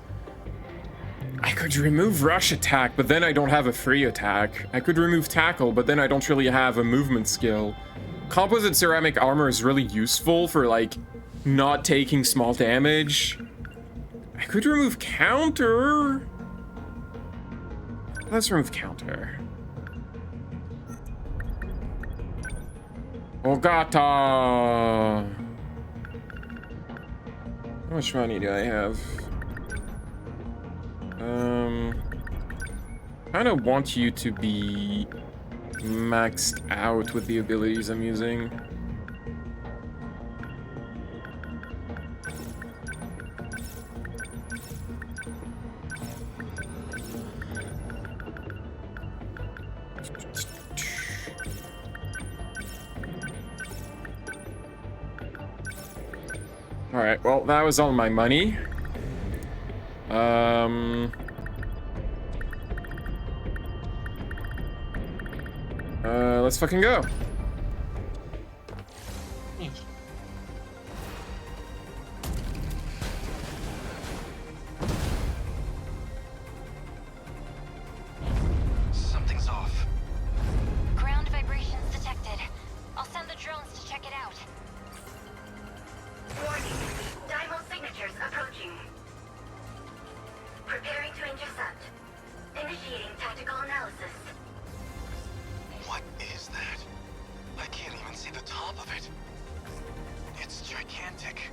I could remove rush attack, but then I don't have a free attack. I could remove tackle, but then I don't really have a movement skill. Composite ceramic armor is really useful for like not taking small damage. I could remove counter. Let's remove counter. Ogata. How much money do I have? Kind of want you to be maxed out with the abilities I'm using. Alright, well, that was all my money. Let's fucking go. Something's off. Ground vibrations detected. I'll send the drones to check it out. Warning. Dymo signatures approaching. Preparing to intercept. Initiating tactical analysis. What is that? I can't even see the top of it. It's gigantic.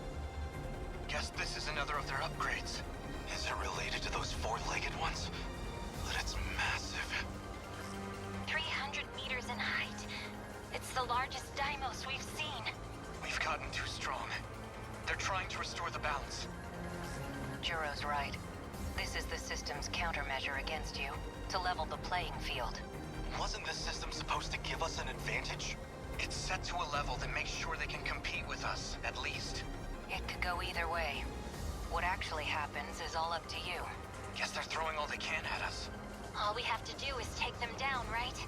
Guess this is another of their upgrades. Is it related to those four-legged ones? But it's massive. 300 meters in height. It's the largest Deimos we've seen. We've gotten too strong. They're trying to restore the balance. Juro's right. This is the system's countermeasure against you, to level the playing field. Wasn't this system supposed to give us an advantage? It's set to a level that makes sure they can compete with us, at least. It could go either way. What actually happens is all up to you. Guess they're throwing all they can at us. All we have to do is take them down, right?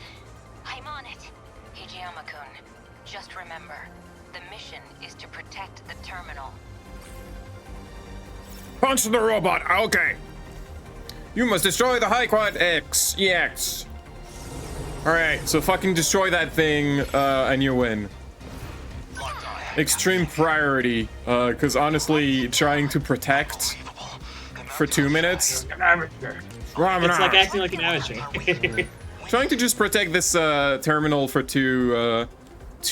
I'm on it. Hijiyama-kun, just remember, the mission is to protect the terminal. Punch the robot, okay. You must destroy the High Quad X, EX. Alright, so fucking destroy that thing, and you win. Extreme priority, cause honestly, trying to protect for 2 minutes. It's like acting like an amateur. Trying to just protect this terminal for 2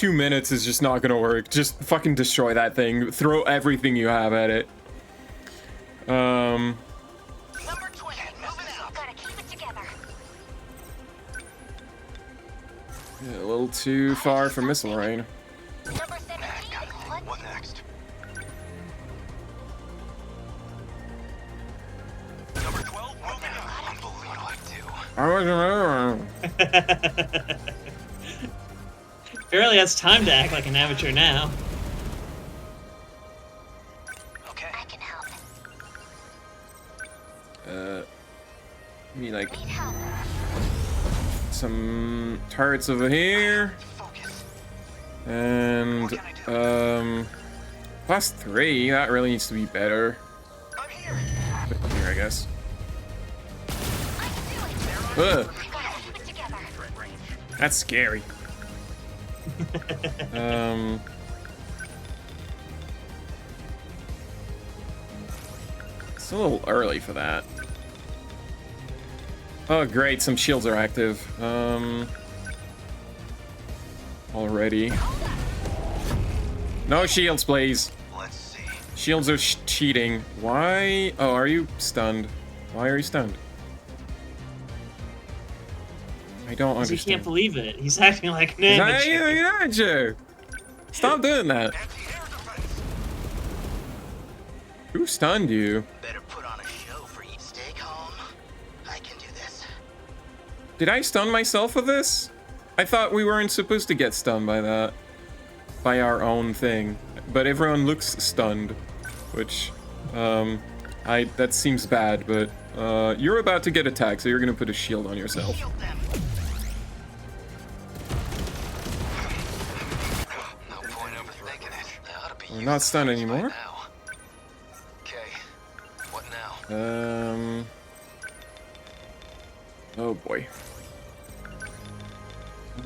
minutes is just not gonna work. Just fucking destroy that thing. Throw everything you have at it. Yeah, a little too far for missile rain. What next? Number 12, Barely has time to act like an amateur now. Okay. I can help. Me like some turrets over here, and +3. That really needs to be better. Put it here, I guess. Ugh. That's scary. It's a little early for that. Oh great, some shields are active. Already. No shields, please. Let's see. Shields are cheating. Why? Oh, are you stunned? Why are you stunned? I don't understand. He can't believe it. He's acting like an amateur. Stop doing that. Who stunned you? Better put on a show for you. Stay calm. I can do this. Did I stun myself with this? I thought we weren't supposed to get stunned by that. by our own thing. But everyone looks stunned, which, that seems bad, but, you're about to get attacked, so you're gonna put a shield on yourself. We're not stunned anymore. Oh boy.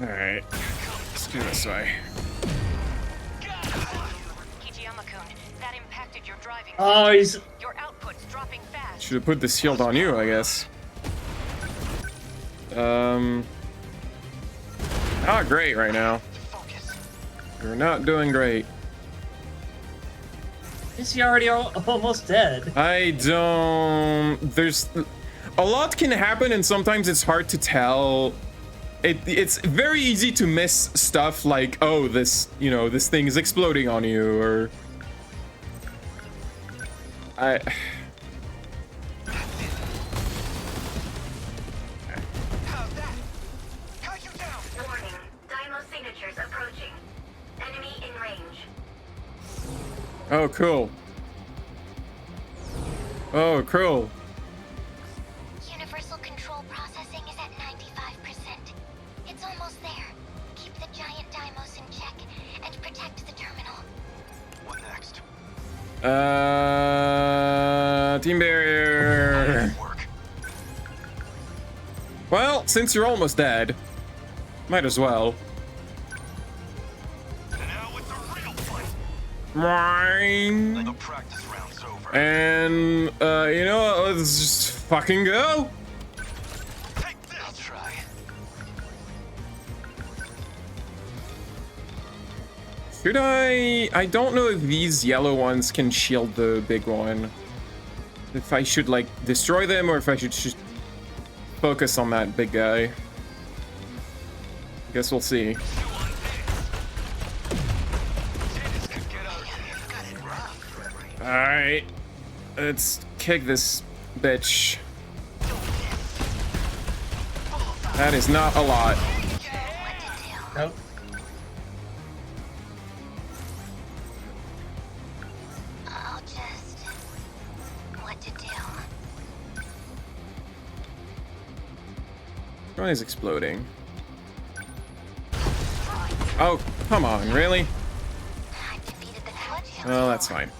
Alright. Let's do this way. Oh, he's... Should have put the shield on you, I guess. Not great right now. You're not doing great. Is he already almost dead? I don't... There's... A lot can happen, and sometimes it's hard to tell. It's very easy to miss stuff like, oh, this, you know, this thing is exploding on you, or... Oh, cool. Oh, cool. Universal control processing is at 95%. It's almost there. Keep the giant dymos in check and protect the terminal. What next? Team barrier. Well, since you're almost dead, might as well. Mine. And you know what, let's just fucking go. I'll try. Should I don't know if these yellow ones can shield the big one. If I should like destroy them or if I should just focus on that big guy. Guess we'll see. Alright, let's kick this bitch. That is not a lot. Nope. I'll just... What to do? One is exploding. Oh, come on, really? Well, that's fine.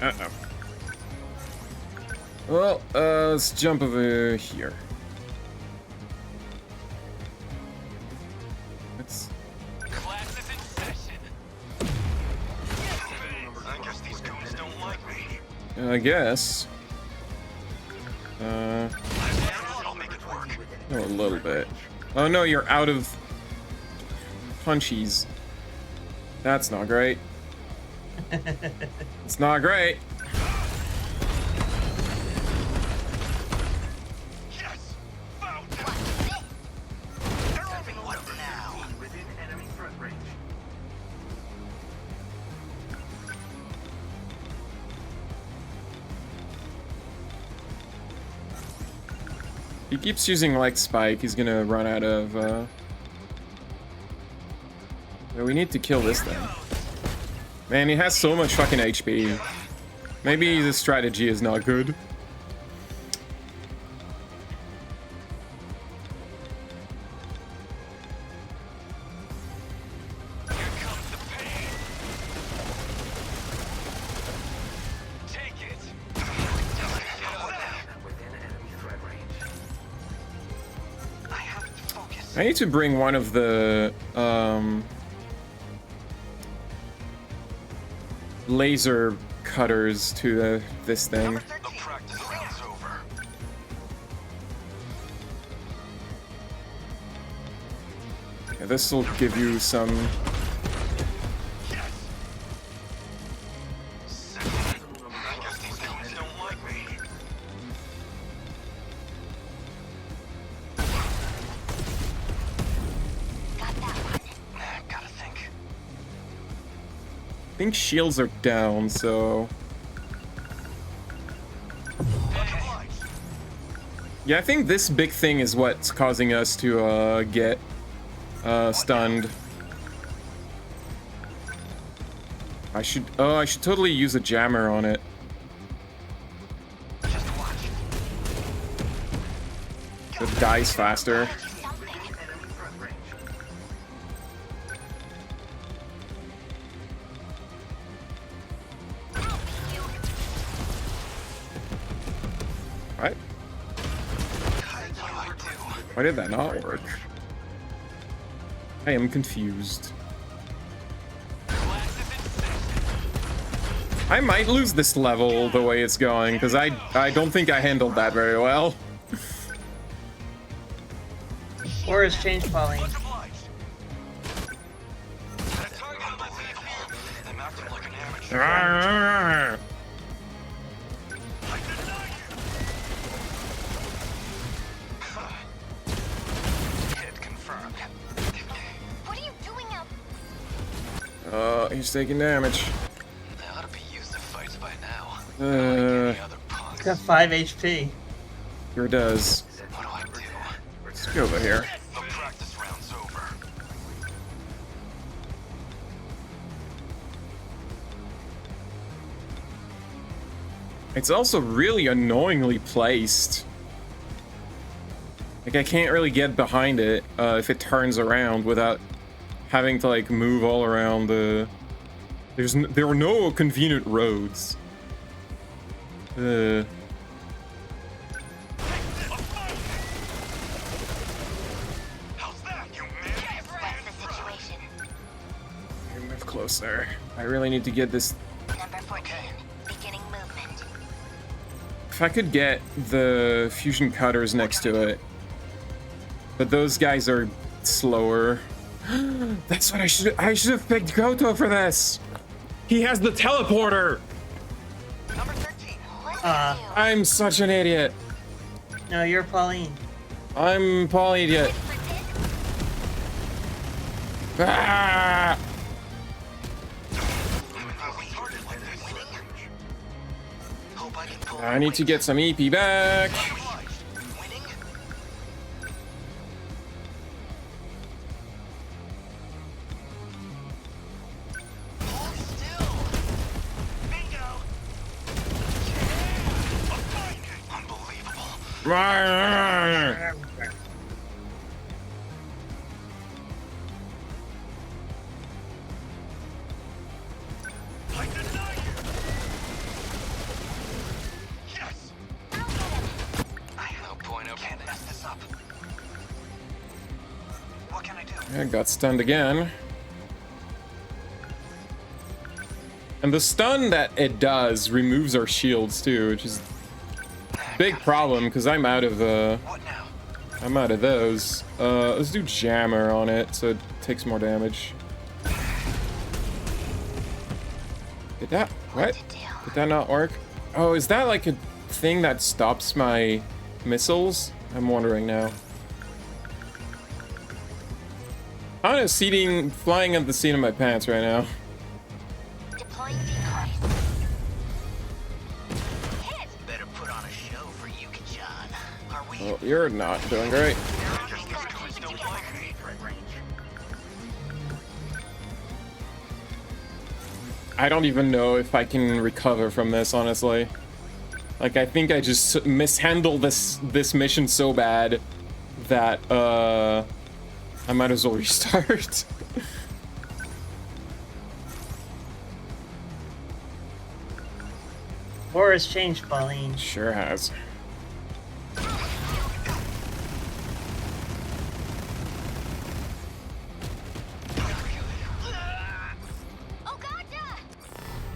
Uh-oh. Well, let's jump over here. Let's... Class is in session. I guess these goons don't like me. I guess. I'll make it work. Oh, a little bit. Oh no, you're out of punchies. That's not great. It's not great. Yes! Found it! They're open. What now? Within enemy threat range. He keeps using light spike. He's gonna run out of. Well, we need to kill this thing. Man, he has so much fucking HP. Maybe the strategy is not good. I need to bring one of the laser cutters to this thing. Yeah, this will give you some. think shields are down, so... Yeah, I think this big thing is what's causing us to get stunned. I should totally use a jammer on it. It dies faster. What? Why did that not work? I am confused. I might lose this level the way it's going, because I don't think I handled that very well. Or has changed, Pauline. What are you doing out? He's taking damage. Got 5 HP. Sure does. Let's go over here. It's also really annoyingly placed. Like, I can't really get behind it if it turns around without having to, like, move all around the... There are no convenient roads. Move closer. I really need to get this. Number 14. Beginning movement. If I could get the fusion cutters next to it. But those guys are slower. That's what I should have picked Goto for this. He has the teleporter. I'm such an idiot. No, you're Pauline. I'm Paul Idiot. Ah! I need to get some EP back. I got stunned again. And the stun that it does removes our shields too, which is a big problem because I'm out of those. Let's do jammer on it so it takes more damage. Did that not work? Oh, is that like a thing that stops my missiles? I'm wondering now. I'm just flying at the seat of my pants right now. Deploying decoys. Better put on a show for Yuki-chan. Are we? Well, you're not doing great. I don't even know if I can recover from this, honestly. Like, I think I just mishandled this mission so bad that I might as well restart. War has changed, Pauline. Sure has.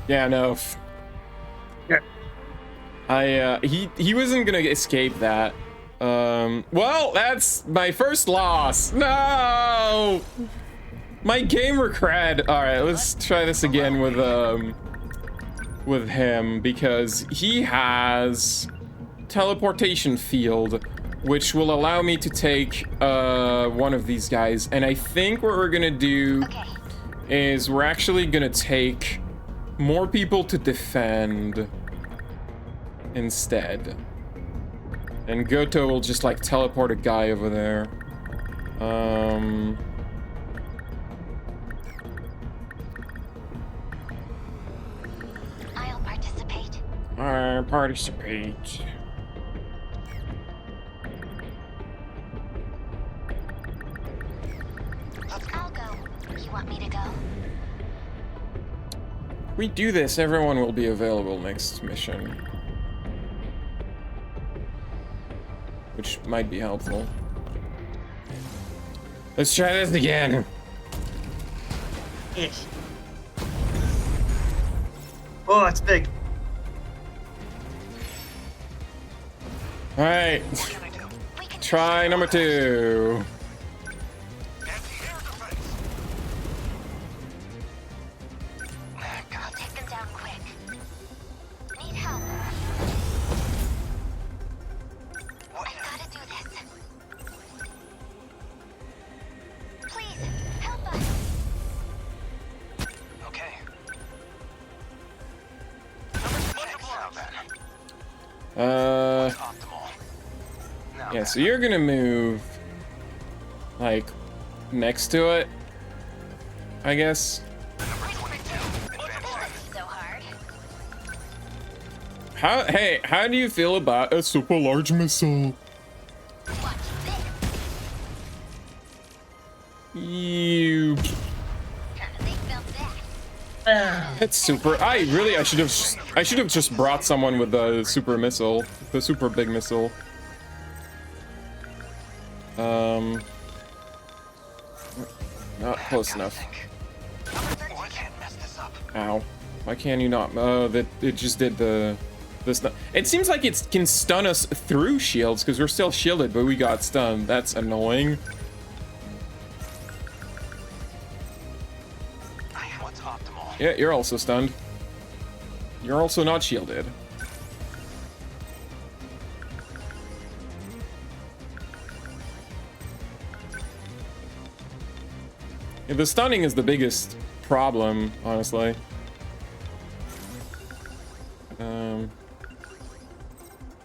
Yeah, no. Yeah. He wasn't gonna escape that. Well, that's my first loss. No! My gamer cred. Alright, let's try this again with him, because he has teleportation field, which will allow me to take one of these guys. And I think what we're gonna do is we're actually gonna take more people to defend instead. And Goto will just like teleport a guy over there. I'll participate. I participate. I'll go. You want me to go? We do this, everyone will be available next mission. Which might be helpful. Let's try this again. Ish. Oh, that's big. Alright. Try number 2. I'll take them down quick. Need help. I gotta do this. Please, help us. Okay. Yeah, so you're gonna move like next to it, I guess. How do you feel about a super large missile? You. It's super. I should have just brought someone with the super missile, the super big missile. Not close enough. Ow. Why can you not? Oh, that it just did the stun. It seems like it can stun us through shields because we're still shielded, but we got stunned. That's annoying. Yeah, you're also stunned. You're also not shielded. Yeah, the stunning is the biggest problem, honestly.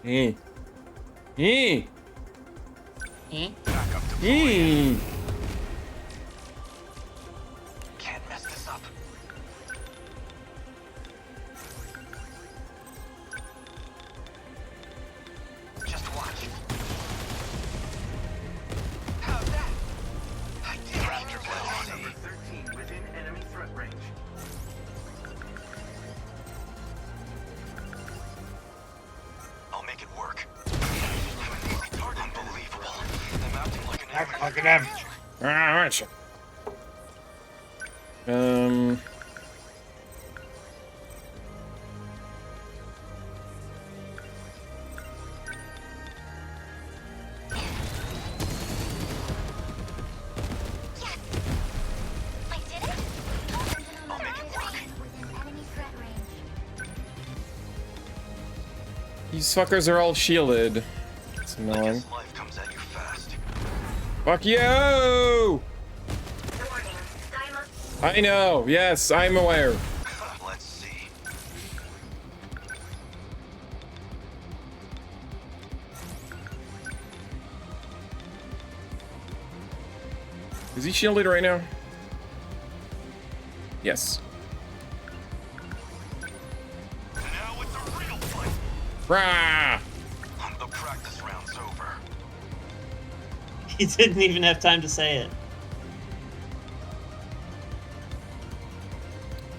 Eh. Eh. Eh. Can't mess this up. Just watch. How's that? I did Raptor Blast. Number 13 within enemy threat range. I'll make it work. Unbelievable. I'm acting like an enemy. Look at them. Alright. These fuckers are all shielded. It's annoying. Fuck you! I know, yes, I'm aware. Let's see. Is he shielded right now? Yes. Now it's a real fight. Rah! The practice round's over. He didn't even have time to say it.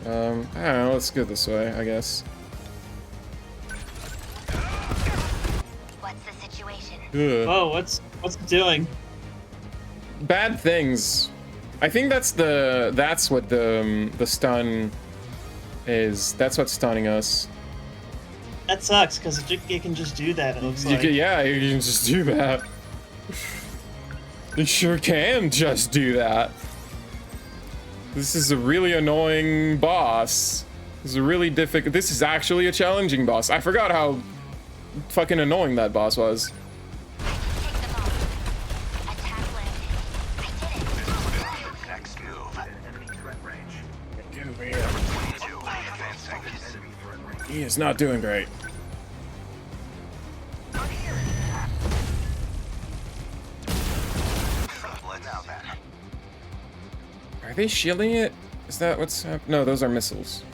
I don't know, let's go this way, I guess. What's the situation? Ugh. Whoa, what's it doing? Bad things. I think that's what the stun is. That's what's stunning us. That sucks, because it can just do that, it looks like. Yeah, you can just do that. You sure can just do that. This is a really annoying boss. This is a really difficult. This is actually a challenging boss. I forgot how fucking annoying that boss was. Next move. Enemy threat range. He is not doing great. Are they shielding it? Is that what's happening? No, those are missiles.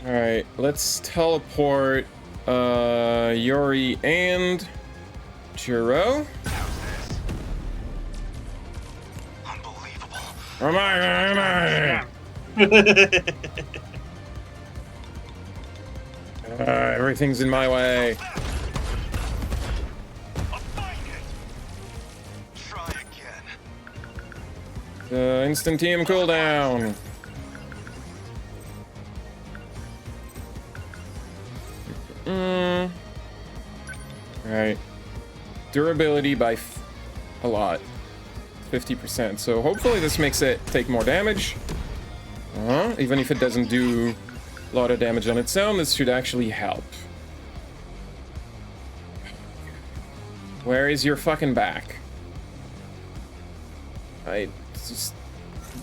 Alright, let's teleport Yuri and Jiro. Am I? Everything's in my way. Instant TM cooldown. Alright. Durability by a lot. 50%. So hopefully this makes it take more damage. Even if it doesn't do a lot of damage on its own, this should actually help. Where is your fucking back? I just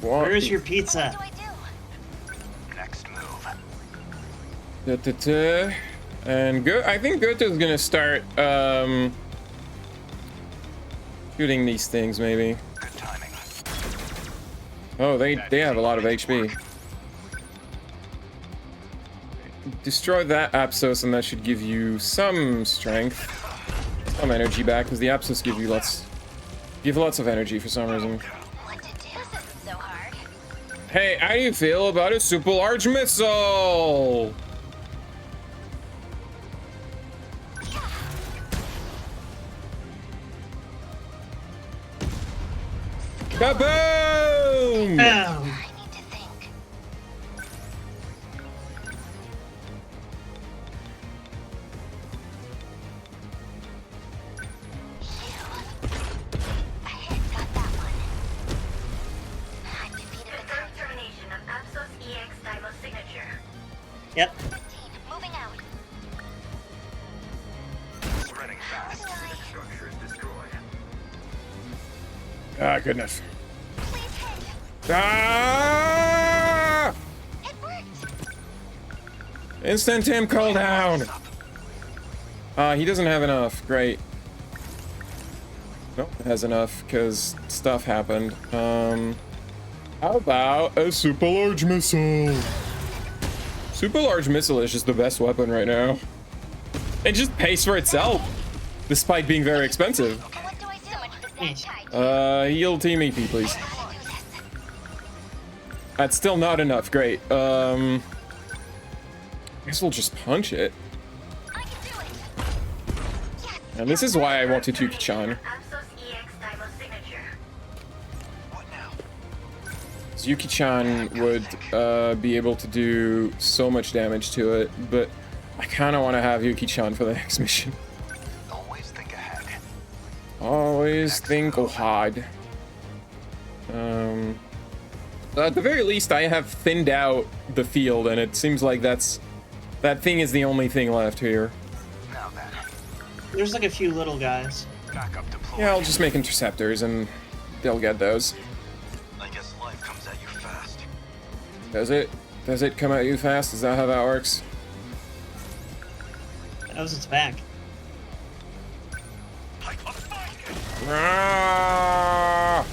want... Where's your pizza? Next move. And I think Goto's gonna start shooting these things maybe. Good timing. Oh, they have a lot of HP. Destroy that Apsos and that should give you some strength, some energy back, because the Apsos give lots of energy for some reason. Hey, how do you feel about a super large missile? Kaboom! Boom! Yep. Moving out. Spreading fast. Structure is destroyed. Ah, goodness. Ah! It worked. Instant Tim cooldown. He doesn't have enough. Great. Nope, it has enough because stuff happened. How about a super large missile? Super large missile is just the best weapon right now. It just pays for itself, despite being very expensive. Heal Team EP, please. That's still not enough. Great. I guess we'll just punch it. And this is why I wanted Yuki-chan. Yuki-chan would be able to do so much damage to it, but I kind of want to have Yuki-chan for the next mission. Always think ahead. Always think ahead. At the very least, I have thinned out the field, and it seems like that thing is the only thing left here. Now then. There's like a few little guys. Backup deployed. Yeah, I'll just make interceptors, and they'll get those. I guess life comes at you fast. Does it? Does it come at you fast? Is that how that works? That was its back. Ah!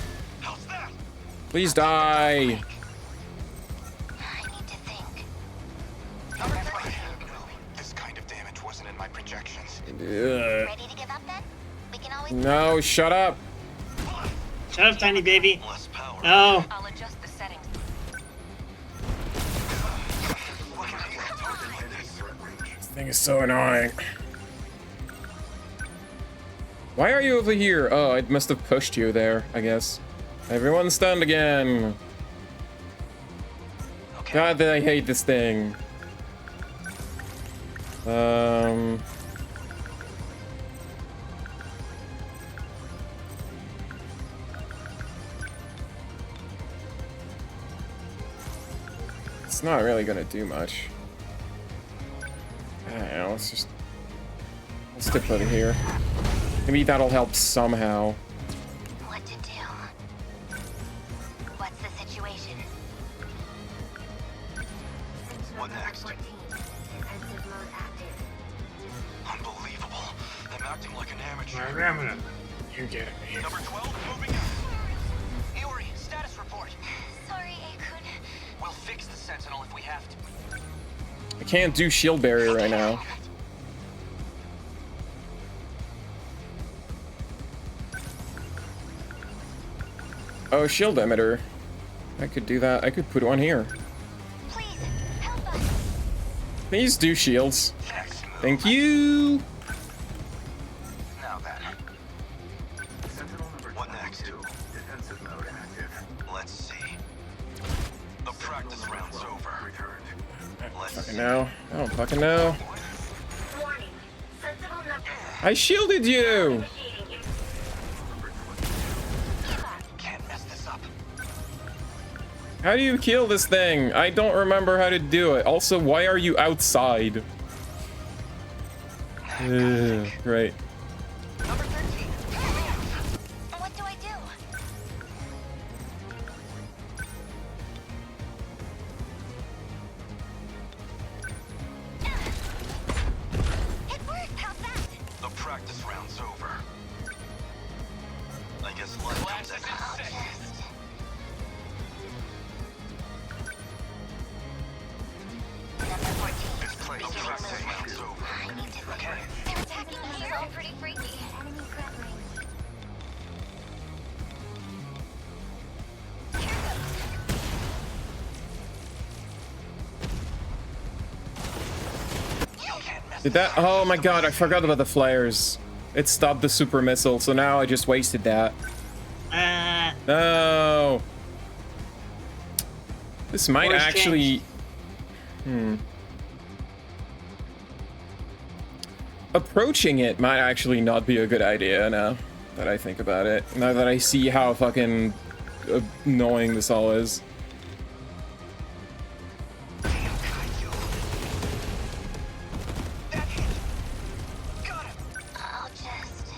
Please die. This kind of damage wasn't in my projections. Ready to give up then? We can always... No, shut up. Shut up, tiny baby. Less power. No. I'll adjust the settings. This thing is so annoying. Why are you over here? Oh, it must have pushed you there, I guess. Everyone's stunned again. Okay. God, I hate this thing. It's not really gonna do much. I don't know, let's stick over here. Maybe that'll help somehow. What to do? What's the Examine him. You get me. Number 12 moving out. Iori, status report. Sorry, Akun. We'll fix the Sentinel if we have to. I can't do shield barrier right now. Oh, shield emitter. I could do that. I could put one here. Please, help us. Please do shields. Thank you. Now then. Sentinel number what next? Defensive mode active. Let's see. The practice round's over. Let's Fucking no. I don't fucking know. Warning. Sentinel number... I shielded you. Can't mess this up. How do you kill this thing? I don't remember how to do it. Also, why are you outside? Right. Number 13. What do I do? It worked. How's that? The practice round's over. I guess life comes at Number 14. this place. The practice round's over. I need to... Okay. They're attacking here. They're pretty freaky. Enemy threatening. Did that? Oh my god, I forgot about the flares. It stopped the super missile, so now I just wasted that. No. This might Course actually... Approaching it might actually not be a good idea now that I think about it. Now that I see how fucking annoying this all is. I'll just...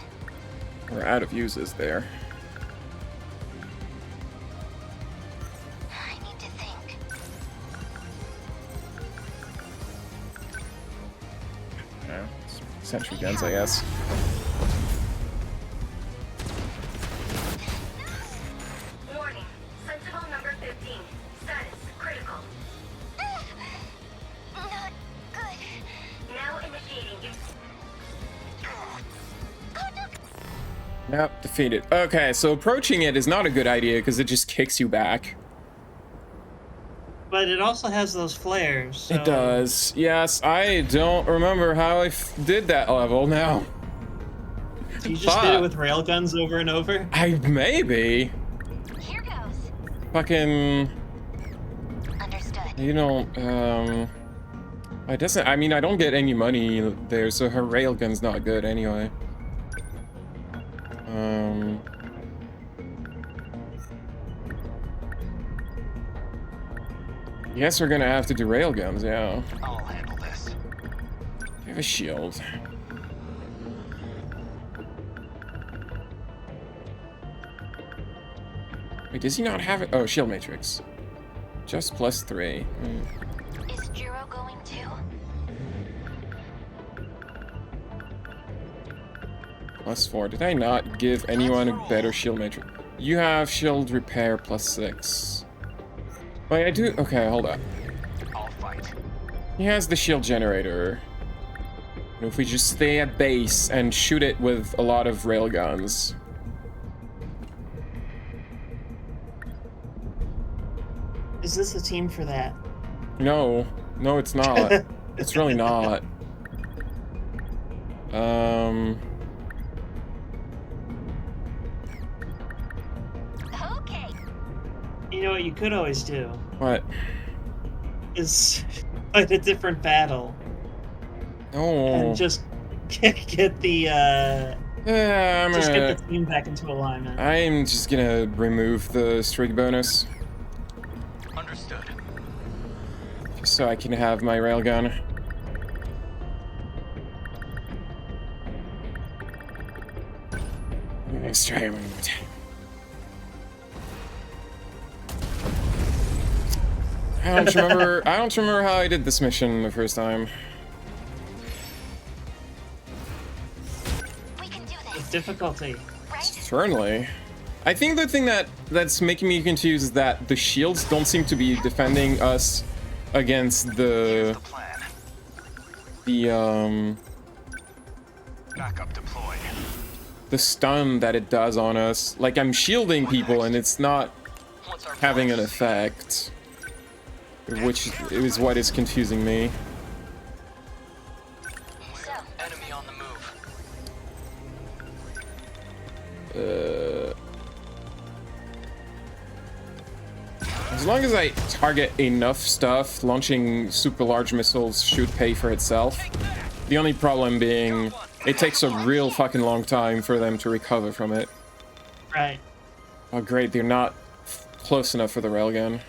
We're out of uses there. I need to think. Yeah, sentry guns, I guess. Warning. Sentinel number 15. Status critical. Not good. Now initiating. Yep, defeated. Okay, so approaching it is not a good idea because it just kicks you back. But it also has those flares. So... It does. Yes, I don't remember how I did that level now. You just did it with railguns over and over? Maybe. Here goes. Fucking... Understood. You don't, it doesn't, I mean, I don't get any money there, so her railgun's not good anyway. Guess we're gonna have to do railguns, yeah. I'll handle this. You have a shield. Wait, does he not have it? Oh, shield matrix. Just +3. Is Jiro going too? +4. Did I not give anyone a better shield matrix? You have shield repair +6. Wait, I do. Okay, hold up. I'll fight. He has the shield generator. And if we just stay at base and shoot it with a lot of railguns. Is this a team for that? No, it's not. It's really not. Okay. You know what you could always do? What? Is fight a different battle. Oh. And just get the Yeah, just get the team back into alignment. I'm just gonna remove the streak bonus. Understood. Just so I can have my railgun. Let's try one more time. I don't remember how I did this mission the first time. With difficulty. Certainly. I think the thing that's making me confused is that the shields don't seem to be defending us against the Backup deployed. the stun that it does on us. Like, I'm shielding people and it's not having an effect, which is what is confusing me. Enemy on the move. As long as I target enough stuff, launching super large missiles should pay for itself. The only problem being, it takes a real fucking long time for them to recover from it. Right. Oh great, they're not close enough for the railgun.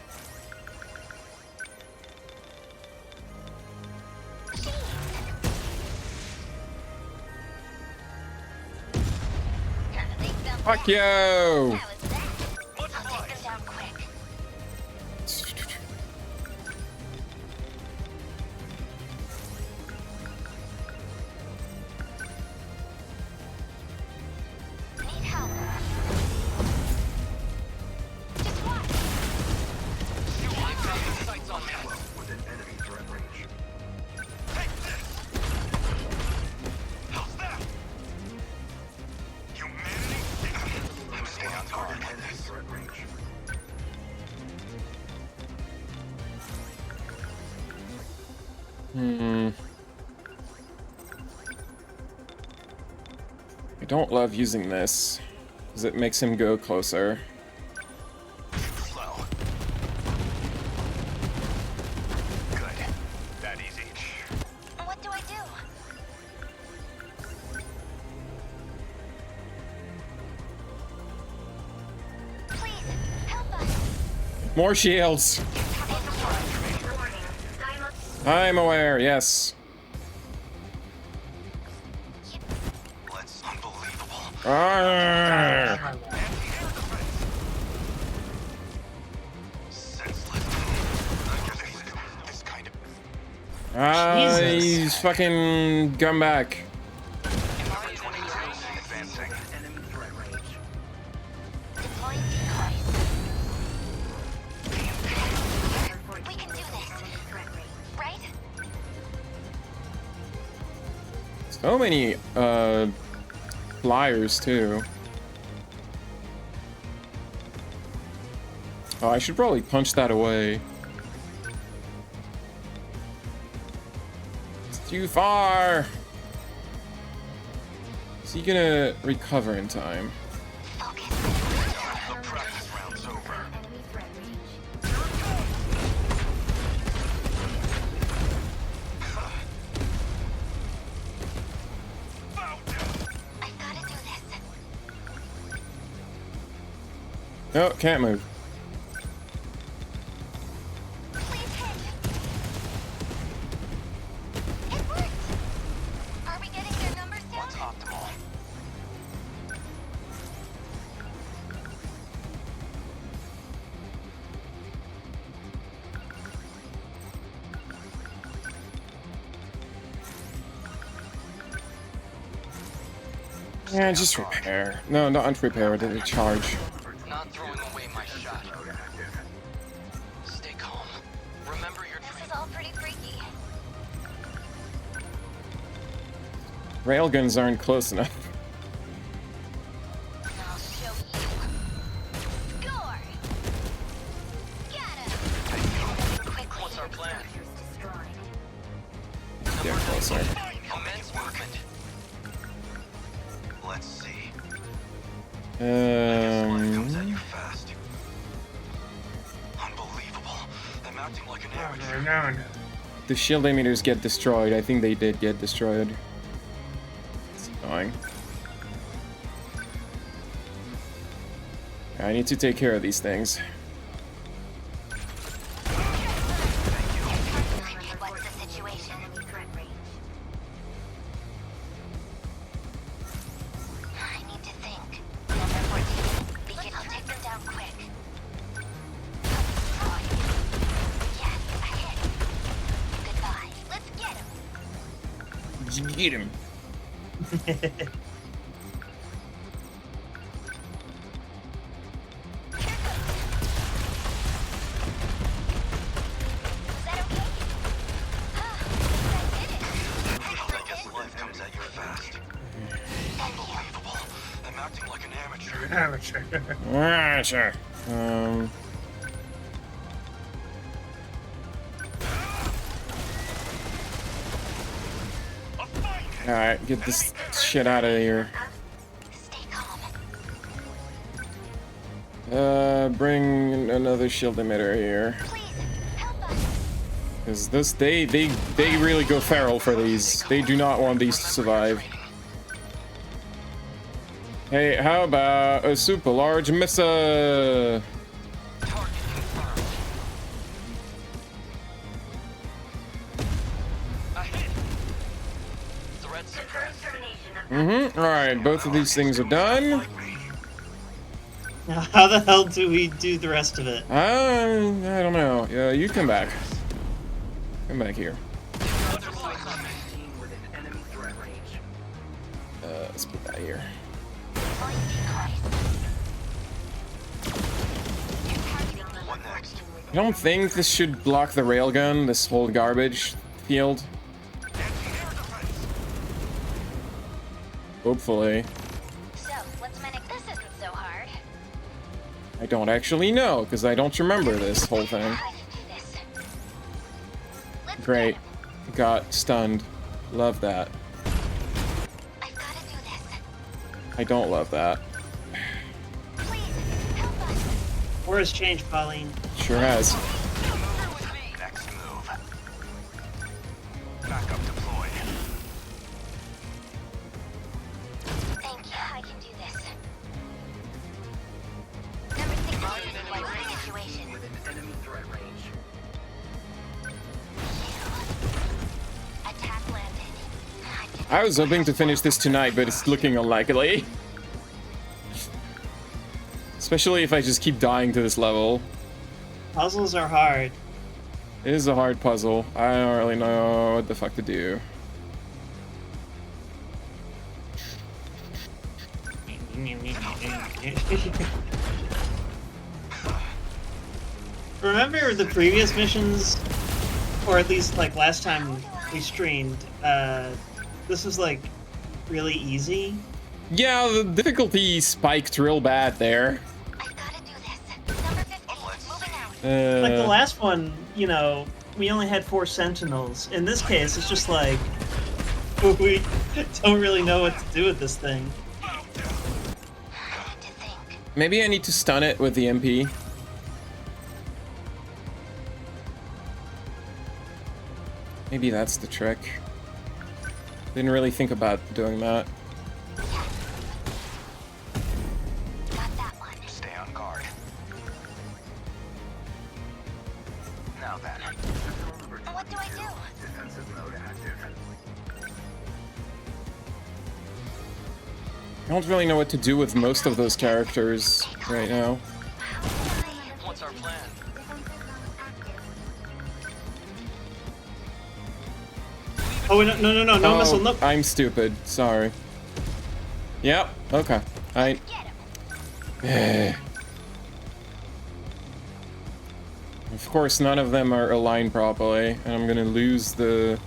Fuck you! I don't love using this, because it makes him go closer. Slow. Good. That easy. What do I do? Please, help us. More shields! I'm aware, yes. Arrgh. He's fucking come back. So many flyers too. Oh, I should probably punch that away. It's too far. Is he gonna recover in time? No, can't move. Are we getting their numbers down? What's optimal? Yeah, just repair. No, not repair, the charge. Not throwing away my shot. Stay calm. Remember your This is all pretty freaky. Railguns aren't close enough. I'll show you. Score! Got him! What's our plan? Get closer. Commence movement. Let's see. Fast. Unbelievable. I'm acting like an amateur. The shield emitters get destroyed. I think they did get destroyed. It's annoying. I need to take care of these things. What's the situation? I need to think. Number 14. Beacon, I'll take them down quick. Yes, I hit. Goodbye. Let's get him. Get him. Sure. Alright, get this shit out of here. Bring another shield emitter here. Because this, they really go feral for these. They do not want these to survive. Hey, how about a super large missile? Alright, both of these things are done. Now, how the hell do we do the rest of it? I don't know. Yeah, you come back. Come back here. Let's put that here. I don't think this should block the railgun, this whole garbage field. Hopefully. So, let's make this isn't so hard. I don't actually know, because I don't remember this whole thing. Great. Got stunned. Love that. I don't love that. War has changed, Pauline. Sure has. Next move. Backup deployed. Thank you, I can do this. Number 16, what's the situation? Within enemy threat range. Attack landed. I was hoping to finish this tonight, but it's looking unlikely. Especially if I just keep dying to this level. Puzzles are hard. It is a hard puzzle. I don't really know what the fuck to do. Remember the previous missions? Or at least, like, last time we streamed, this was, like, really easy? Yeah, the difficulty spiked real bad there. Like the last one, you know, we only had 4 Sentinels. In this case, it's just like, we don't really know what to do with this thing. Maybe I need to stun it with the MP. Maybe that's the trick. Didn't really think about doing that. Stay on guard. Now then. What do I do? Defensive mode active. I don't really know what to do with most of those characters right now. What's our plan? Oh, no missile, no. I'm stupid. Sorry. Yep. Okay. Of course, none of them are aligned properly, and I'm gonna lose the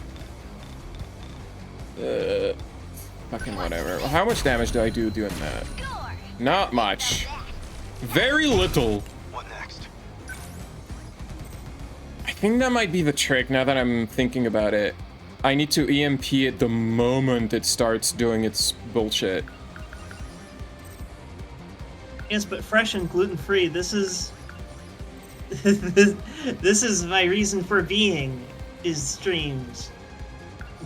fucking whatever. How much damage do I do doing that? Not much. Very little. What next? I think that might be the trick now that I'm thinking about it. I need to EMP it the moment it starts doing its bullshit. Yes, but fresh and gluten-free, this is... this is my reason for being, is streams.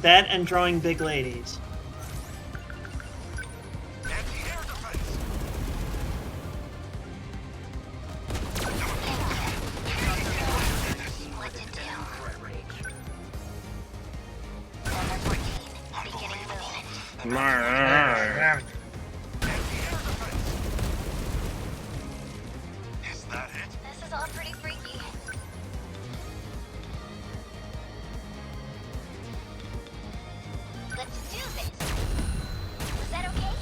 That and drawing big ladies. This is all pretty freaky. Let's do this. Is that okay?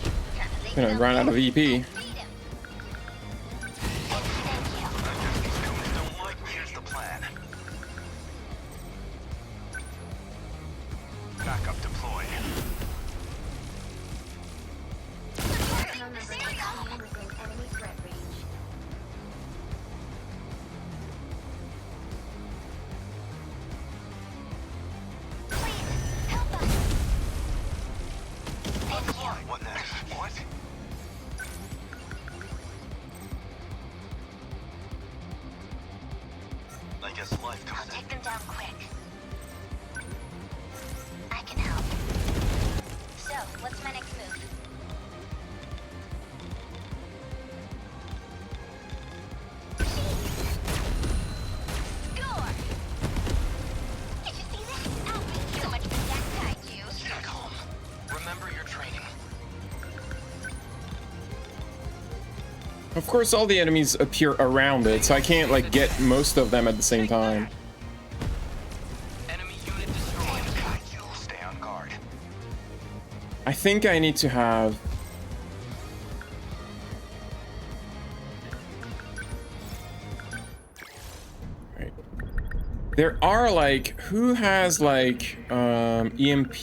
Gonna run out of EP. Here's the plan. Backup deployed. guess life comes I'll take them down quick. I can help. So, what's my next move? Score! Did you see that? I'll make so much for that kaiju. Stay calm. Remember your training. Of course, all the enemies appear around it, so I can't, like, get most of them at the same time. Enemy unit destroyed. Kaiju, stay on guard. I think I need to have... Right. There are, like... Who has, like, EMP...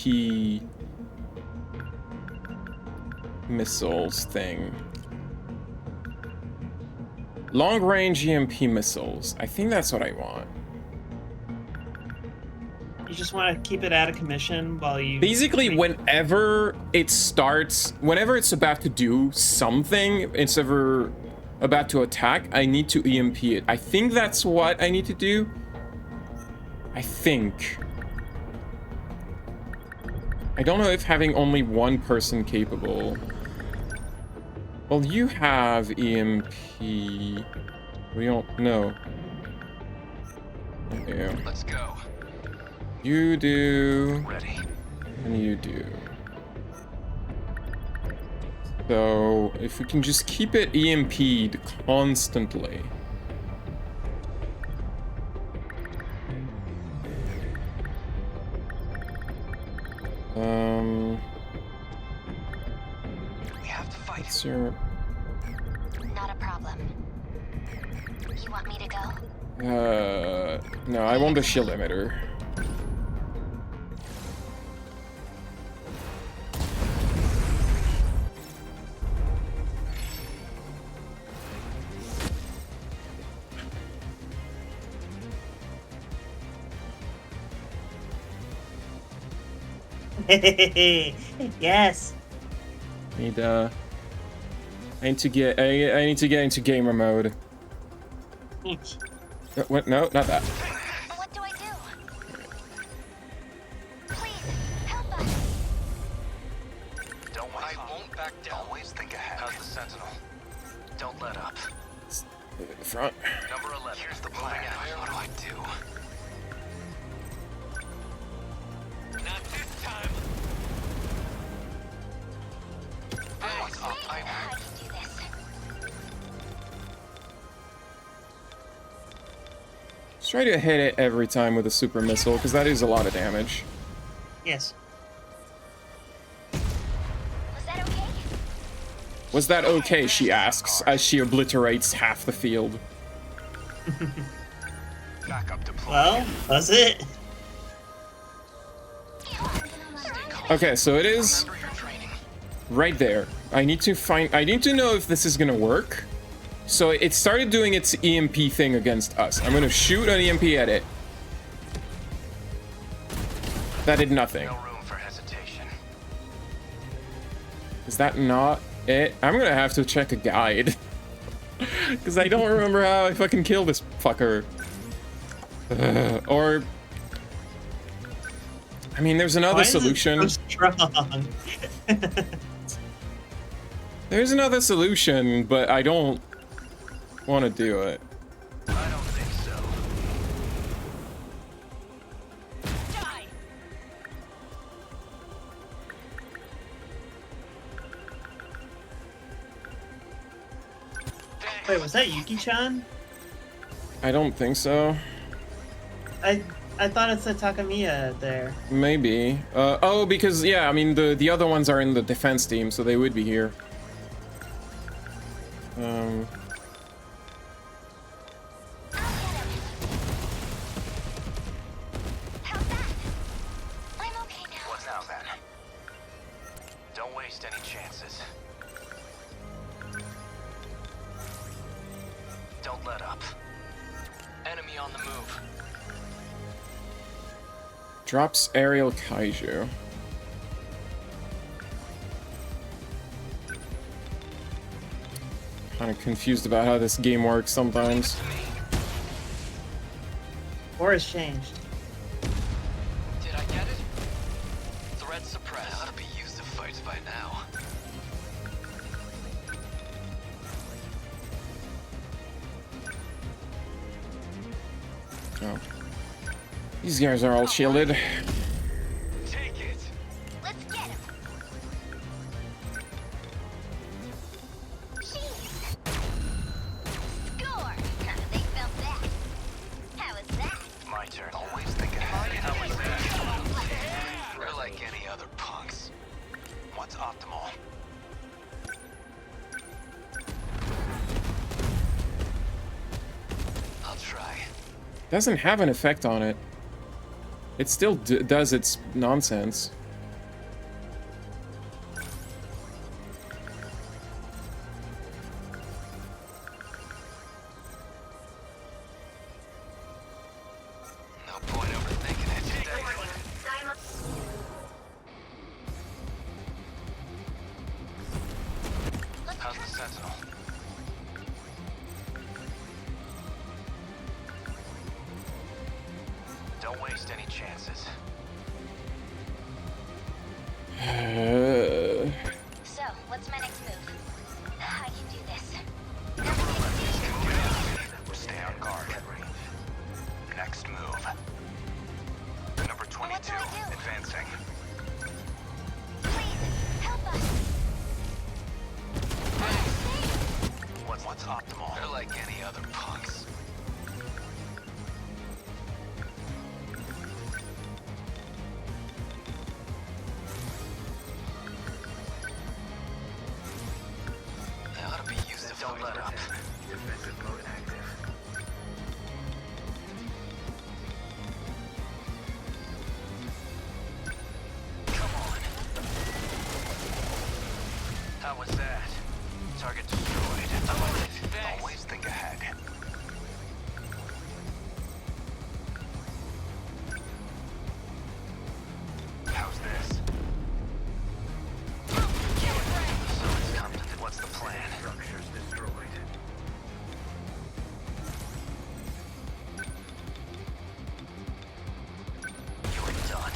missiles thing? Long-range EMP missiles. I think that's what I want. You just want to keep it out of commission while you... Basically, whenever it starts, whenever it's about to do something, it's ever about to attack, I need to EMP it. I think that's what I need to do. I think. I don't know if having only one person capable... Well, you have EMP. We don't know. Yeah. Let's go. You do. Ready. And you do. So, if we can just keep it EMP'd constantly. We have to fight. What's your... Not a problem. You want me to go? No, I want the shield emitter. Yes. I need to get into gamer mode. What? No, not that. What do I do? Please, help us. I won't back down. Always think ahead. How's the Sentinel? Don't let up. Move in the front. Number 11. Here's the plan. What do I do? Not this time. What's up? I can do this. Just try to hit it every time with a super missile, because that is a lot of damage. Yes. Was that okay? Was that okay, she asks, as she obliterates half the field. Backup deployed. Well, was it? Okay, so it is right there. I need to know if this is gonna work. So it started doing its EMP thing against us. I'm gonna shoot an EMP at it. That did nothing. No room for hesitation. Is that not it? I'm gonna have to check a guide. Because I don't remember how I fucking kill this fucker. Or... I mean, there's another solution. Why is it so strong? There's another solution, but I don't want to do it. I don't think so. Die. Wait, was that Yuki-chan? I don't think so. I thought it said Takamiya there. Maybe. Oh, because, yeah, I mean, the other ones are in the defense team, so they would be here. How's that? I'm okay now. What now then? Don't waste any chances. Don't let up. Enemy on the move. Drops aerial kaiju. Kind of confused about how this game works sometimes. War has changed. Did I get it? Threat suppressed. Ought to be used to fights by now. Oh. These guys are all shielded. Take it. Let's get him. Jeez. Score. They felt that. How was that? My turn. Always think ahead. How was that? We're like any other punks. What's optimal? I'll try. Doesn't have an effect on it. It still does its nonsense. No point overthinking it. How's the Sentinel? Don't waste any chances. So, what's my next move? I can do this. Stay on guard. Next move. Number 22, advancing. Please, help us. What's optimal? They're like any other punks. They ought to be used to Don't let up. Defensive mode active. Come on. How was that? Target destroyed. Always think ahead. How's this? So it's come to What's the plan? Structures destroyed. You're done.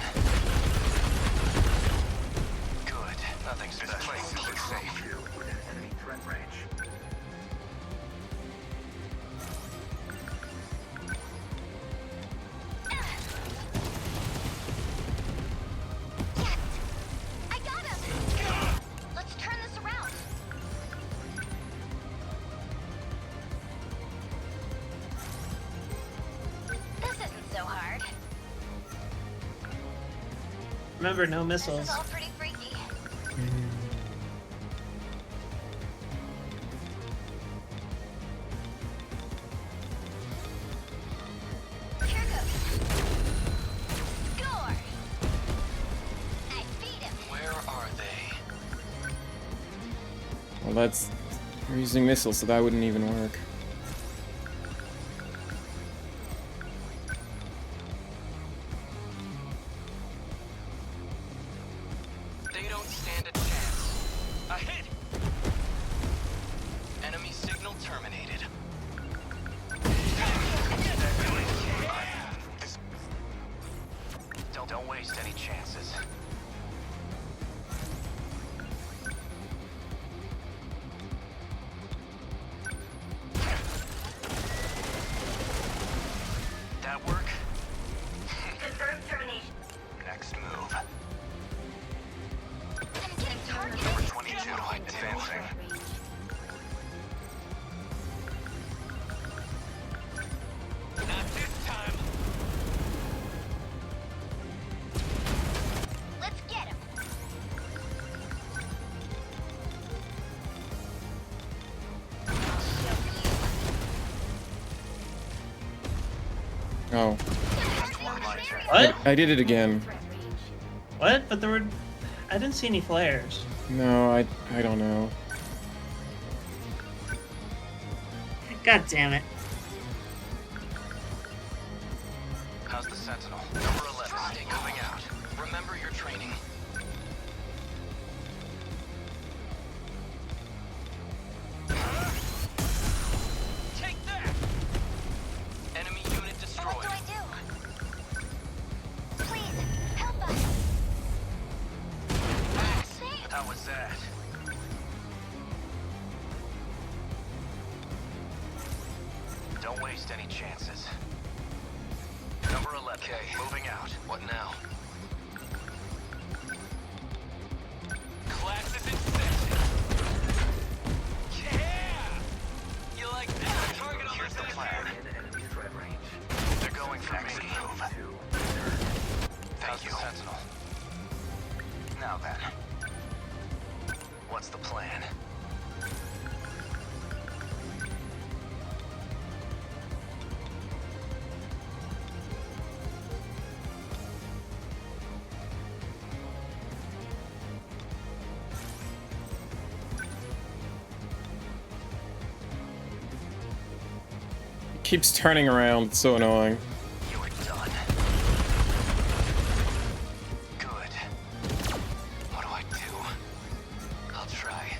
Good. Nothing special. This place is safe. Within enemy threat range. Yes! I got him! Let's turn this around. This isn't so hard. Remember, no This missiles. is all pretty freaky. Here goes. Score! I beat him. Where are they? Well, that's... We're using missiles, so that wouldn't even work. They don't stand a chance. A hit! Enemy signal terminated. Don't waste any chances. That work? Confirmed termination. Next move. I'm getting targeted. Number 22, advancing. Not this time. Let's get him. I'll show you. Oh. What? I did it again. What? But there were... I didn't see any flares. No, I don't know. God damn it. How's the Sentinel? Number 11, stay moving out. Remember your training. Take that! Enemy unit destroyed. What do I do? waste any chances. Number 11. Okay, moving out. What now? Class is in session. Yeah! You like that? Target on. Here's the plan. They're going for me. Thank you. Sentinel. Now then. What's the plan? Keeps turning around. It's so annoying. You are done. Good. What do I do? I'll try.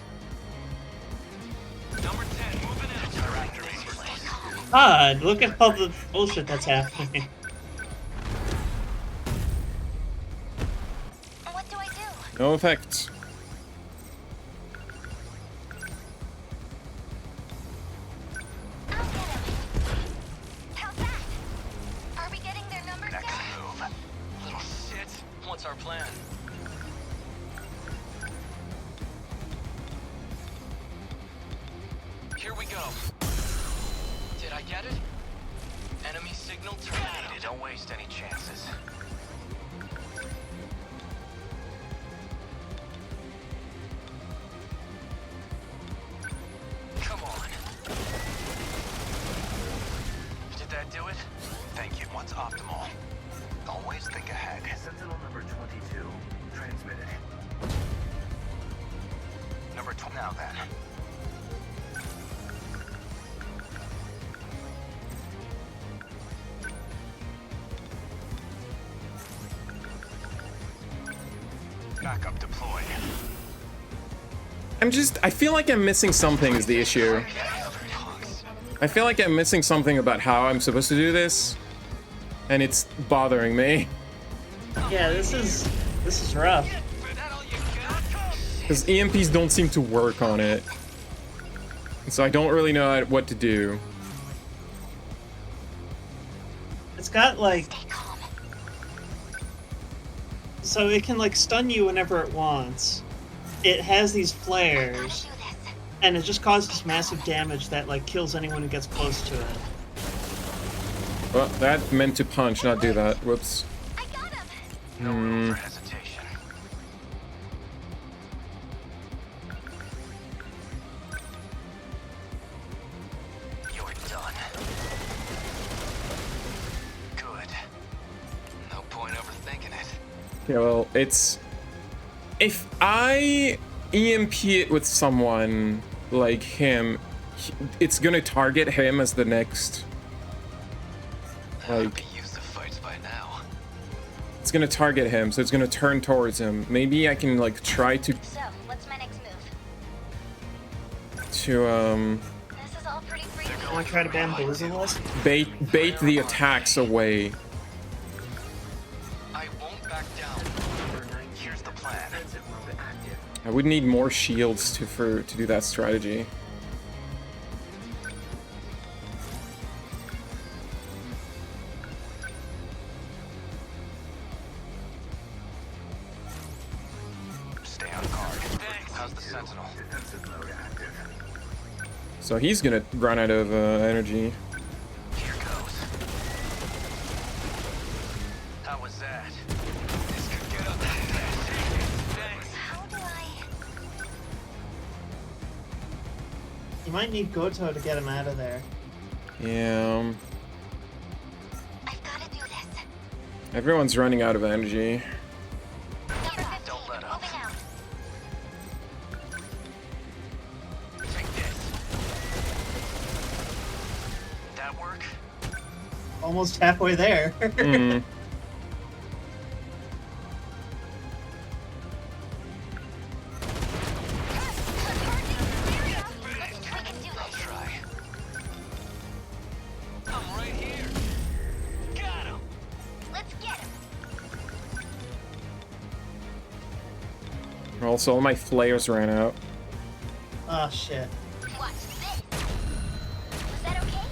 Number 10, moving out. God, look at all the bullshit that's happening. What do I do? No effect. Are we getting their numbers Next move. Little shit. What's our plan? Here we go. Did I get it? Enemy signal terminated. Don't waste any chances. Come on. Did that do it? Thank you. What's optimal? Always think ahead. Sentinel number 22, transmitted. Number 12 now then. Backup deployed. I feel like I'm missing something is the issue. I feel like I'm missing something about how I'm supposed to do this, and it's bothering me. Yeah, this is rough. Because EMPs don't seem to work on it. And so I don't really know what to do. It's got like, so it can like stun you whenever it wants. It has these flares, and it just causes massive damage that like kills anyone who gets close to it. Well, that meant to punch, not do that. Whoops. No room for hesitation. You're done. Good. No point overthinking it. Yeah, well, it's... If I EMP it with someone like him, it's gonna target him as the next... Like... It's gonna target him, so it's gonna turn towards him. Maybe I can, like, try to... So, what's my next move? To, This is all pretty free. I want to try to bamboozle us? bait the attacks away. I won't back down. Here's the plan. I would need more shields to do that strategy. Stay on guard. How's the Sentinel? Defensive mode active. So he's gonna run out of energy. Here goes. How was that? This could get up. Thanks. How do I... You might need Goto to get him out of there. Yeah. I've gotta do this. Everyone's running out of energy. Don't let up. Moving out. Take this. That work? Almost halfway there. Mm. I'll try. I'm right here. Got him. Let's get him. Also, all my flares ran out. Oh shit. Watch this. Was that okay?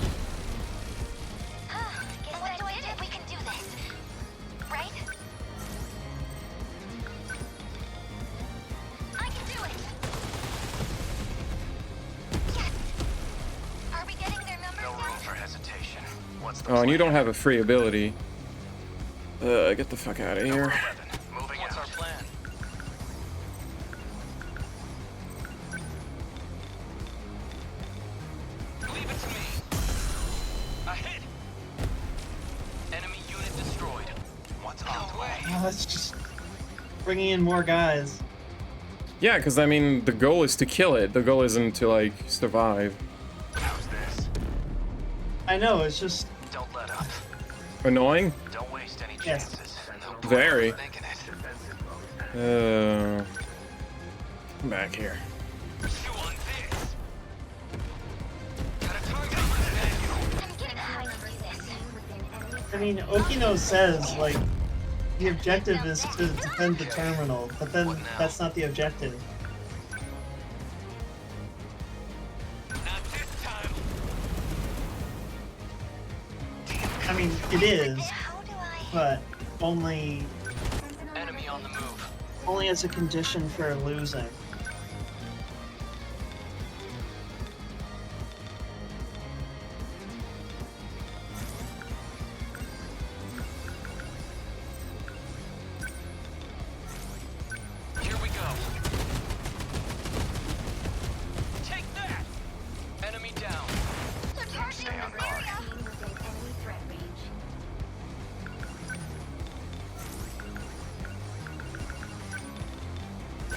Oh, and you don't have a free ability. Get the fuck out of here. What's our plan? Leave it to me. A hit. Enemy unit destroyed. What's on the way? Oh, that's just bringing in more guys. Yeah, because I mean, the goal is to kill it. The goal isn't to, like, survive. How's this? I know, it's just Don't let up. Annoying? Don't waste any Yes. chances. Very. Thinking it. Come back here. Chew on this. Got a target. I mean, Okino says, like, the objective is to defend the terminal, but then that's not the objective. Not this time. I mean, it is, but only Enemy on the move. only as a condition for losing. Here we go. Take that. Enemy down. Stay on guard.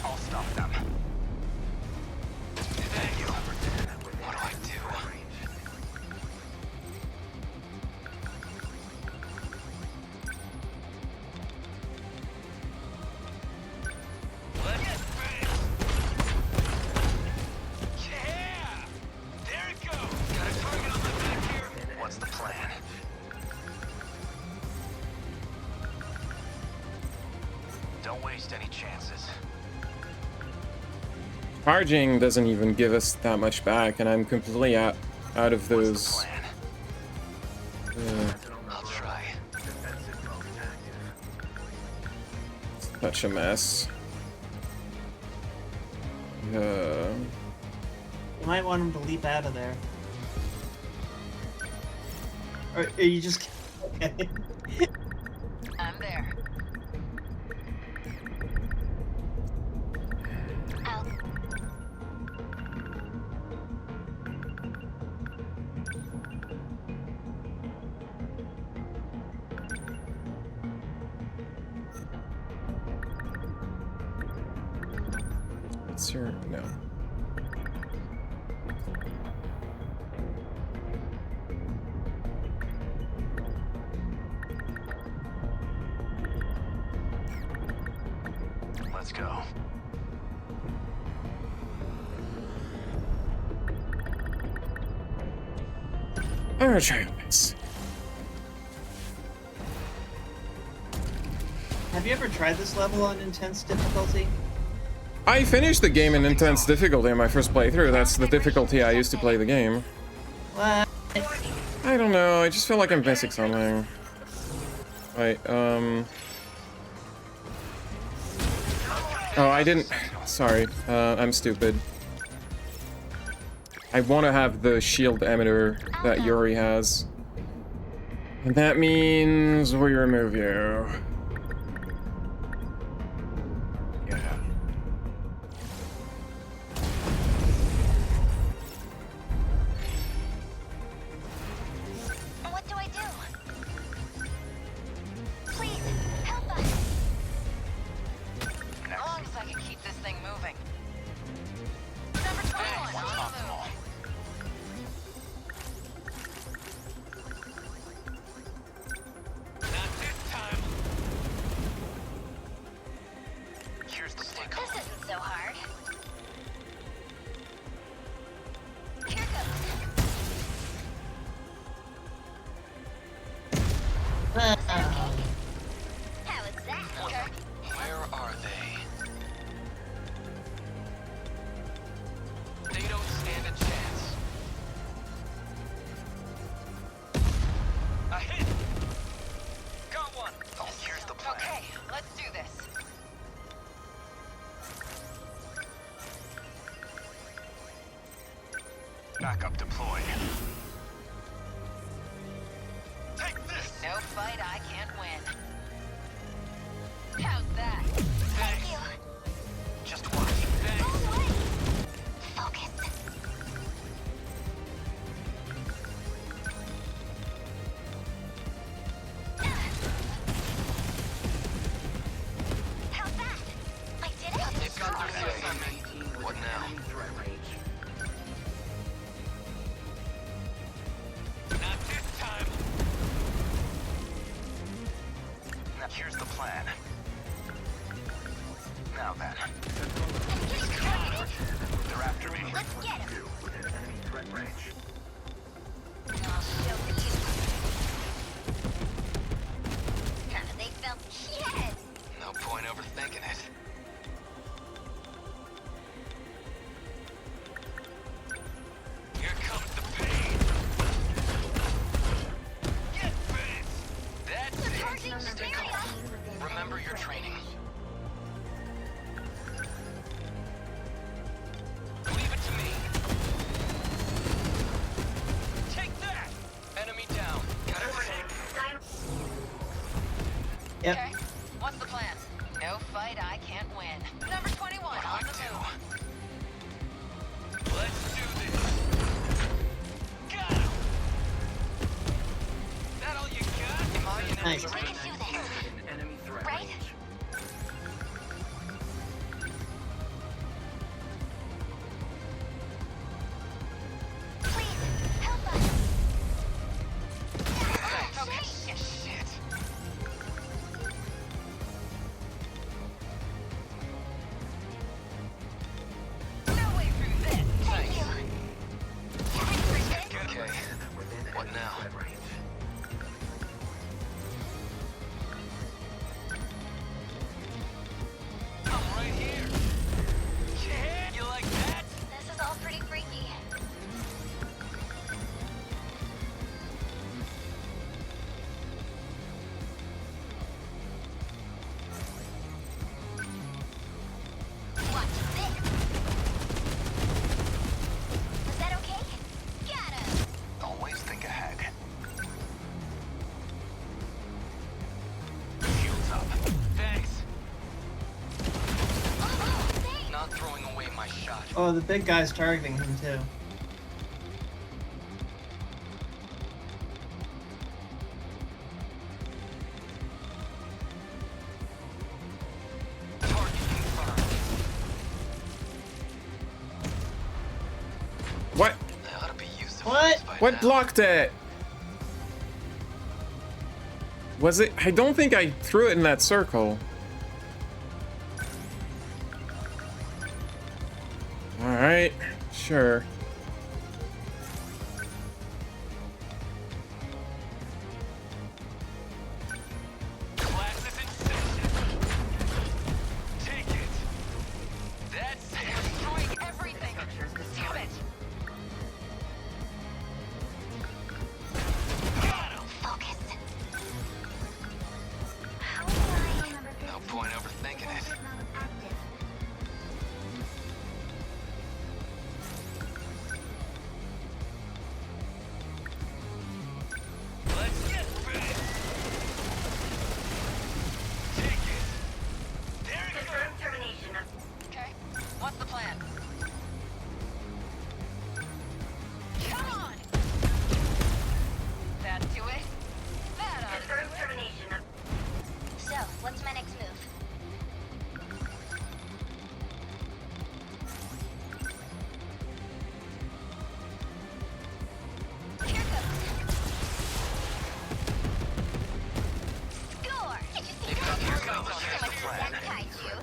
I'll stop them. Thank you. What do I do? Let's yeah! There it goes! Got a target on my back here. What's the plan? Don't waste any chances. Charging doesn't even give us that much back, and I'm completely out of those. I'll try. Such a mess. You might want him to leap out of there. Or are you just okay? I'm there. What's your no? Let's go. I'm gonna try this. Have you ever tried this level on intense difficulty? I finished the game in intense difficulty in my first playthrough. That's the difficulty I used to play the game. What? I don't know. I just feel like I'm missing something. Wait, Oh, I didn't. Sorry. I'm stupid. I want to have the shield emitter that Yuri has. And that means we remove you. Yeah. What do I do? Please, help us. How long as I can keep this thing moving? Number 21. Not this time. Here's the stick. This isn't so hard. Here goes. How is that? Where are they? They don't stand a chance. A hit! Got one! Oh, here's the plan. Okay, let's do this. Backup deployed. No fight I can't win. How's that? Thank you. Just watch. Thanks. Go away. Focus. How's that? I did it. They've got their sights on me. What now? Not this time. Now here's the plan. Now then. They're after me. Let's get him. Within enemy threat range. I'll show you. They felt shit. No point overthinking it. Here comes the pain. Get bit. That's it. Stay calm. Remember your training. Leave it to me. Take that. Enemy down. Got it. Yep. Okay. What's the plan? No fight I can't win. Number 21 on the move. Let's do this. Got him. That all you got? Am I an Nice. enemy? We can do this. Enemy threat Right? range. Please, help us. Okay. Shit. No way through this. Thank you. Okay. What now? I'm right here. Yeah, you like that? This is all pretty freaky. Watch this. Was that okay? Got him. Always think ahead. Shields up. Thanks. Oh, thanks. Not throwing away my shot. Oh, the big guy's targeting him too. Target confirmed. What? They ought to be used to What? by What now. blocked it? Was it? I don't think I threw it in that circle. Alright, sure. Class is in session. Take it. That's it. Destroying everything. Damn it. Got him. Focus. How will I remember this? No point overthinking it. Active. Let's get bit. Take it. There it goes. Termination. Okay. What's the plan? Come on. That do it? That ought to do it. Termination. So, what's my next move? Here goes. Score! Did you see that? Here goes. So much for that kaiju.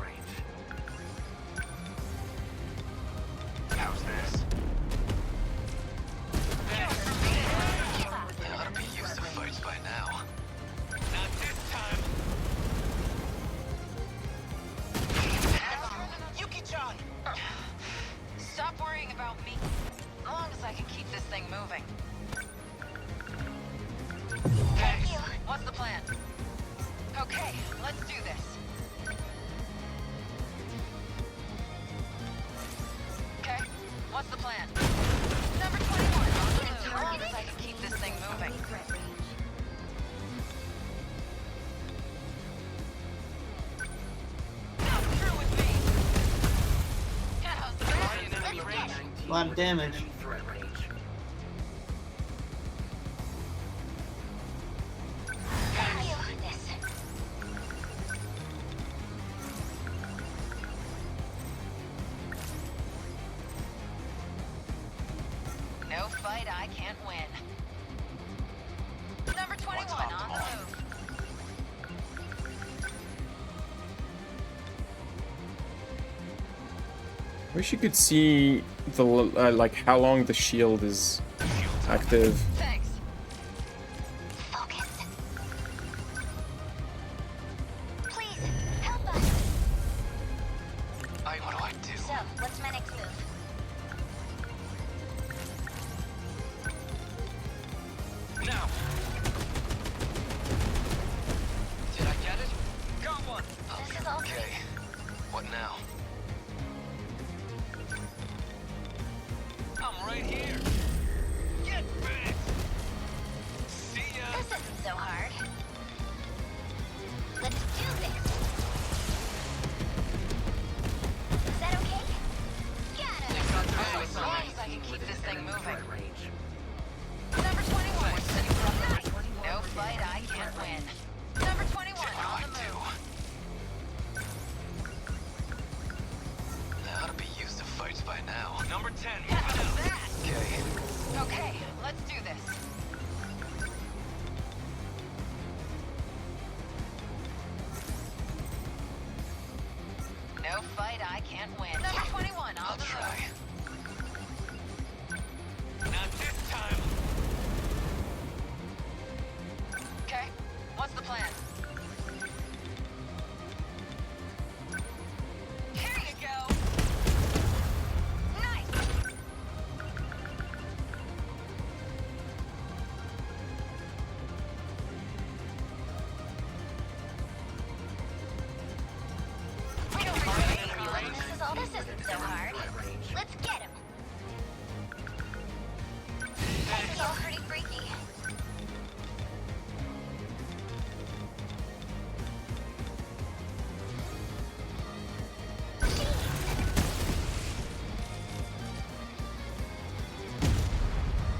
How's this? They ought to be used to fights by now. Not this time. Yuki-chan! Stop worrying about me. As long as I can keep this thing moving. Thank you. What's the plan? Okay, let's do this. Okay, what's the plan? Number 21. As long as I can keep this thing moving. lot of damage. Enemy threat range. No fight I can't win. Number 21 on the move. Wish you could see the like how long the shield is active. Thanks. Focus. Please, help us. What do I do? So, what's my next move? Now! Did I get it? Got one! This is all Okay. What now? I'm right here! Get back! See ya! This isn't so hard. Let's do this. Is that okay? Got him. As long as I can keep this thing moving. Threat range. Number 21 sitting from the No fight I can't win. Number 21 on the move. That ought to be used to fights by now. Number 10, How's moving out. that? Okay. Okay, let's do this. No fight I can't win. Number 21 on I'll the try. move. Not this time! Okay, what's the plan? Here you go. Nice. This isn't so hard. Let's get him. This is all pretty freaky.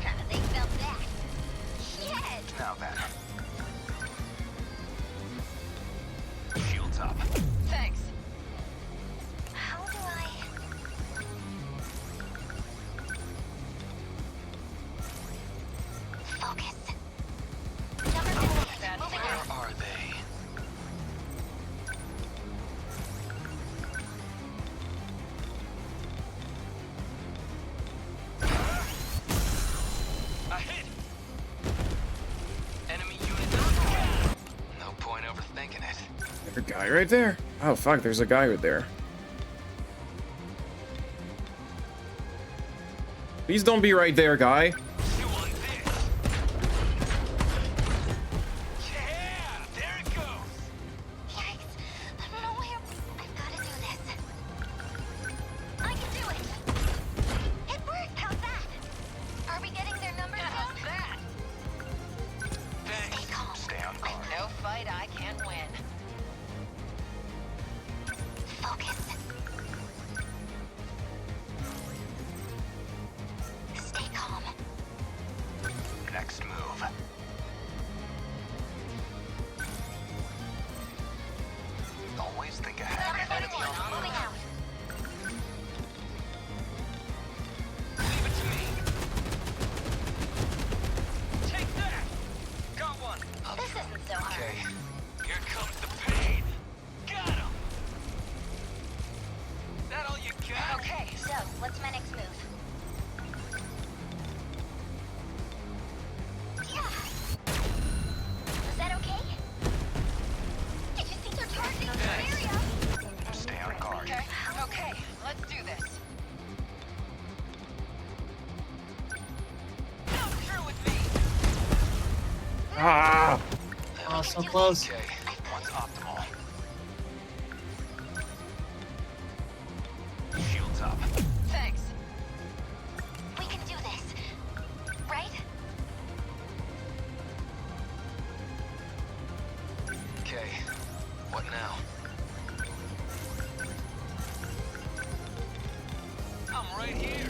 Kind of think about that. Shit! Now then. Shields up. Thanks. How do I... Focus. Number 15, moving out. Where are they? A hit! Enemy unit destroyed. No point overthinking it. There's a guy right there. Oh fuck, there's a guy right there. Please don't be right there, guy. You want this? Yeah! There it goes! Yikes. I don't know where... I've got to do this. I can do it. It worked. How's that? Are we getting their numbers down? That. Thanks. Stay calm. Stay on guard. No fight I can't win. Focus. Stay calm. Next move. Always think ahead. Number 31, moving out. Leave it to me. Take that! Got one. This isn't so hard. Okay. Here comes the pain. Got him. That all you got? Okay, so what's my next move? Yeah. Is that okay? Did you think they're targeting the area? Stay on guard. Okay, okay, let's do this. Come through with me. Ah! Oh, so close. Okay. One's optimal. Shields up. Thanks. We can do this. Right? Okay. What now? I'm right here.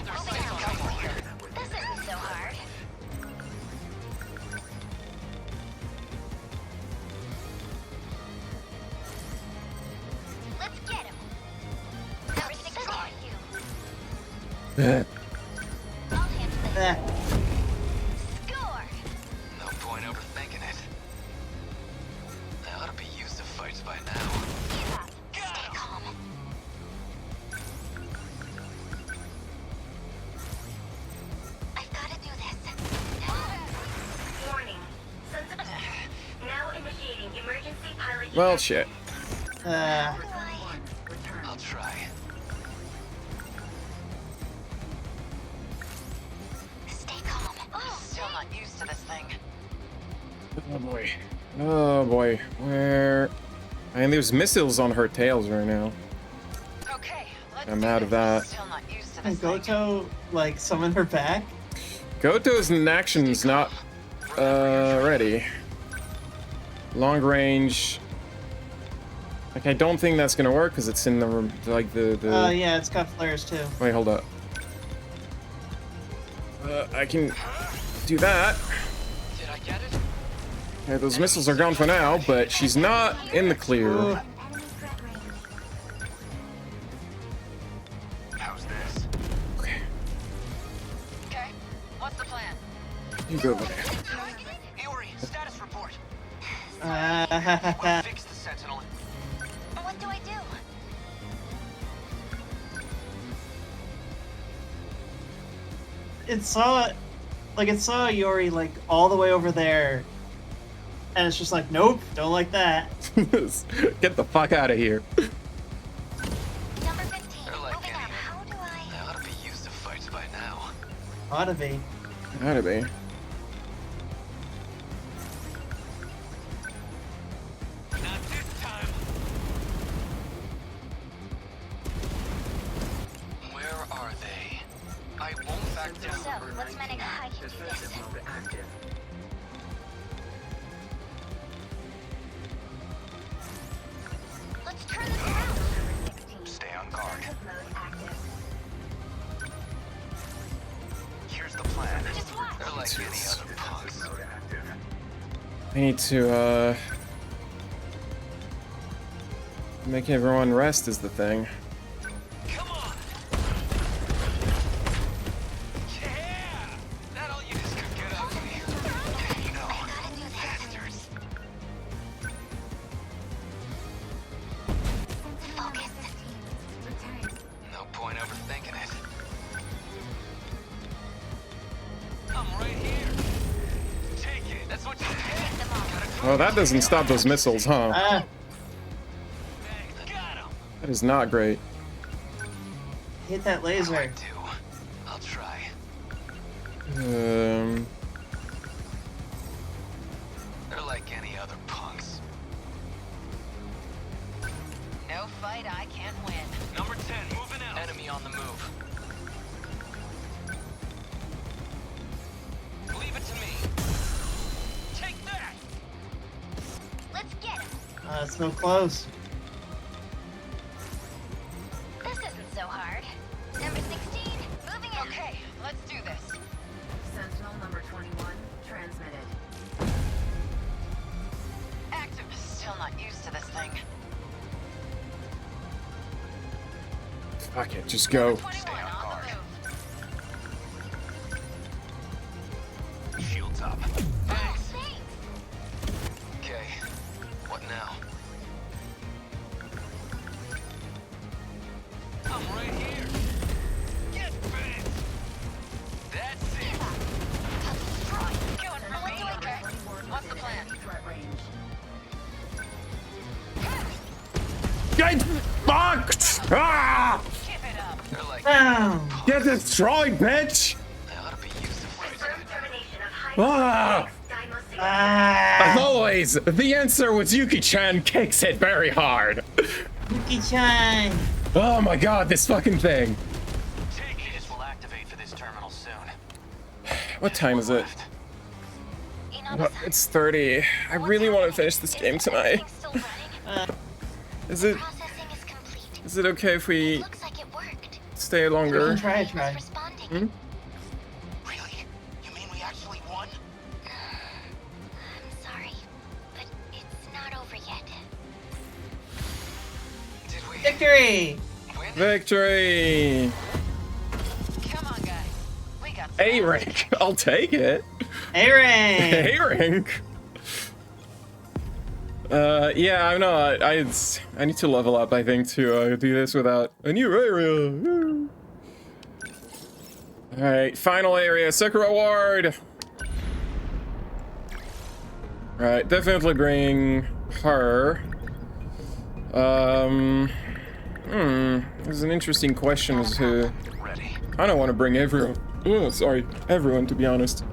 This isn't so hard. Let's get him. Number 6 on you. I'll handle it. Score. No point overthinking it. They ought to be used to fights by now. Give up. Stay calm. I've got to do this. Warning. Now initiating emergency pilot. Well, shit. I'll try. Stay calm. Still not used to this thing. Oh boy. Oh boy. Where? I mean, there's missiles on her tails right now. Okay, let's I'm out of that. Still not used to Can this thing. Goto, like, summon her back? Goto's in action's not ready. Long range. Like, I don't think that's gonna work because it's in the like the. Yeah, it's got flares too. Wait, hold up. I can do that. Did I get it? Okay, those missiles are gone for now, but she's not in the clear. How's this? Okay, Okay, what's the plan? you go over there. Iori, status report. Uh, Fix the Sentinel. What do I do? it saw Iori like all the way over there, and it's just like, nope, don't like that. Get the fuck out of here. Number 15. They're like Moving up. How do I? They ought to be used to fights by now. Ought to be. Gotta be. Not this time. Where are they? I won't back down. So, what's meant how you do this? Let's turn this around. Stay on guard. Here's the plan. Just watch. They're like any other punks. I need to make everyone rest is the thing. Come on! Yeah! That all you just could get out of me. No, bastards. Focus. No point overthinking it. I'm right here. Take it. That's what you get. Oh, that doesn't stop those missiles, huh? Ah, Got him. That is not great. hit that laser. I'll try. Um, They're like any other punks. No fight I can't win. Number 10, moving out. Enemy on the move. Leave it to me. Take that. Let's get him. It's so close. This isn't so hard. Number 16. Moving in. Okay, let's do this. Sentinel number 21 transmitted. Active. Still not used to this thing. fuck it, just go. 21 on the move. Shields up. Oh, thanks. Okay. What now? I'm right here. Get bent. That's it. Going for me. Okay. What's the plan? Threat range. Get fucked! Ah! Give it up. They're like Boom. Get destroyed, bitch! they ought to be used to fight. Confirmed termination of high Ah! Deimos As Ah, always, the answer was Yuki-chan kicks it very hard. Yuki-chan. Oh my god, this fucking thing. Take it. This will activate for this terminal soon. What time is it? You know, What? It's 30. I really want to finish this game tonight. everything's still running. Is it Processing is complete. is it okay if we Looks like it worked. stay longer? Try. Must respond Hmm? Really? You mean we actually won? I'm sorry, but it's not over yet. Victory! Victory! Come on, guys. We got A rank. I'll take it. A rank. A rank. Yeah, I know. I need to level up, I think, to do this without a new area. Woo. All right, final area, secret reward. All right, definitely bring her. This is an interesting question as to. I don't want to bring everyone. Oh, sorry, everyone, to be honest.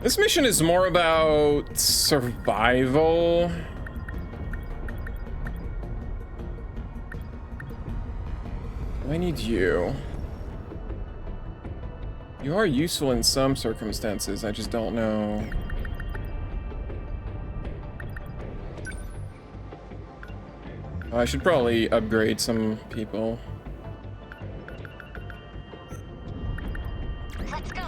This mission is more about survival. I need you. You are useful in some circumstances, I just don't know. I should probably upgrade some people. Let's go.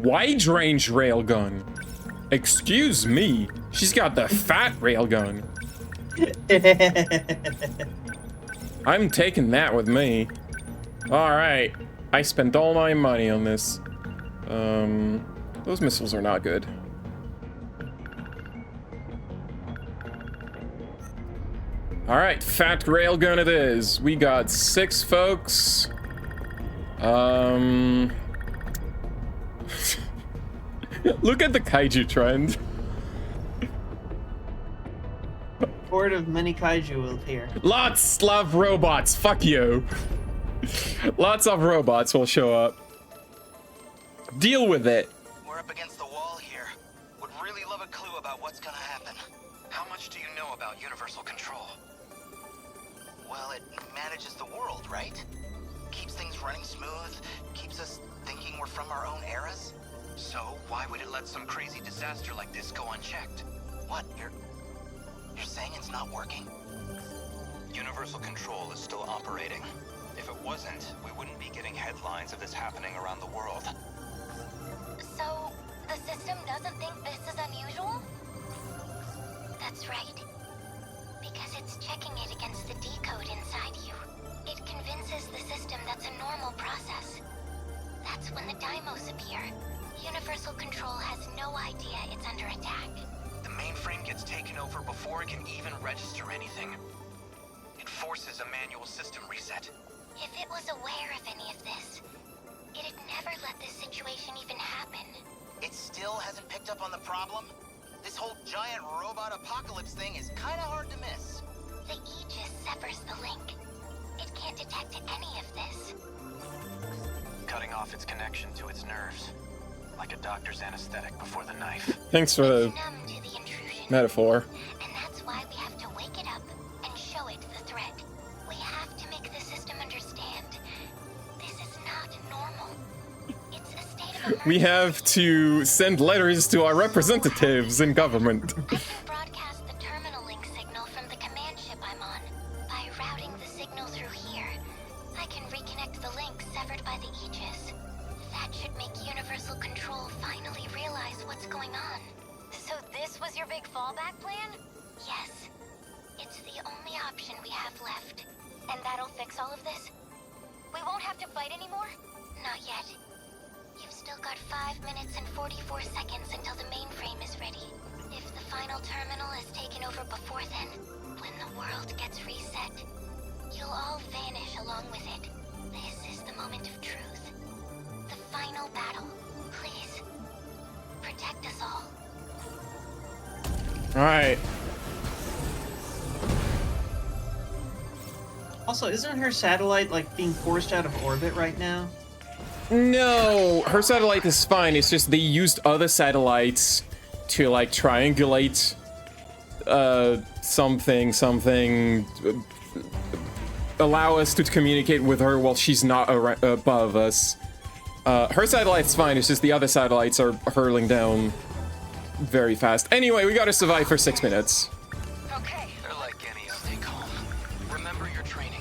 Wide range railgun. Excuse me. She's got the fat railgun. I'm taking that with me. All right. I spent all my money on this. Those missiles are not good. All right, fat railgun it is. We got 6 folks. Look at the kaiju trend. Horde of many kaiju will appear. Lots of robots. Fuck you. Lots of robots will show up. Deal with it. We're up against the wall here. Would really love a clue about what's gonna happen. How much do you know about universal control? Well, it manages the world, right? Keeps things running smooth, keeps us thinking we're from our own eras. So why would it let some crazy disaster like this go unchecked? What? You're saying it's not working? Universal control is still operating. If it wasn't, we wouldn't be getting headlines of this happening around the world. So, the system doesn't think this is unusual? That's right. Because it's checking it against the decode inside you. It convinces the system that's a normal process. That's when the Deimos appear. Universal control has no idea it's under attack. The mainframe gets taken over before it can even register anything. It forces a manual system reset. If it was aware of any of this, it'd never let this situation even happen. It still hasn't picked up on the problem? This whole giant robot apocalypse thing is kinda hard to miss. The Aegis severs the link. It can't detect any of this. Cutting off its connection to its nerves. Like a doctor's anesthetic before the knife. Thanks for the metaphor. And that's why we have to wake it up and show it the threat. We have to make the system understand this is not normal. It's a state of emergency. We have to send letters to our representatives in government. I can broadcast the terminal link signal from the command ship I'm on. By routing the signal through here, I can reconnect the link severed by the Aegis. That should make Universal Control finally realize what's going on. So this was your big fallback plan? Yes. It's the only option we have left. And that'll fix all of this? We won't have to fight anymore? Not yet. You've still got 5 minutes and 44 seconds until the mainframe is ready. If the final terminal is taken over before then, when the world gets reset, you'll all vanish along with it. This is the moment of truth. The final battle. Please, protect us all. Alright. Also, isn't her satellite, like, being forced out of orbit right now? No, her satellite is fine. It's just they used other satellites to, like, triangulate something, allow us to communicate with her while she's not above us. Her satellite's fine, it's just the other satellites are hurling down very fast. Anyway, we gotta survive for 6 minutes. Okay. They're like any other. Stay calm. Remember your training.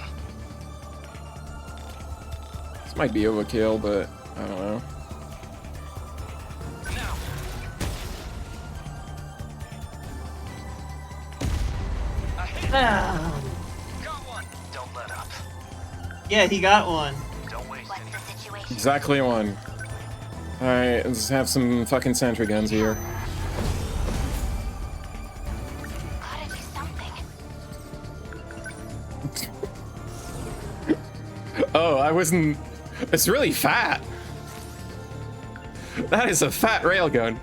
This might be overkill, but I don't know. Ah. Got one. Don't let up. Yeah, he got one. Don't waste any. Exactly one. Alright, let's have some fucking sentry guns here. Gotta do something. Oh, I wasn't... It's really fat. That is a fat railgun.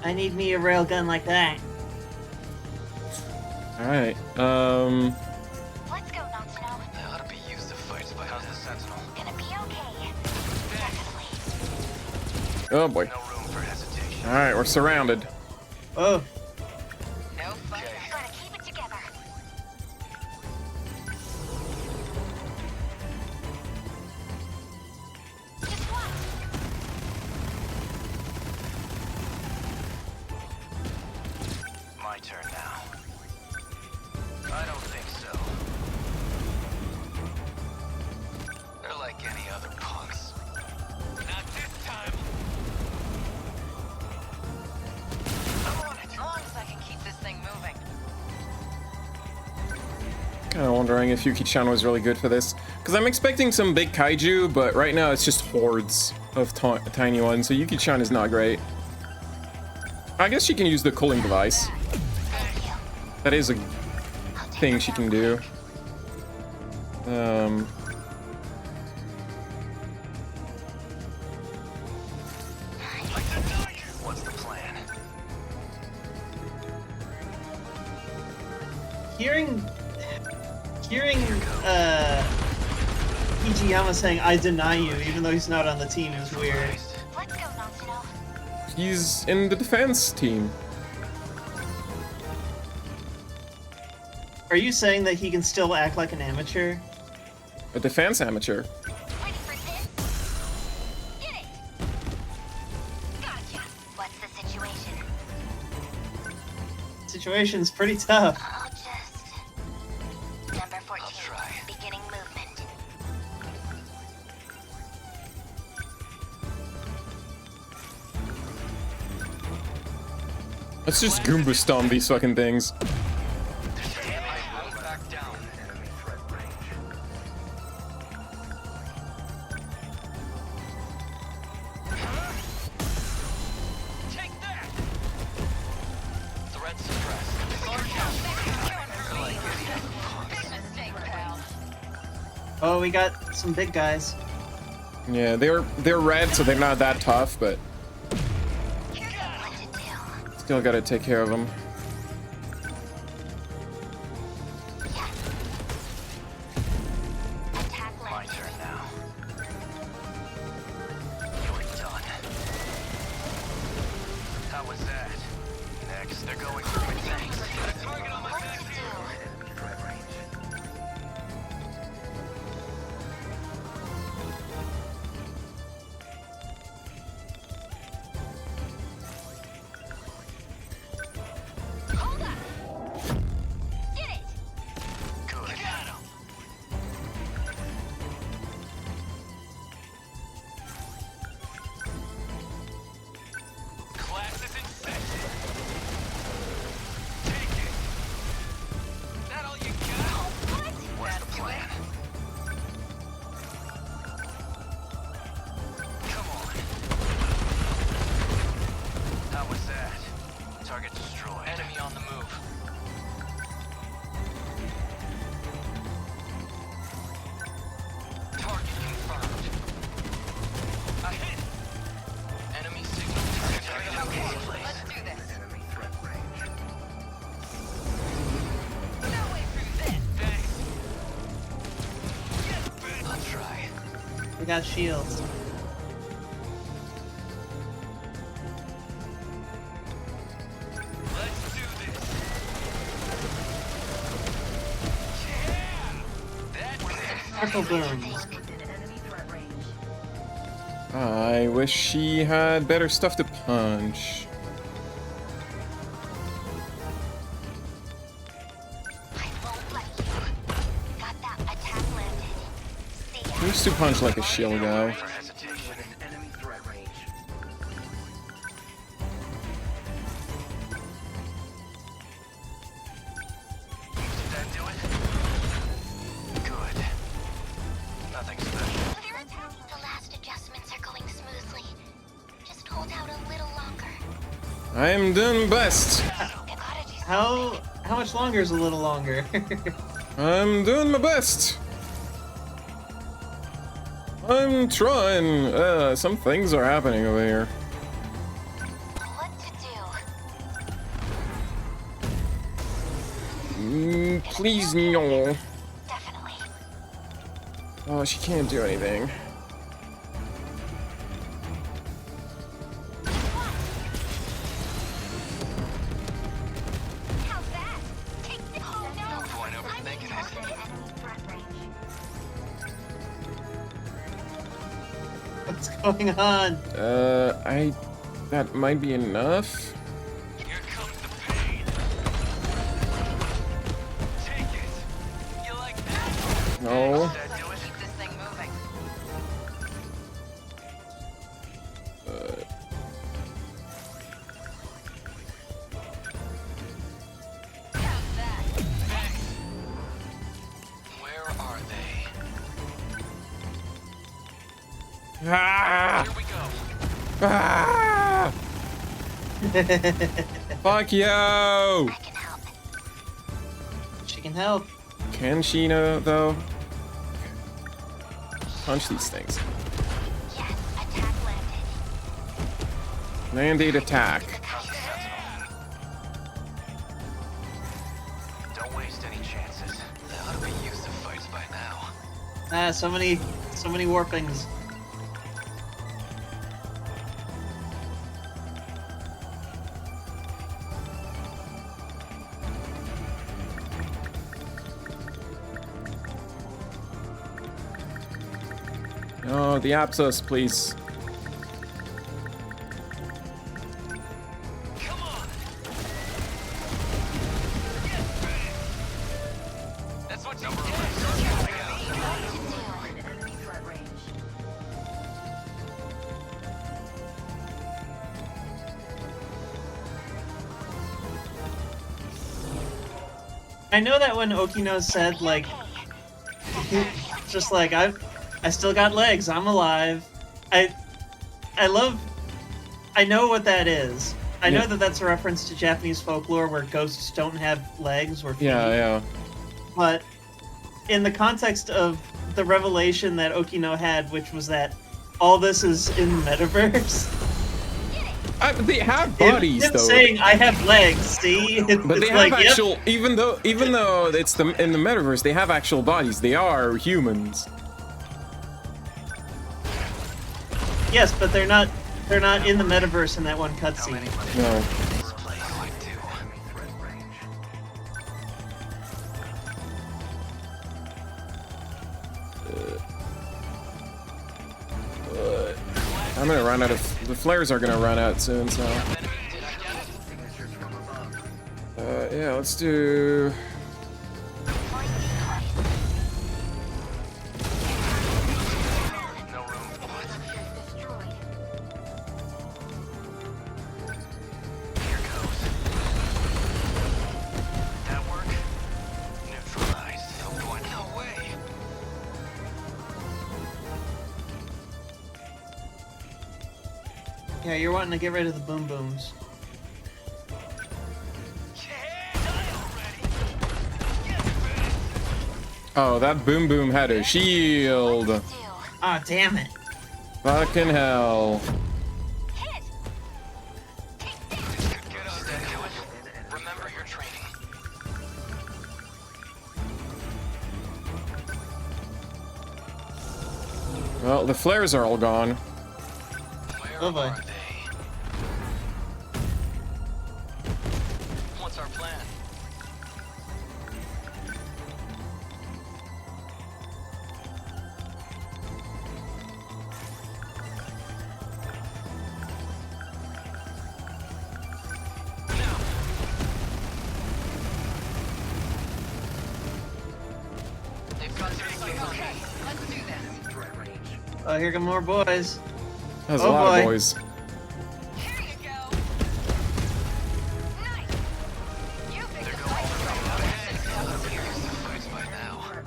I need me a railgun like that. Alright, Let's go, Natsuno. They ought to be used to fights by the Sentinel. Gonna be okay. Definitely. oh boy. No room for hesitation. Alright, we're surrounded. Oh. No fun. Gotta keep it together. Just what? My turn now. I don't think so. They're like any other punks. Not this time. I'm on it. As long as I can keep this thing moving. Kind of wondering if Yuki-chan was really good for this. Because I'm expecting some big kaiju, but right now it's just hordes of tiny ones, so Yuki-chan is not great. I guess she can use the cooling device. That is a thing she can do. What's the plan? Hearing Hijiyama saying "I deny you," even though he's not on the team, is weird. Let's go, Natsuno. He's in the defense team. Are you saying that he can still act like an amateur? A defense amateur. Ready for this? Get it! Gotcha. What's the situation? Situation's pretty tough. I'll just... Number 14. Beginning movement. Let's just Goomba stomp these fucking things. Oh, we got some big guys. Yeah, they're red, so they're not that tough, but still gotta take care of them. My turn now. You're done. How was that? Next, they're going for my tanks. Got a target on my back here. Hold up! Get it! Good. Got him. Class is in session. Take it. That all you got? What's the plan? Come on. How was that? Target destroyed. Enemy on the move. Target confirmed. I hit. Enemy signal target. Okay, let's do this. Enemy threat range. No way through this. Thanks. I'll try. We got shields. Triple booms. I wish she had better stuff to punch. He used to punch like a shield guy. I am doing best. How much longer is a little longer? I'm doing my best. I'm trying. Some things are happening over here. Please no. Oh, she can't do anything. What's going on? That might be enough. No. Where are they? Ah! Here we go. Ah! Fuck you! She can help. Can she know though? Punch these things. Mandate attack. Don't waste any chances. They ought to be used to fights by now. Ah, so many warpings. No, the Apsos, please. That's what I know that when Okino said, like, just like, I still got legs, I'm alive. I know what that is. I know that that's a reference to Japanese folklore where ghosts don't have legs or feet. Yeah. But in the context of the revelation that Okino had, which was that all this is in the metaverse. They have bodies, him though. saying, I have legs, see? But they It's have like, actual, even though it's in the metaverse, they have actual bodies. They are humans. Yes, but they're not in the metaverse in that one cutscene. No. I'm gonna run out of the flares are gonna run out soon, so yeah, let's do Yeah, you're wanting to get rid of the boom booms. Oh, that boom boom had a shield. Ah, damn it. Fucking hell. Remember your training. Well, the flares are all gone. Oh boy. What's our plan? Oh, here come more boys. That's Oh, a lot boy. of boys.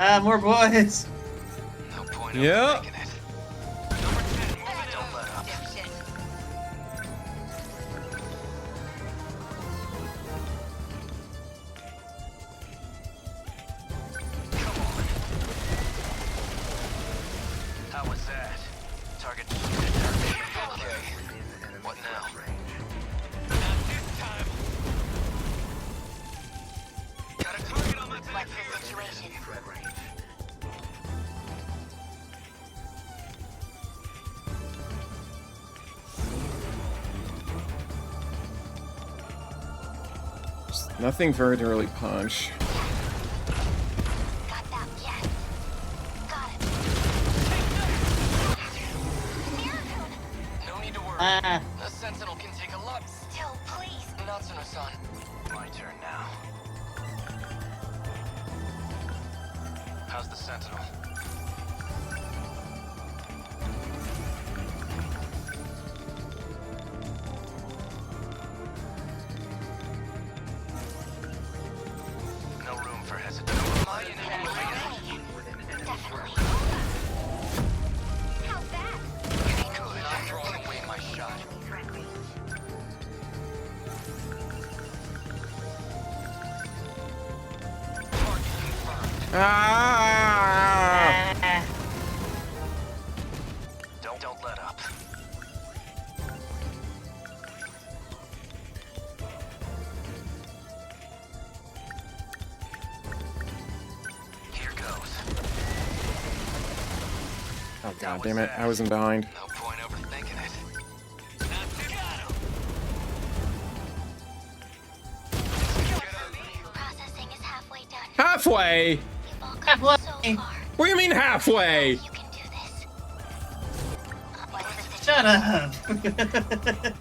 Ah, more boys. Yeah. How was that? Target okay. What now? Not this time. Got a target on my back. What's the situation? Just nothing for her to really punch. Ah. The Sentinel can take a lot. Still, please. Natsuno-san. My turn now. How's the Sentinel? No room for hesitation. How's that? Good. I'm throwing away my shot. Ah! Don't let up. Here goes. Oh god damn it! I was in behind. No point overthinking it. Processing is halfway done. Halfway. You've all come so far. What do you mean halfway? You can do this. What's the Shut up.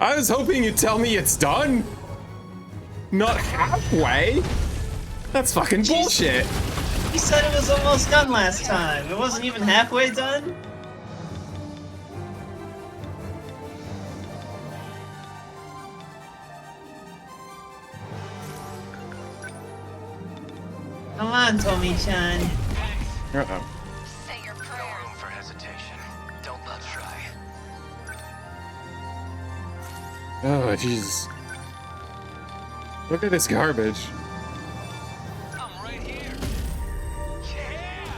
I was hoping you'd tell me it's done. Not halfway. That's fucking bullshit. He said it was almost done last time. It wasn't even halfway done? Come on, Tommy-chan. Uh-oh. Say your No prayers. room for hesitation. Don't let's try. Oh Jesus. Look at this garbage. I'm right here. Yeah.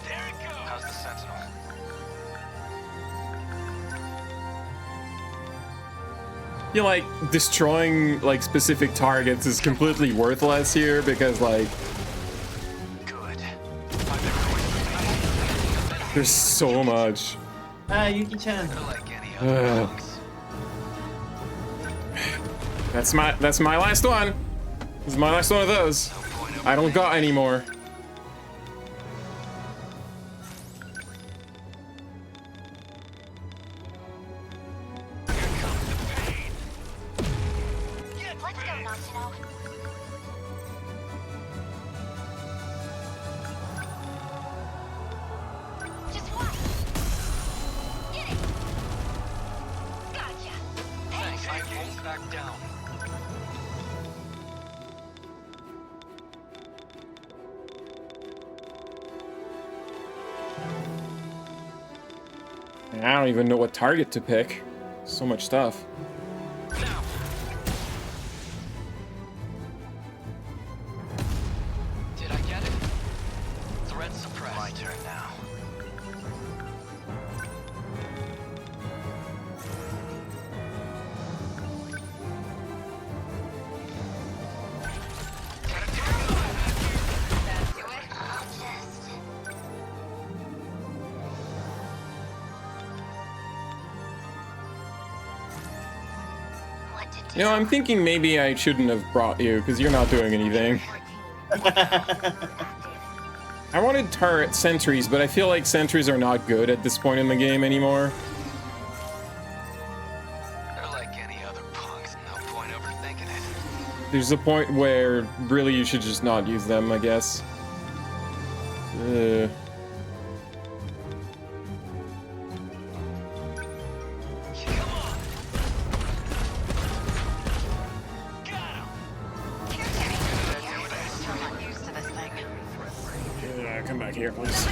There it goes. How's the Sentinel? I feel like destroying like specific targets is completely worthless here because like Good. there's so much. Ah, Yuki-chan. They're like any other punks. That's my last one. This is my last one of those. I don't got any more. Let's go, Natsuno. Just watch. Get it. Gotcha. Thanks. I won't back down. I don't even know what target to pick. So much stuff. Now. Did I get it? Threat suppressed. My turn now. You know, I'm thinking maybe I shouldn't have brought you because you're not doing anything. I wanted turret sentries, but I feel like sentries are not good at this point in the game anymore. They're like any other punks. No point overthinking it. There's a point where really you should just not use them, I guess. Yeah, come back here, please.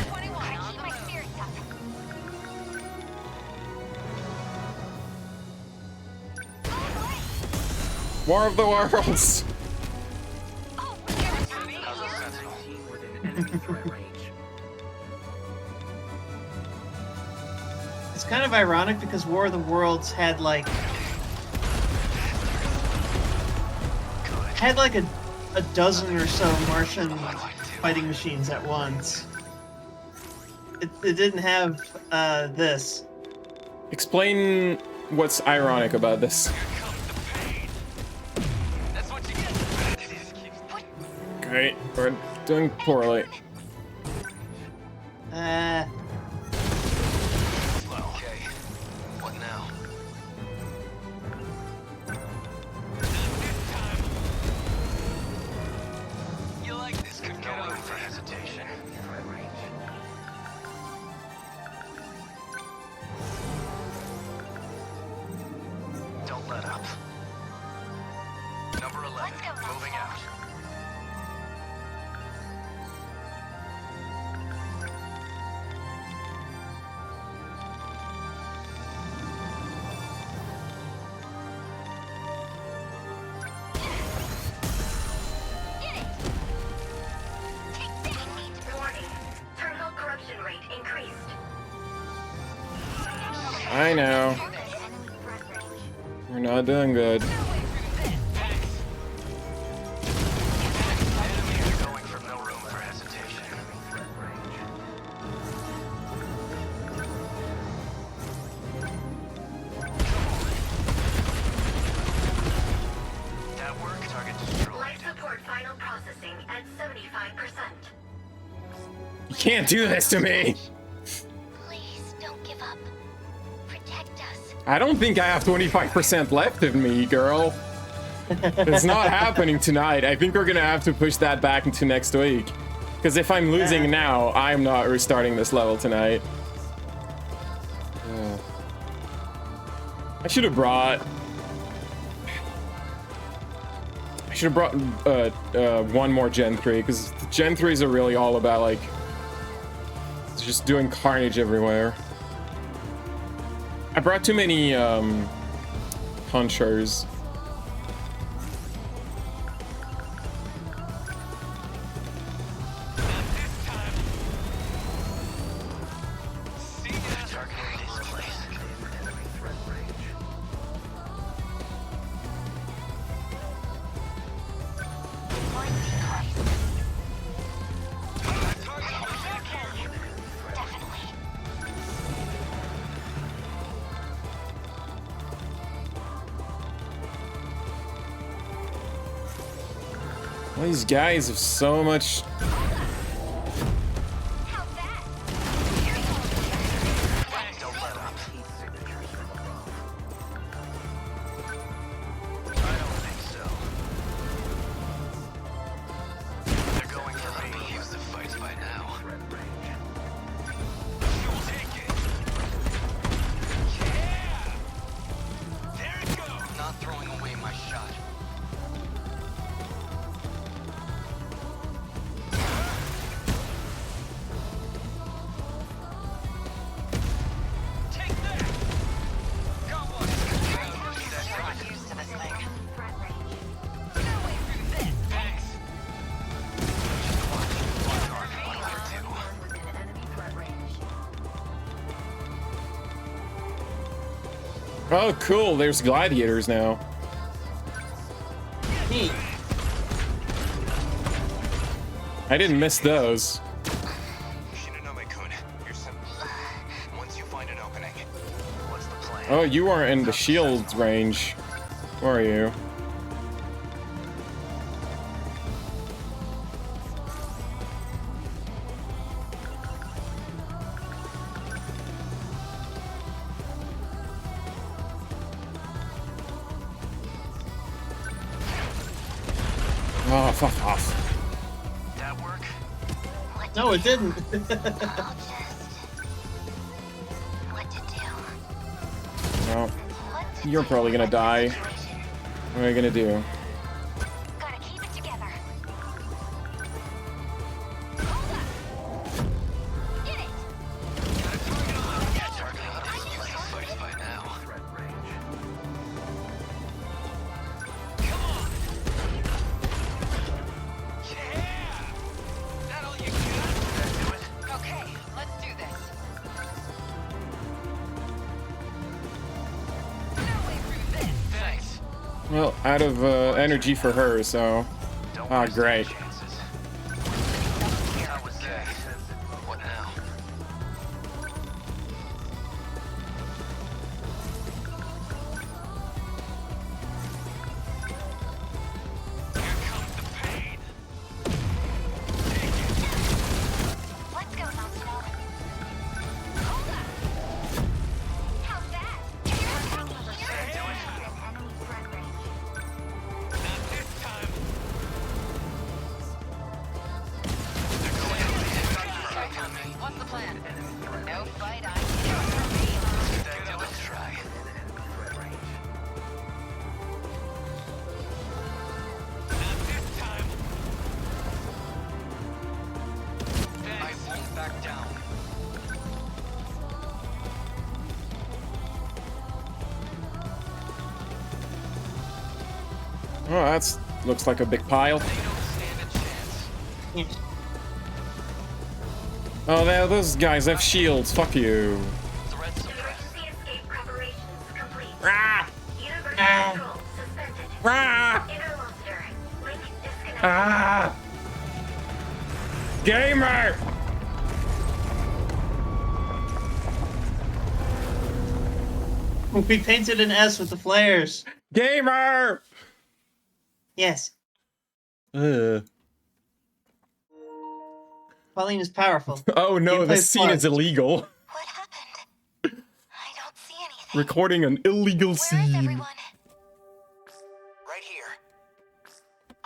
War of the Worlds! It's kind of ironic because War of the Worlds had like a dozen or so Martian fighting machines at once. It didn't have this. Explain what's ironic about this. Great, we're doing poorly. Okay. What now? You like this? Could no room for hesitation. Don't let up. Number 11, moving out. Warning. Terminal corruption rate increased. I know. We're not doing good. Going from no room for hesitation. That work, target destroyed. Life support final processing at 75%. You can't do this to me! Please don't give up. Protect us. I don't think I have 25% left of me, girl. It's not happening tonight. I think we're gonna have to push that back into next week. Because if I'm losing now, I'm not restarting this level tonight. I should have brought... one more Gen 3, because Gen 3s are really all about, like, just doing carnage everywhere. I brought too many, punchers. All these guys have so much. Oh, cool. There's gladiators now. Neat. I didn't miss those. Once you find an opening, what's the plan? Oh, you are in the shield range. Where are you? Oh, fuck off. What No, it didn't. What to do? Well, you're probably gonna die. What are you gonna do? Gotta keep it together. Okay, let's do this. Thanks. Well, out of energy for her, so. Ah, great. That was that. What now? Let's go, Sentinel. Hold up. How's that? What's the plan? No fight, Let's try. I won't back down. Oh, that's looks like a big pile. Oh, those guys have shields. Fuck you. Emergency escape preparations complete. Ah! Universal Ah! control suspended. Ah! Interloster. Link disconnected. Ah! Gamer! We painted an S with the flares. Gamer! Yes. Ugh. Pauline is powerful. Oh no, Gameplay this scene is fun. illegal. What happened? I don't see anything. Recording an illegal Where is scene. everyone? Right here.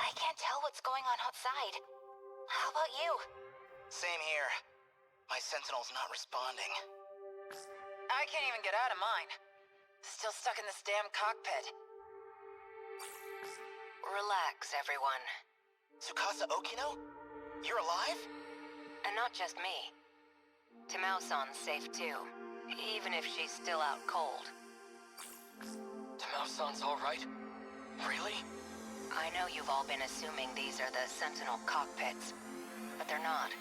I can't tell what's going on outside. How about you? Same here. My Sentinel's not responding. I can't even get out of mine. Still stuck in this damn cockpit. Relax, everyone. Tsukasa Okino? You're alive? And not just me. Tamao-san's safe too, even if she's still out cold. Tamao-san's all right? Really? I know you've all been assuming these are the Sentinel cockpits, but they're not.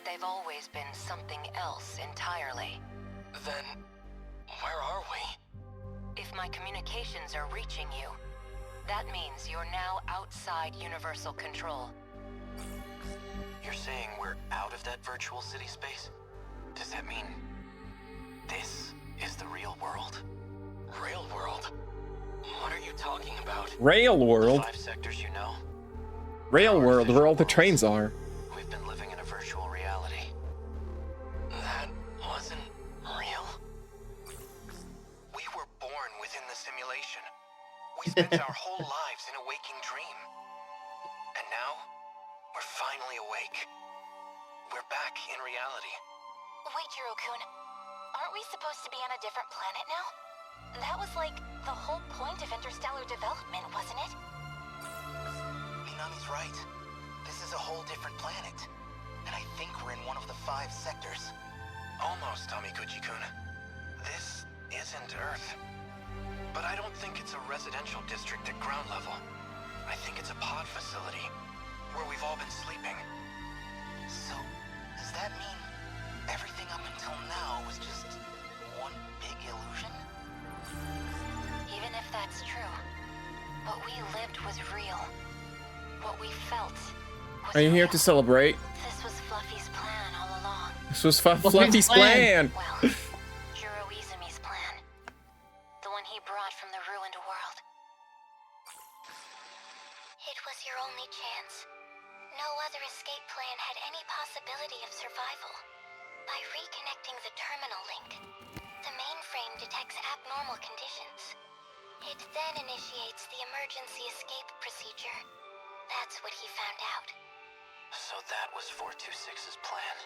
They've always been something else entirely. Then, where are we? If my communications are reaching you, that means you're now outside Universal Control. You're saying we're out of that virtual city space? Does that mean this is the real world? Real world? What are you talking about? Rail world? The 5 sectors you know? Rail world, where all the trains are. We've been living in a virtual reality. That wasn't real? We were born within the simulation. We spent our whole lives in a waking dream. And now, we're finally awake. We're back in reality. Wait, Jiro-kun. Aren't we supposed to be on a different planet now? That was like the whole point of interstellar development, wasn't it? Minami's right. This is a whole different planet. And I think we're in one of the 5 sectors. Almost, Amikuji-kun. This isn't Earth. But I don't think it's a residential district at ground level. I think it's a pod facility, where we've all been sleeping. So, does that mean everything up until now was just one big illusion? Even if that's true, what we lived was real. What we felt was Are you here to celebrate? This was Fluffy's plan all along. This was Fluffy's plan. Well, Jiro Izumi's plan. The one he brought from the ruined world. It was your only chance. No other escape plan had any possibility of survival. By reconnecting the terminal link, the mainframe detects abnormal conditions. It then initiates the emergency escape procedure. That's what he found out. So that was 426's plan.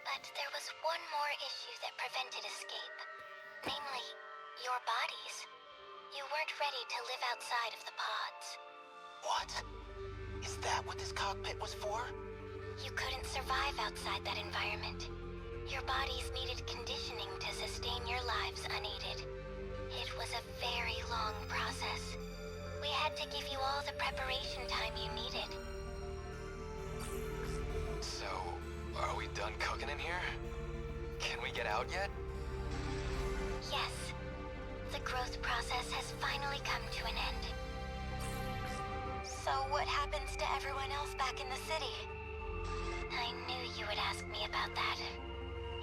But there was one more issue that prevented escape. Namely, your bodies. You weren't ready to live outside of the pods. What? Is that what this cockpit was for? You couldn't survive outside that environment. Your bodies needed conditioning to sustain your lives unaided. It was a very long process. We had to give you all the preparation time you needed. So, are we done cooking in here? Can we get out yet? Yes. The growth process has finally come to an end. So what happens to everyone else back in the city? I knew you would ask me about that.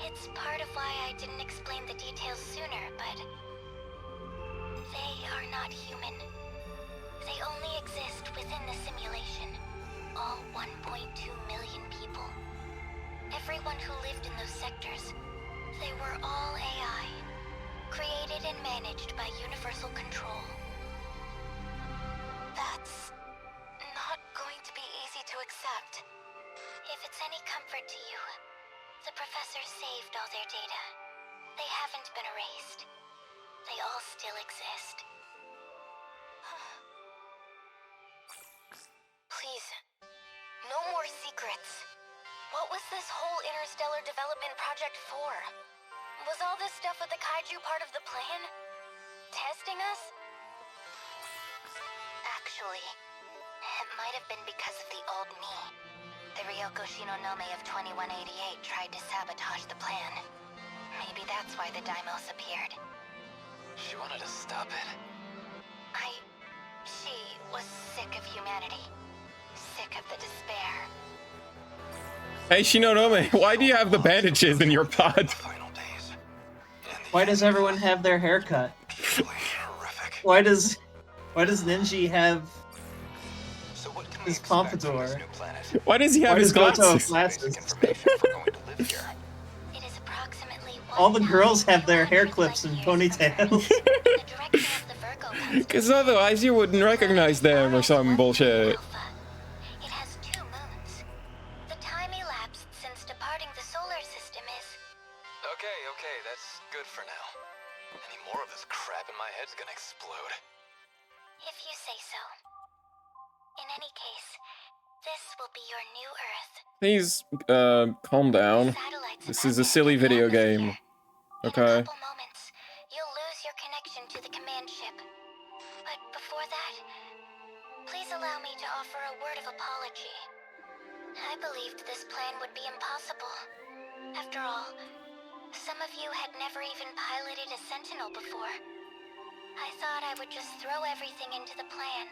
It's part of why I didn't explain the details sooner, but... they are not human. They only exist within the simulation. All 1.2 million people. Everyone who lived in those sectors, they were all AI. Created and managed by Universal Control. That's not going to be easy to accept. If it's any comfort to you, the professor saved all their data. They haven't been erased. They all still exist. Please, no more secrets. What was this whole interstellar development project for? Was all this stuff with the kaiju part of the plan? Testing us? Actually, it might have been because of the old me. The Ryoko Shinonome of 2188 tried to sabotage the plan. Maybe that's why the Daimos appeared. She wanted to stop it. She was sick of humanity. Sick of the despair. Hey Shinonome, why do you have the bandages in your pod? Why does everyone have their hair cut? Why does Ninji have his pompadour? Why does he have his Goto have glasses? All the girls have their hair clips and ponytails. Because otherwise you wouldn't recognize them or some bullshit. It has 2 moons. The time elapsed since departing the solar system is... Okay, that's good for now. Any more of this crap in my head's gonna explode. If you say so. In any case, this will be your new Earth. Please, calm down. This is a silly video game. Okay. You'll lose your connection to the command ship. But before that, please allow me to offer a word of apology. I believed this plan would be impossible. After all, some of you had never even piloted a Sentinel before. I thought I would just throw everything into the plan.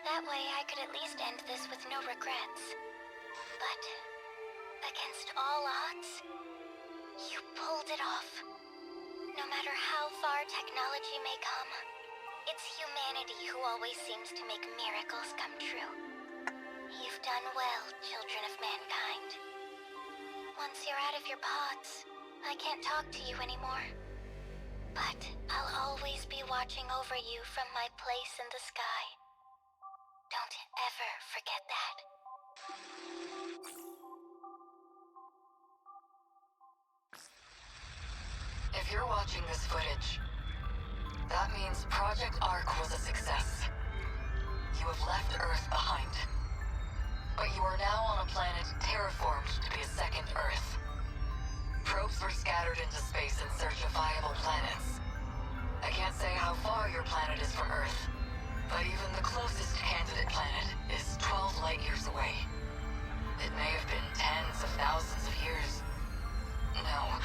That way I could at least end this with no regrets. But, against all odds, you pulled it off. No matter how far technology may come, it's humanity who always seems to make miracles come true. You've done well, children of mankind. Once you're out of your pods, I can't talk to you anymore. But I'll always be watching over you from my place in the sky. Don't ever forget that. If you're watching this footage, that means Project Ark was a success. You have left Earth behind. But you are now on a planet terraformed to be a second Earth. Probes were scattered into space in search of viable planets. I can't say how far your planet is from Earth, but even the closest candidate planet is 12 light years away. It may have been tens of thousands of years. No,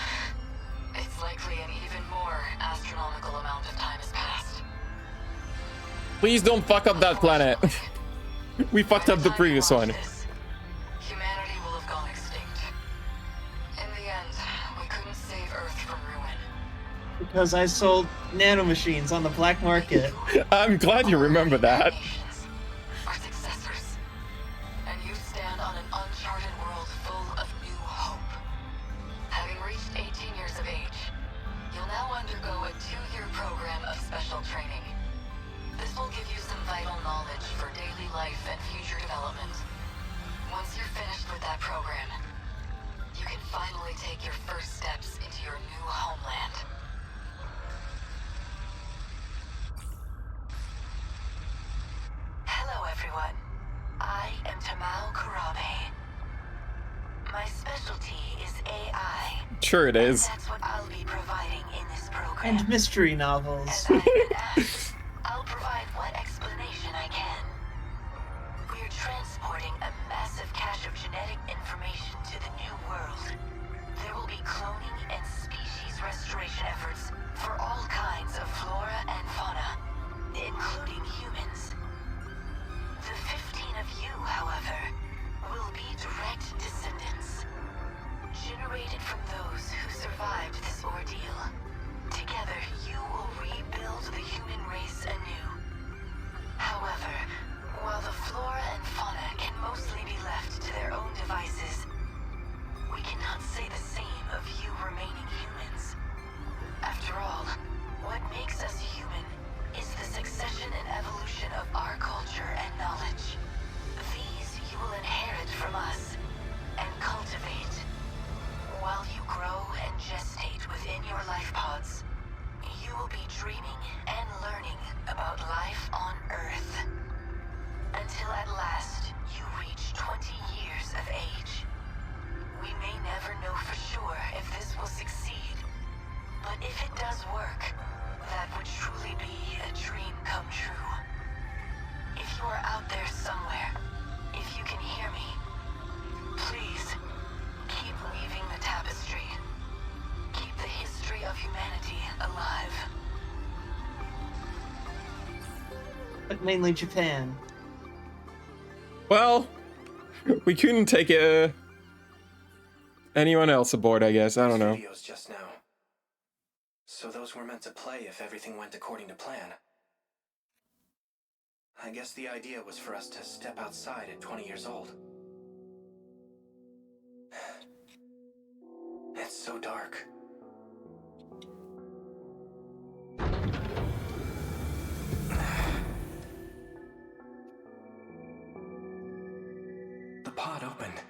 it's likely an even more astronomical amount of time has passed. Please don't fuck up that planet. We fucked up the previous one. Humanity will have gone extinct. In the end, we couldn't save Earth from ruin. Because I sold nanomachines on the black market. I'm glad you remember that. Our successors. And you stand on an uncharted world full of new hope. Having reached 18 years of age, you'll now undergo a 2-year program of special training. This will give you some vital knowledge for daily life and future development. Once you're finished with that everyone. I am Tamao Karabe. My specialty is AI. Sure it is. That's what I'll be providing in this program. And mystery novels. As I've been asked, I'll provide what explanation I can. We're transporting a massive cache of genetic information to the new world. There will be cloning and species restoration efforts for all kinds of flora and fauna, including humans. The 15 of you, however, will be direct descendants, generated from those who survived this ordeal. Together, you will rebuild the human race anew. However, while the flora and fauna can mostly be left to their own devices, we cannot say the same of you remaining humans. After all, what makes us human is the succession and evolution of our culture and knowledge. These you will inherit from us and cultivate. While you grow and gestate within your life pods, you will be dreaming and learning about life on Earth. Until at last you reach 20 years of age. We may never know for sure if this will succeed, but if it does work, that would truly be a dream come true. If you are out there somewhere, if you can hear me, please keep weaving the tapestry. Keep the history of humanity alive. But mainly Japan. Well, we couldn't take anyone else aboard, I guess. I don't know. Studios just now. So those were meant to play if everything went according to plan. I guess the idea was for us to step outside at 20 years old. It's so dark. The pod opened.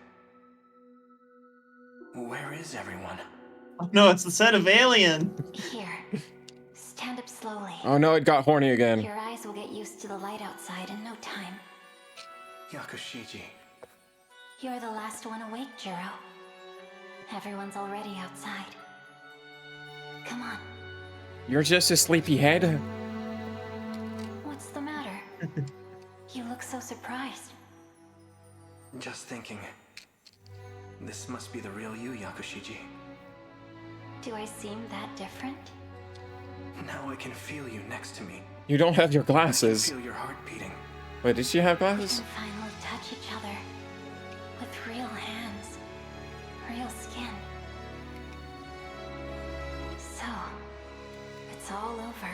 Where is everyone? Oh no, it's the set of Alien. Here. Stand up slowly. Oh no, it got horny again. Your eyes will get used to the light outside in no time. Yakushiji. You're the last one awake, Jiro. Everyone's already outside. Come on. You're just a sleepyhead. What's the matter? You look so surprised. Just thinking. This must be the real you, Yakushiji. Do I seem that different? Now I can feel you next to me. You don't have your glasses. I can feel your heart beating. Wait, did she have We glasses? can finally touch each other. With real hands. Real skin. So, it's all over.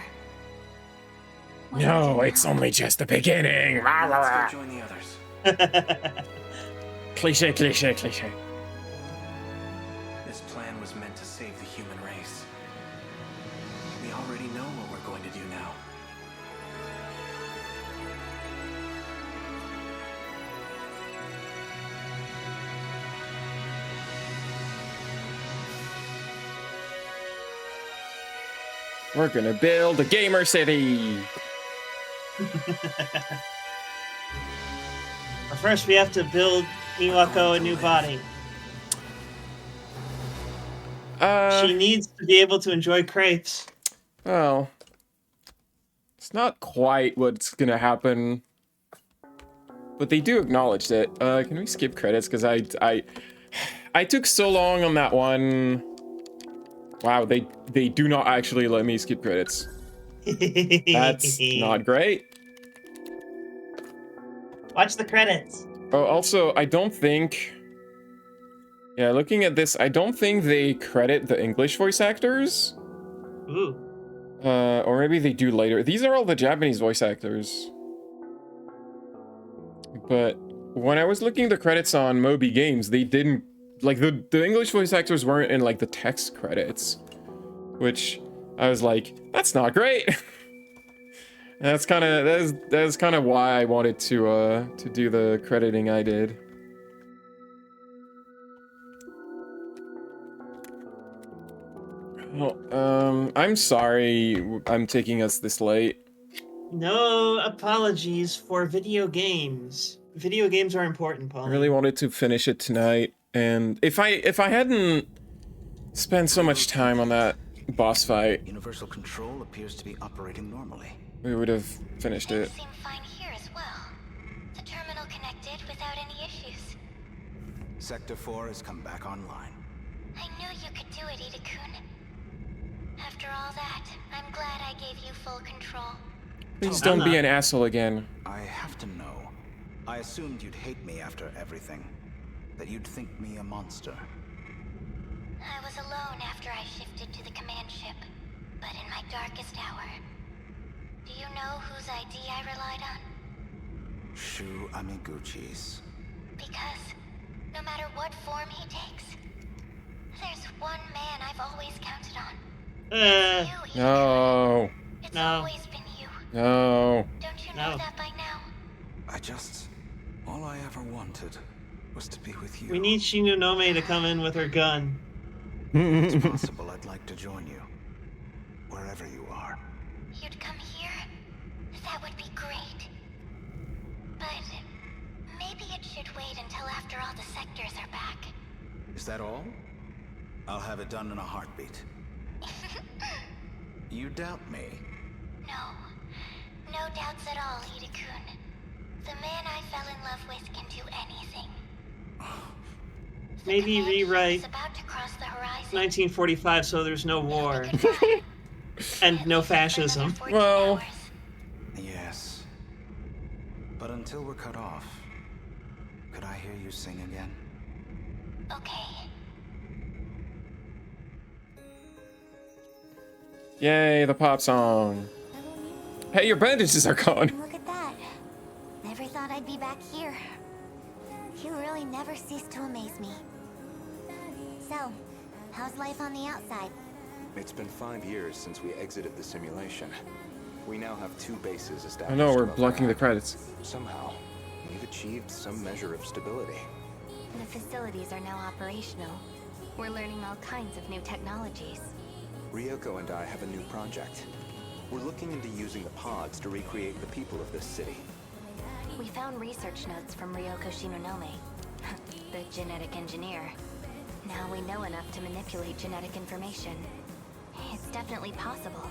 What do I No, do it's now? only just the beginning. Let's go join the others. Cliche, cliche, cliche. This plan was meant to save the human race. We already know what we're going to do now. We're gonna build a gamer city. But first, we have to build Iwako a new body. She needs to be able to enjoy crepes. Well, it's not quite what's gonna happen, but they do acknowledge it. Can we skip credits? Because I took so long on that one. Wow, they do not actually let me skip credits. That's not great. Watch the credits. Oh, also, I don't think... Yeah, looking at this, I don't think they credit the English voice actors. Ooh. Or maybe they do later. These are all the Japanese voice actors. But when I was looking at the credits on Moby Games, they didn't... Like, the English voice actors weren't in, like, the text credits. Which, I was like, that's not great! That's kind of why I wanted to do the crediting I did. Well, I'm sorry I'm taking us this late. No apologies for video games. Video games are important, I Pauline. really wanted to finish it tonight, and if I hadn't spent so much time on that boss fight, Universal control appears to be operating normally. we would have finished it. Seem fine here as well. The terminal connected without any issues. Sector 4 has come back online. I knew you could do it, Ida-kun. After all that, I'm glad I gave you full control. Please don't be an asshole again. I have to know. I assumed you'd hate me after everything. That you'd think me a monster. I was alone after I shifted to the command ship, but in my darkest hour. Do you know whose ID I relied on? Shu Amiguchi's. Because no matter what form he takes, there's one man I've always counted on. No. It's always been you. No. Don't you know that by now? All I ever wanted was to be with you. We need Shinonome to come in with her gun. It's possible I'd like to join you. Wherever you are. You'd come here? That would be great. But maybe it should wait until after all the sectors are back. Is that all? I'll have it done in a heartbeat. You doubt me? No doubts at all, Ida-kun. The man I fell in love with can do anything. Maybe rewrite About to cross the horizon. 1945 so there's no war. And no fascism. Well, yes. But until we're cut off, could I hear you sing again? Okay. Yay, the pop song. Hey, your bandages are gone. Look at that. Never thought I'd be back here. You really never cease to amaze me. So, how's life on the outside? It's been 5 years since we exited the simulation. We now have 2 bases established. I know, we're above blocking the ground. credits. Somehow, we've achieved some measure of stability. The facilities are now operational. We're learning all kinds of new technologies. Ryoko and I have a new project. We're looking into using the pods to recreate the people of this city. We found research notes from Ryoko Shinonome, the genetic engineer. Now we know enough to manipulate genetic information. It's definitely possible.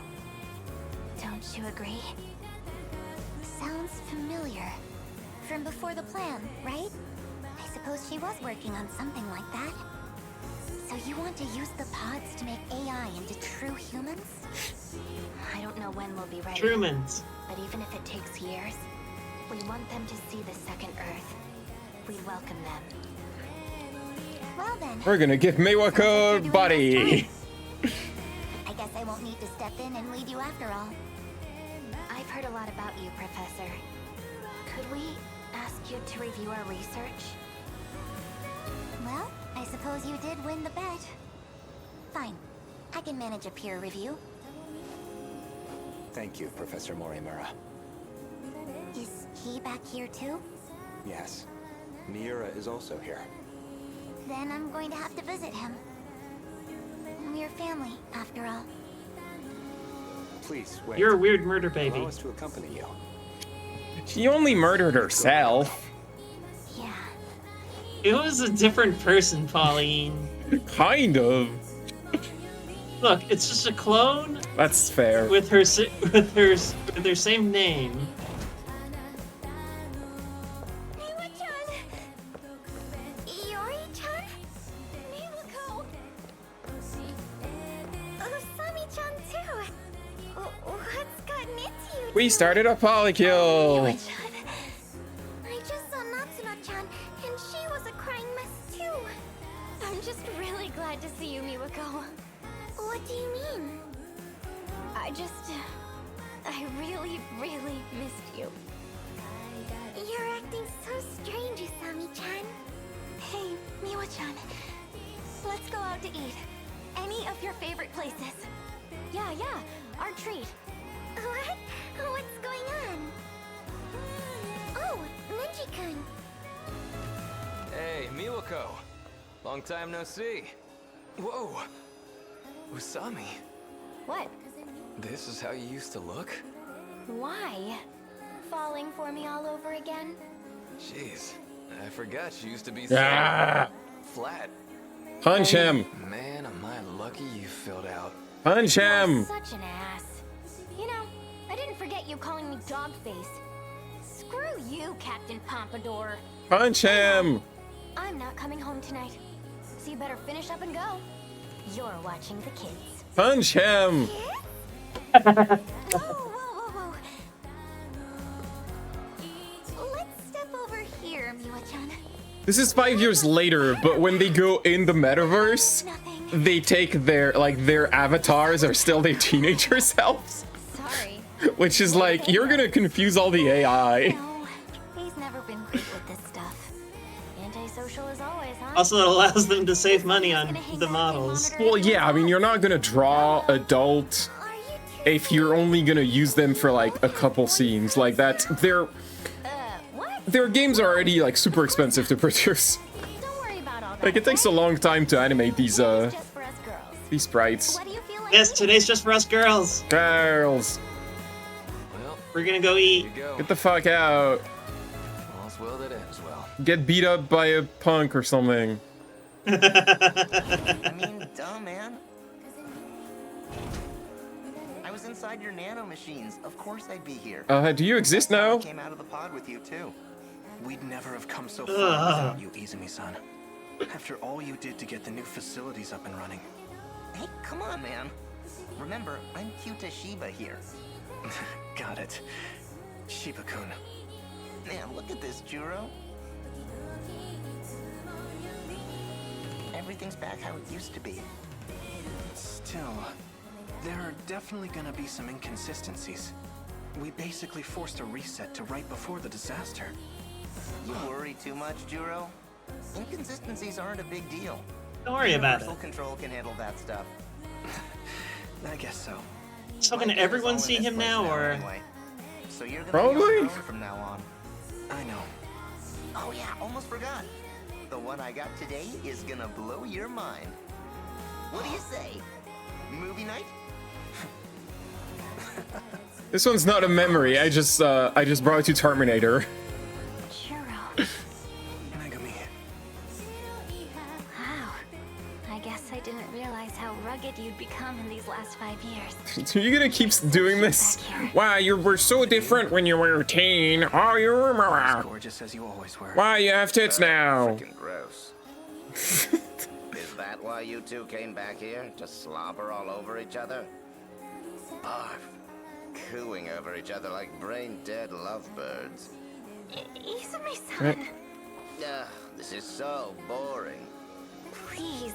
Don't you agree? Sounds familiar. From before the plan, right? I suppose she was working on something like that. So you want to use the pods to make AI into true humans? I don't know when we'll be ready. Trumans. But even if it takes years, we want them to see the second Earth. We'd welcome them. Well then. We're gonna give Miwako a body. I guess I won't need to step in and lead you after all. I've heard a lot about you, Professor. Could we ask you to review our research? Well, I suppose you did win the bet. Fine. I can manage a peer review. Thank you, Professor Morimura. Is he back here too? Yes. Miura is also here. Then I'm going to have to visit him. We're family, after all. Please, wait. You're a weird murder baby. Allow us to accompany you. She only murdered herself. Yeah. It was a different person, Pauline. Kind of. Look, it's just a clone. That's fair. With her same name. Iori-chan? Miwako? Usami-chan too. What's gotten into you? We started a polykill. I just saw Natsuno-chan, and she was a crying mess too. I'm just really glad to see you, Miwako. What do you mean? I really, really missed you. You're acting so strange, Usami-chan. Hey, Miwa-chan. Let's go out to eat. Any of your favorite places. Yeah, our treat. What? What's going on? Oh, Nenji-kun. Hey, Miwako. Long time no see. Whoa. Usami. What? This is how you used to look? Why? Falling for me all over again? Jeez, I forgot she used to be Ah! so flat. Punch him! Man, am I lucky you filled out. Punch him! Such an ass. You know, I didn't forget you calling me Dogface. Screw you, Captain Pompadour. Punch him! I'm not coming home tonight, so you better finish up and go. You're watching the kids. Punch him! Whoa, whoa, whoa, whoa. Let's step over here, Miwa-chan. This is 5 years later, but when they go in the metaverse, they take their avatars are still their teenager selves. Sorry. Which is like, you're gonna confuse all the AI. No, he's never been great with this stuff. Antisocial as always, huh? Also, it allows them to save money on the models. Well, yeah, I mean, you're not gonna draw adult if you're only gonna use them for like a couple scenes. Like that's their games are already like super expensive to produce. Like it takes a long time to animate these sprites. Yes, today's just for us girls. Girls, We're gonna go eat. get the fuck out. All's well that ends well. Get beat up by a punk or something. I mean, duh, man. I was inside your nano machines. Of course I'd be here. Do you exist now? I came out of the pod with you too. We'd never have come so far without you, Izumi-san. After all you did to get the new facilities up and running. Hey, come on, man. Remember, I'm Kyuta Shiba here. Got it. Shiba-kun. Man, look at this, Juro. Everything's back how it used to be. Still, there are definitely gonna be some inconsistencies. We basically forced a reset to right before the disaster. You worry too much, Juro. Inconsistencies aren't a big deal. Don't worry about it. Universal Control can handle that stuff. I guess so. So can everyone see him now, or? Anyway. So you're gonna Probably. be on your own from now on. I know. Oh yeah, almost forgot. The one I got today is gonna blow your mind. What do you say? Movie night? This one's not a memory. I just brought you Terminator. Wow. I guess I didn't realize how rugged you'd become in these last 5 years. Are you gonna keep doing this? Wow, you were so different when you were a teen. Oh, you were As gorgeous as you always were. Wow, you have tits now. Freaking gross. Is that why you two came back here? To slobber all over each other? Barf. Cooing over each other like brain-dead lovebirds. Izumi-san, Ugh, this is so boring. please.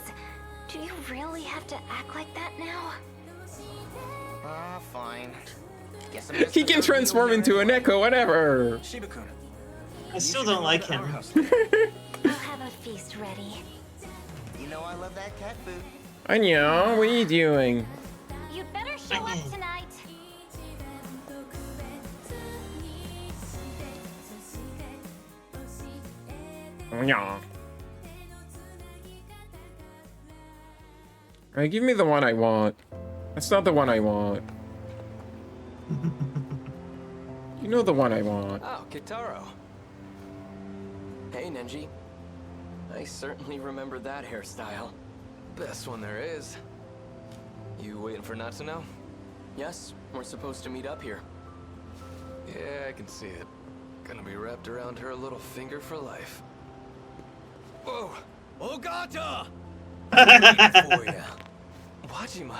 Do you really have to act like that now? Ah, fine. Guess I'm He can transform into an echo, whatever. Shiba-kun. I still don't like him. I'll have a feast ready. You know I love that cat food. I know. What are you doing? You'd better show up tonight. Yeah. Alright, give me the one I want. That's not the one I want. You know the one I want. Oh, Kitaro. Hey, Nenji. I certainly remember that hairstyle. Best one there is. You waiting for Natsuno? Yes, we're supposed to meet up here. Yeah, I can see it. Gonna be wrapped around her little finger for life. Whoa! Ogata! For ya. Wajima.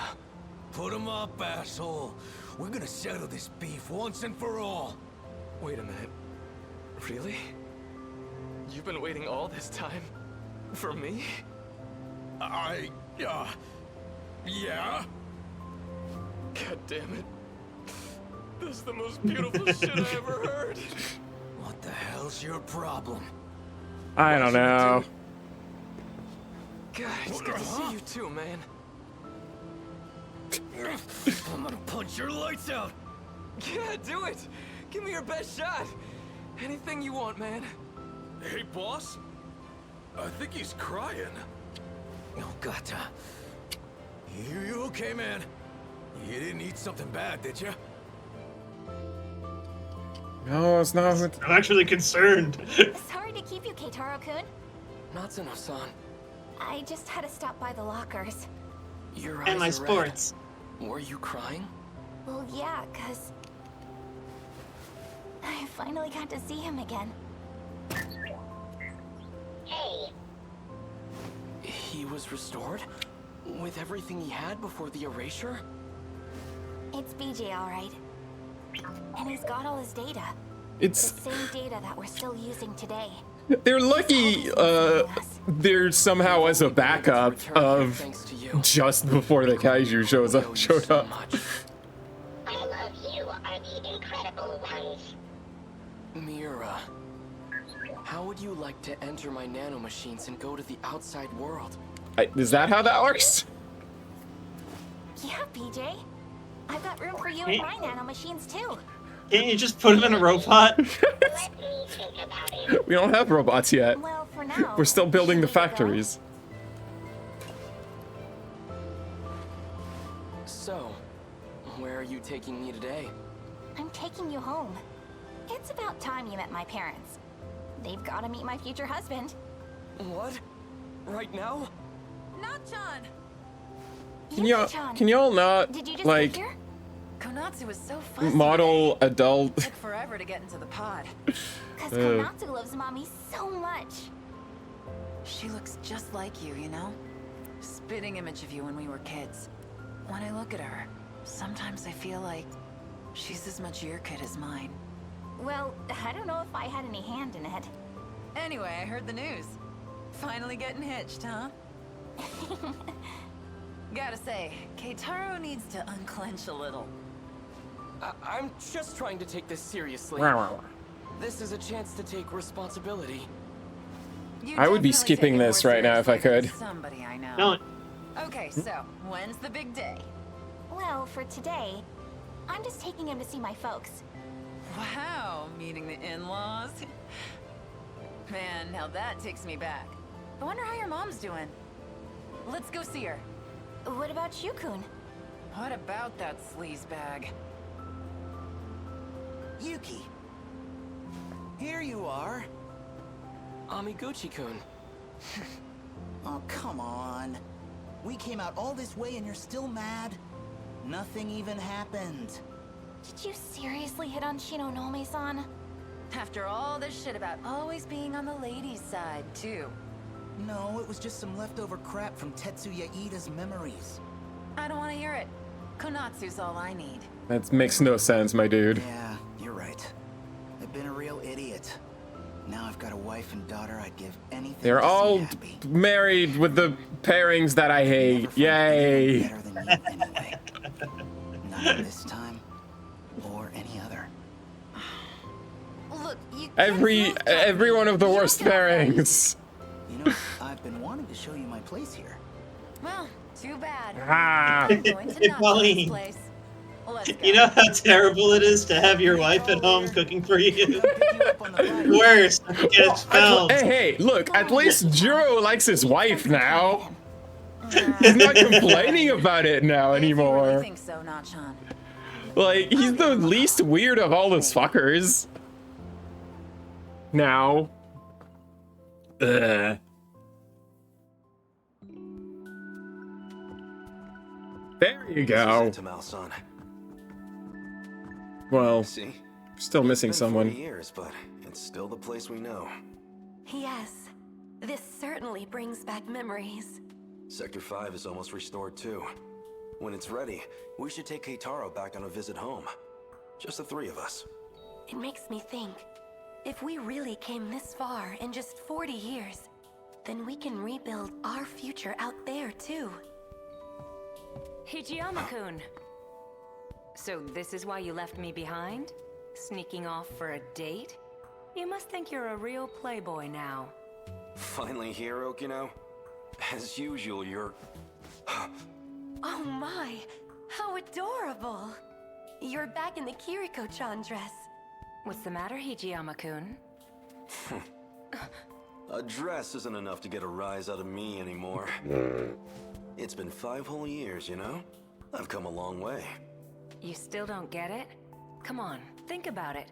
Put him up, asshole. We're gonna settle this beef once and for all. Wait a minute. Really? You've been waiting all this time? For me? Yeah. God damn it. This is the most beautiful shit I ever heard. What the hell's your problem? I don't know. God, it's good to see you too, man. I'm gonna punch your lights out. Yeah, do it. Give me your best shot. Anything you want, man. Hey, boss. I think he's crying. Oh, Gata. You okay, man? You didn't eat something bad, did you? No, it's not. I'm actually concerned. Sorry to keep you, Keitaro-kun. Natsuno-san. I just had to stop by the lockers. Your And my eyes are red. sports. Were you crying? Well, yeah, 'cause I finally got to see him again. Hey, He was restored? With everything he had before the erasure? It's BJ, all right. And he's got all his data. It's The same data that we're still using today. they're lucky they're somehow as a backup of just before the kaiju showed up. I love you are the incredible ones. Mira, how would you like to enter my nanomachines and go to the outside world? Is that how that works? Yeah, BJ. I've got room for you in my nanomachines too. Can't you just put him in a robot? We don't have robots yet. Well, for now, We're still building the factories. So, where are you taking me today? I'm taking you home. It's about time you met my parents. They've got to meet my future husband. What? Right now? Not John. Can y'all not Did you just like get here? Konatsu was so fussy. model adult? Took forever to get into the pod. Because Konatsu loves Mommy so much. She looks just like you, you know? Spitting image of you when we were kids. When I look at her, sometimes I feel like she's as much your kid as mine. Well, I don't know if I had any hand in it. Anyway, I heard the news. Finally getting hitched, huh? Gotta say, Keitaro needs to unclench a little. I'm just trying to take this seriously. This is a chance to take responsibility. I would be skipping this right now if I could. Somebody I know. No. Okay, so when's the big day? Well, for today, I'm just taking him to see my folks. Wow, meeting the in-laws. Man, now that takes me back. I wonder how your mom's doing. Let's go see her. What about you, Kun? What about that sleaze bag? Yuki. Here you are. Amiguchi-kun. Oh, come on. We came out all this way and you're still mad? Nothing even happened. Did you seriously hit on Shinonome-san? After all this shit about always being on the ladies' side, too. No, it was just some leftover crap from Tetsuya Ida's memories. I don't want to hear it. Konatsu's all I need. That makes no sense, my dude. Yeah, you're right. I've been a real idiot. Now I've got a wife and daughter I'd give anything They're to see all happy. married with the pairings that I hate. Yay! Better than you anyway. Not this time, or any other. Look, you Every one of the worst pairings. You know, I've been wanting to show you my place here. Well, too bad. Ah. I'm going to Natsuno's Pauline. place. Let's go. You know how terrible it is to have your wife at home cooking for you? Worse, if you get expelled. Hey, look, at least Jiro likes his wife now. He's not complaining about it now I anymore. think so, Nachan. Like, he's the least weird of all those fuckers. Now. Ugh. There you go. Sentinel-san. Well, See? still missing It's been 40 someone. years, but it's still the place we know. Yes, this certainly brings back memories. Sector 5 is almost restored too. When it's ready, we should take Keitaro back on a visit home. Just the three of us. It makes me think, if we really came this far in just 40 years, then we can rebuild our future out there too. Hijiyama-kun. So this is why you left me behind? Sneaking off for a date? You must think you're a real playboy now. Finally here, Okino? As usual, you're... Oh my, how adorable! You're back in the Kiriko-chan dress. What's the matter, Hijiyama-kun? A dress isn't enough to get a rise out of me anymore. It's been 5 whole years, you know? I've come a long way. You still don't get it? Come on, think about it.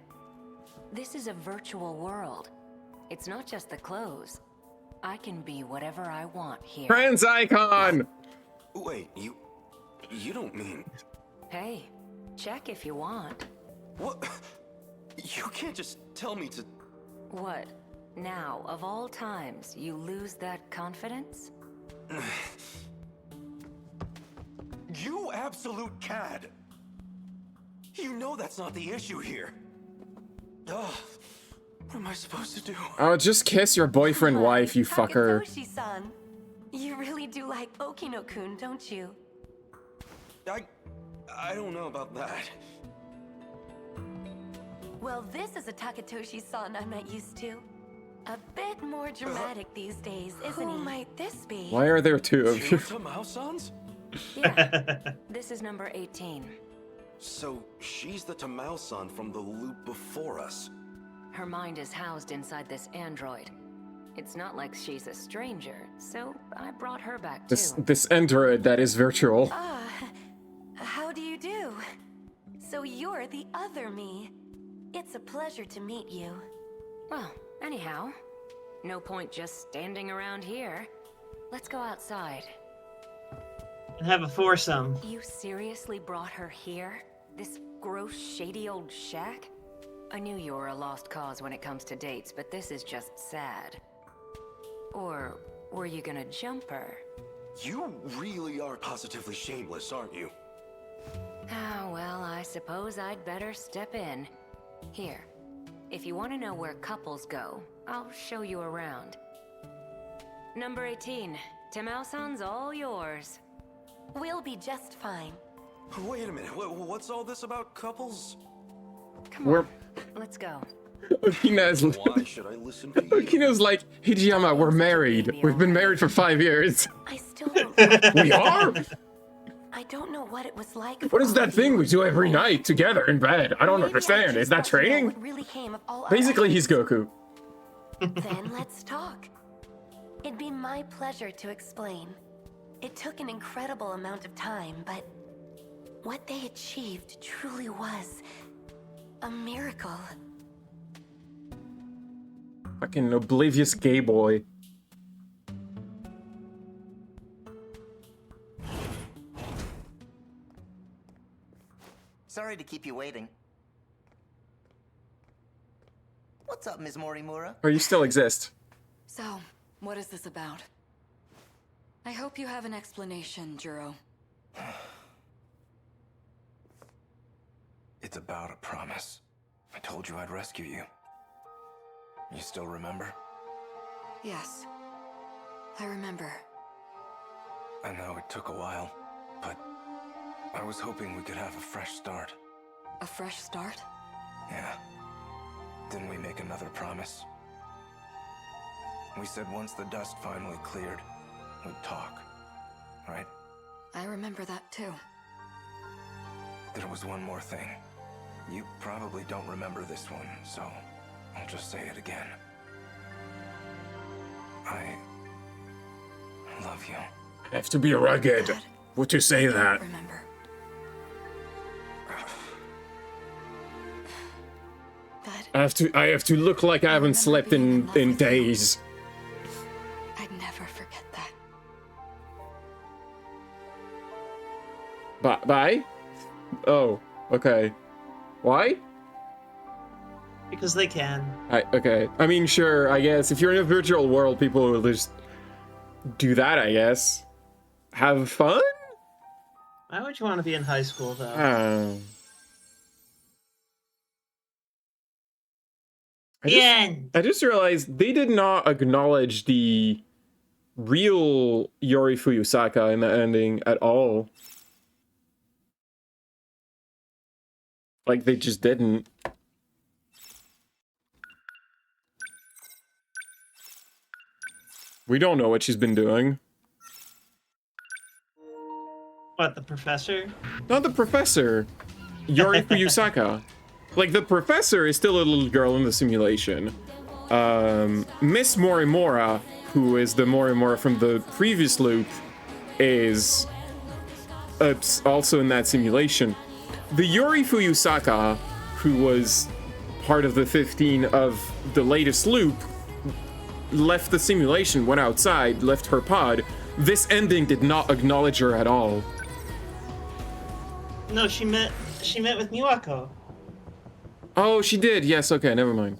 This is a virtual world. It's not just the clothes. I can be whatever I want here. Trans icon! Wait, you don't mean... Hey, check if you want. What? You can't just tell me to... What? Now, of all times, you lose that confidence? You absolute cad! You know that's not the issue here. Ugh. What am I supposed to do? Oh, just kiss your boyfriend wife, you fucker. Takatoshi-san. You really do like Okino-kun, don't you? I don't know about that. Well, this is a Takatoshi-san I'm not used to. A bit more dramatic these days, isn't he? Who might this be? Why are there two of you? Tamao-sans? Yeah. This is number 18. So, she's the Tamao-san from the loop before us. Her mind is housed inside this android. It's not like she's a stranger, so I brought her back too. This android that is virtual. How do you do? So you're the other me. It's a pleasure to meet you. Well, anyhow, no point just standing around here. Let's go outside. And have a foursome. You seriously brought her here? This gross, shady old shack? I knew you were a lost cause when it comes to dates, but this is just sad. Or were you gonna jump her? You really are positively shameless, aren't you? Ah, well, I suppose I'd better step in. Here, if you want to know where couples go, I'll show you around. Number 18, Tamao-san's all yours. We'll be just fine. Wait a minute, what's all this about couples? Come on, let's go. Why should I listen to you? Okino's like, Hijiyama, we're married. We've been married for 5 years. I still don't We are? I don't know what it was like. What is that thing we do every night together in bed? I don't understand. Is that training? Really came of all Basically, he's Goku. Then let's talk. It'd be my pleasure to explain. It took an incredible amount of time, but what they achieved truly was a miracle. Fucking oblivious gay boy. Sorry to keep you waiting. What's up, Ms. Morimura? Oh, you still exist. So, what is this about? I hope you have an explanation, Juro. It's about a promise. I told you I'd rescue you. You still remember? Yes. I remember. I know it took a while, but I was hoping we could have a fresh start. A fresh start? Yeah. Didn't we make another promise? We said once the dust finally cleared, we'd talk, right? I remember that too. There was one more thing. You probably don't remember this one, so I'll just say it again. I love you. I have to be rugged. Would you say that? Remember. I have to look like I haven't slept in days. I'd never forget that. Bye? Oh, okay. Why? Because they can. Okay. I mean, sure, I guess. If you're in a virtual world, people will just do that, I guess. Have fun? Why would you want to be in high school, though? I just realized they did not acknowledge the real Yori Fuyusaka in the ending at all. Like, they just didn't. We don't know what she's been doing. What, the professor? Not the professor. Yori Fuyusaka. Like, the professor is still a little girl in the simulation. Miss Morimura, who is the Morimura from the previous loop, is also in that simulation. The Yori Fuyusaka, who was part of the 15 of the latest loop, left the simulation, went outside, left her pod. This ending did not acknowledge her at all. No, she met with Miwako. Oh, she did. Yes. Okay. Never mind.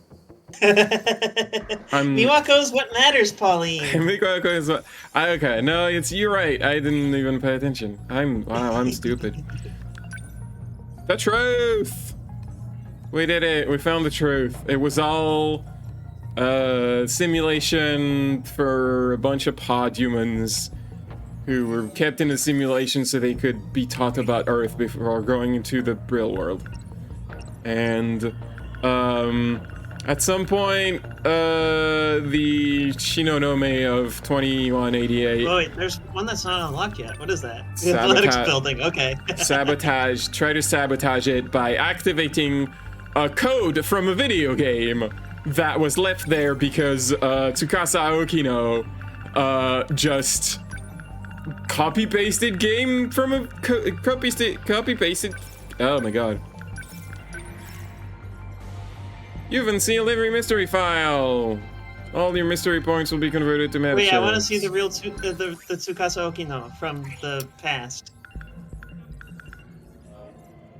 Miwako's what matters, Pauline. Miwako is what. Okay. No, you're right. I didn't even pay attention. I'm stupid. The truth. We did it. We found the truth. It was all simulation for a bunch of pod humans who were kept in a simulation so they could be taught about Earth before going into the real world. And at some point, the Shinonome of 2188. Oh wait, there's one that's not unlocked yet. What is that? The athletics building. Okay. Try to sabotage it by activating a code from a video game that was left there because Tsukasa Aokino just copy pasted game from a copy pasted. Oh my god. You've unsealed every mystery file. All your mystery points will be converted to map Wait, I want to shells. see the real the Tsukasa Okino from the past.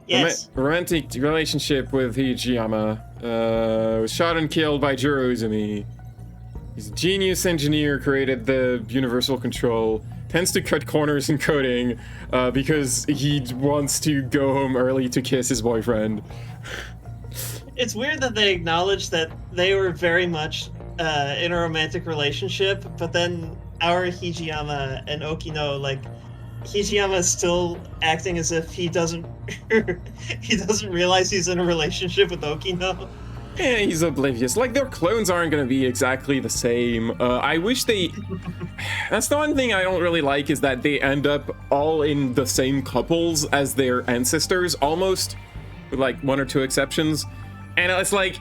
Yes. Romantic relationship with Hijiyama. Was shot and killed by Jiro Izumi. He's a genius engineer, created the universal control. Tends to cut corners in coding because he wants to go home early to kiss his boyfriend. It's weird that they acknowledge that they were very much in a romantic relationship, but then our Hijiyama and Okino, like, Hijiyama is still acting as if he doesn't realize he's in a relationship with Okino. Yeah, he's oblivious. Like, their clones aren't gonna be exactly the same. I wish they... That's the one thing I don't really like, is that they end up all in the same couples as their ancestors, almost, with like one or two exceptions. And it's like,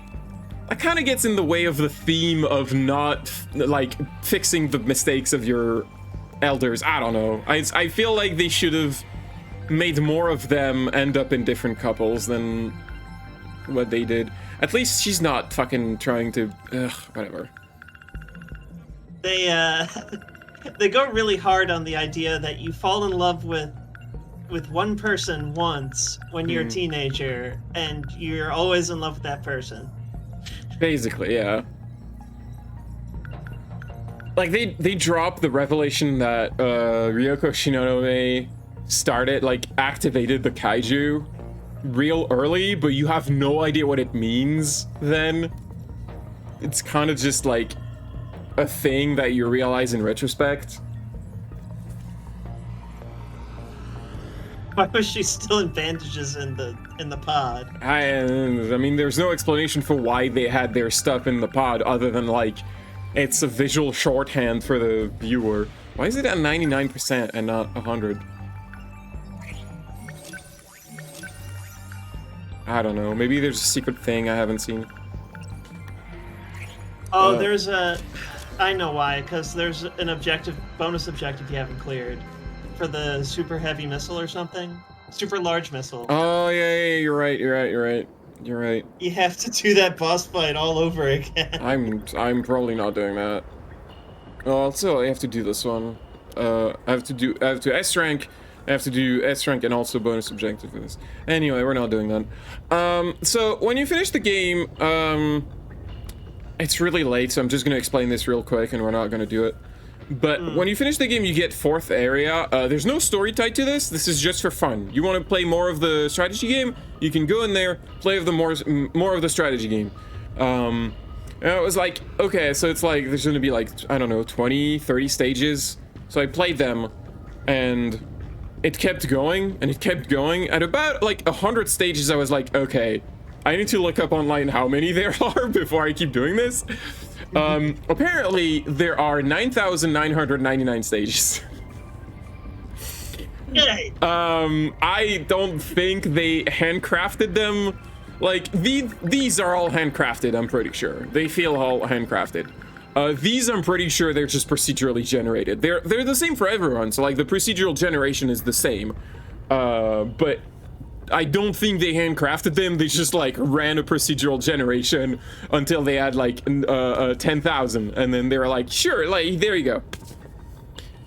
that kind of gets in the way of the theme of not, like, fixing the mistakes of your elders. I don't know. I feel like they should have made more of them end up in different couples than what they did. At least she's not fucking trying to... Ugh, whatever. They go really hard on the idea that you fall in love with one person once when you're a teenager, and you're always in love with that person. Basically, yeah. Like, they drop the revelation that Ryoko Shinonome started, like, activated the kaiju real early, but you have no idea what it means then. It's kind of just, like, a thing that you realize in retrospect. Why was she still in bandages in the pod? I mean, there's no explanation for why they had their stuff in the pod other than, like, it's a visual shorthand for the viewer. Why is it at 99% and not 100? I don't know. Maybe there's a secret thing I haven't seen. Oh, there's a... I know why, because there's an bonus objective you haven't cleared. For the super heavy missile or something? Super large missile. Oh, yeah, you're right. You're right. You have to do that boss fight all over again. I'm probably not doing that. Oh, also, I have to do this one. I have to S rank. I have to do S rank and also bonus objective for this. Anyway, we're not doing that. So when you finish the game, it's really late, so I'm just gonna explain this real quick, and we're not gonna do it. But when you finish the game, you get 4th area. There's no story tied to this. This is just for fun. You want to play more of the strategy game? You can go in there, play more of the strategy game. And it was like, okay, so it's like, there's going to be like, I don't know, 20, 30 stages. So I played them, and it kept going, and it kept going. At about like 100 stages, I was like, okay, I need to look up online how many there are before I keep doing this. Apparently there are 9,999 stages. I don't think they handcrafted them. Like, these are all handcrafted, I'm pretty sure. They feel all handcrafted. These, I'm pretty sure they're just procedurally generated. They're the same for everyone, so like the procedural generation is the same. But I don't think they handcrafted them. They just like ran a procedural generation until they had like 10,000, and then they were like, sure, like there you go.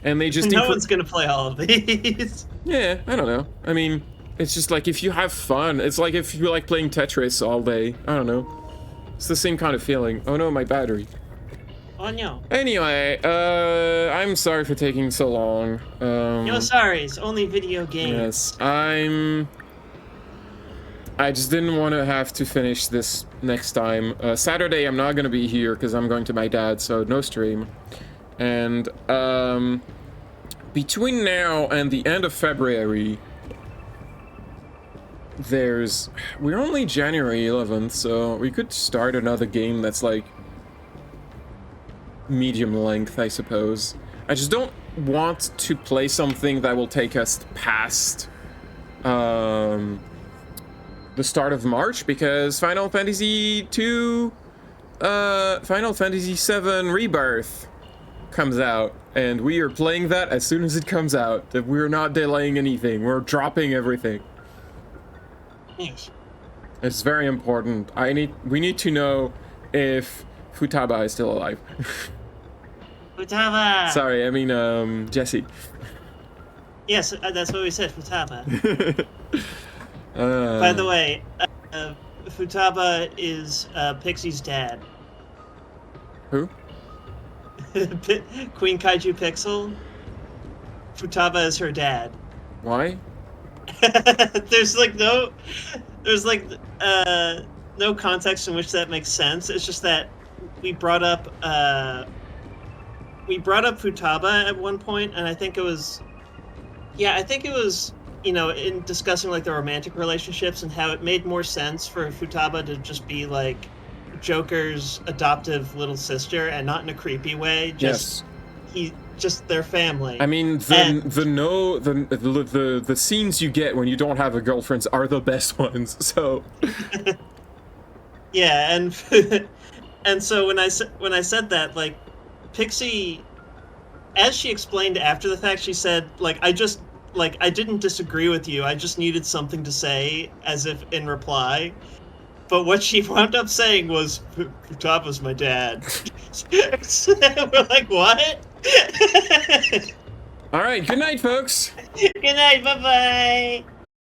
And they just no one's gonna play all of these. Yeah, I don't know. I mean, it's just like if you have fun. It's like if you like playing Tetris all day. I don't know. It's the same kind of feeling. Oh no, my battery. Oh no. Anyway, I'm sorry for taking so long. No sorry, it's only video games. Yes, I just didn't want to have to finish this next time. Saturday I'm not gonna be here because I'm going to my dad, so no stream. And between now and the end of February, we're only January 11th, so we could start another game that's like medium length, I suppose. I just don't want to play something that will take us past the start of March, because Final Fantasy VII Rebirth comes out, and we are playing that as soon as it comes out. That we're not delaying anything. We're dropping everything. Yes. It's very important. We need to know if Futaba is still alive. Futaba! Sorry, I mean, Jesse. Yes, that's what we said, Futaba. By the way, Futaba is Pixie's dad. Who? Queen Kaiju Pixel. Futaba is her dad. Why? There's no context in which that makes sense. It's just that we brought up Futaba at one point, and I think it was, you know, in discussing like the romantic relationships and how it made more sense for Futaba to just be like Joker's adoptive little sister, and not in a creepy way. Just their family. I mean, the scenes you get when you don't have a girlfriend are the best ones. So. Yeah, and so when I said that, like, Pixie, as she explained after the fact, she said, like, I didn't disagree with you. I just needed something to say, as if in reply. But what she wound up saying was, Futaba's my dad. We're like, what? All right, good night, folks. Good night, bye-bye.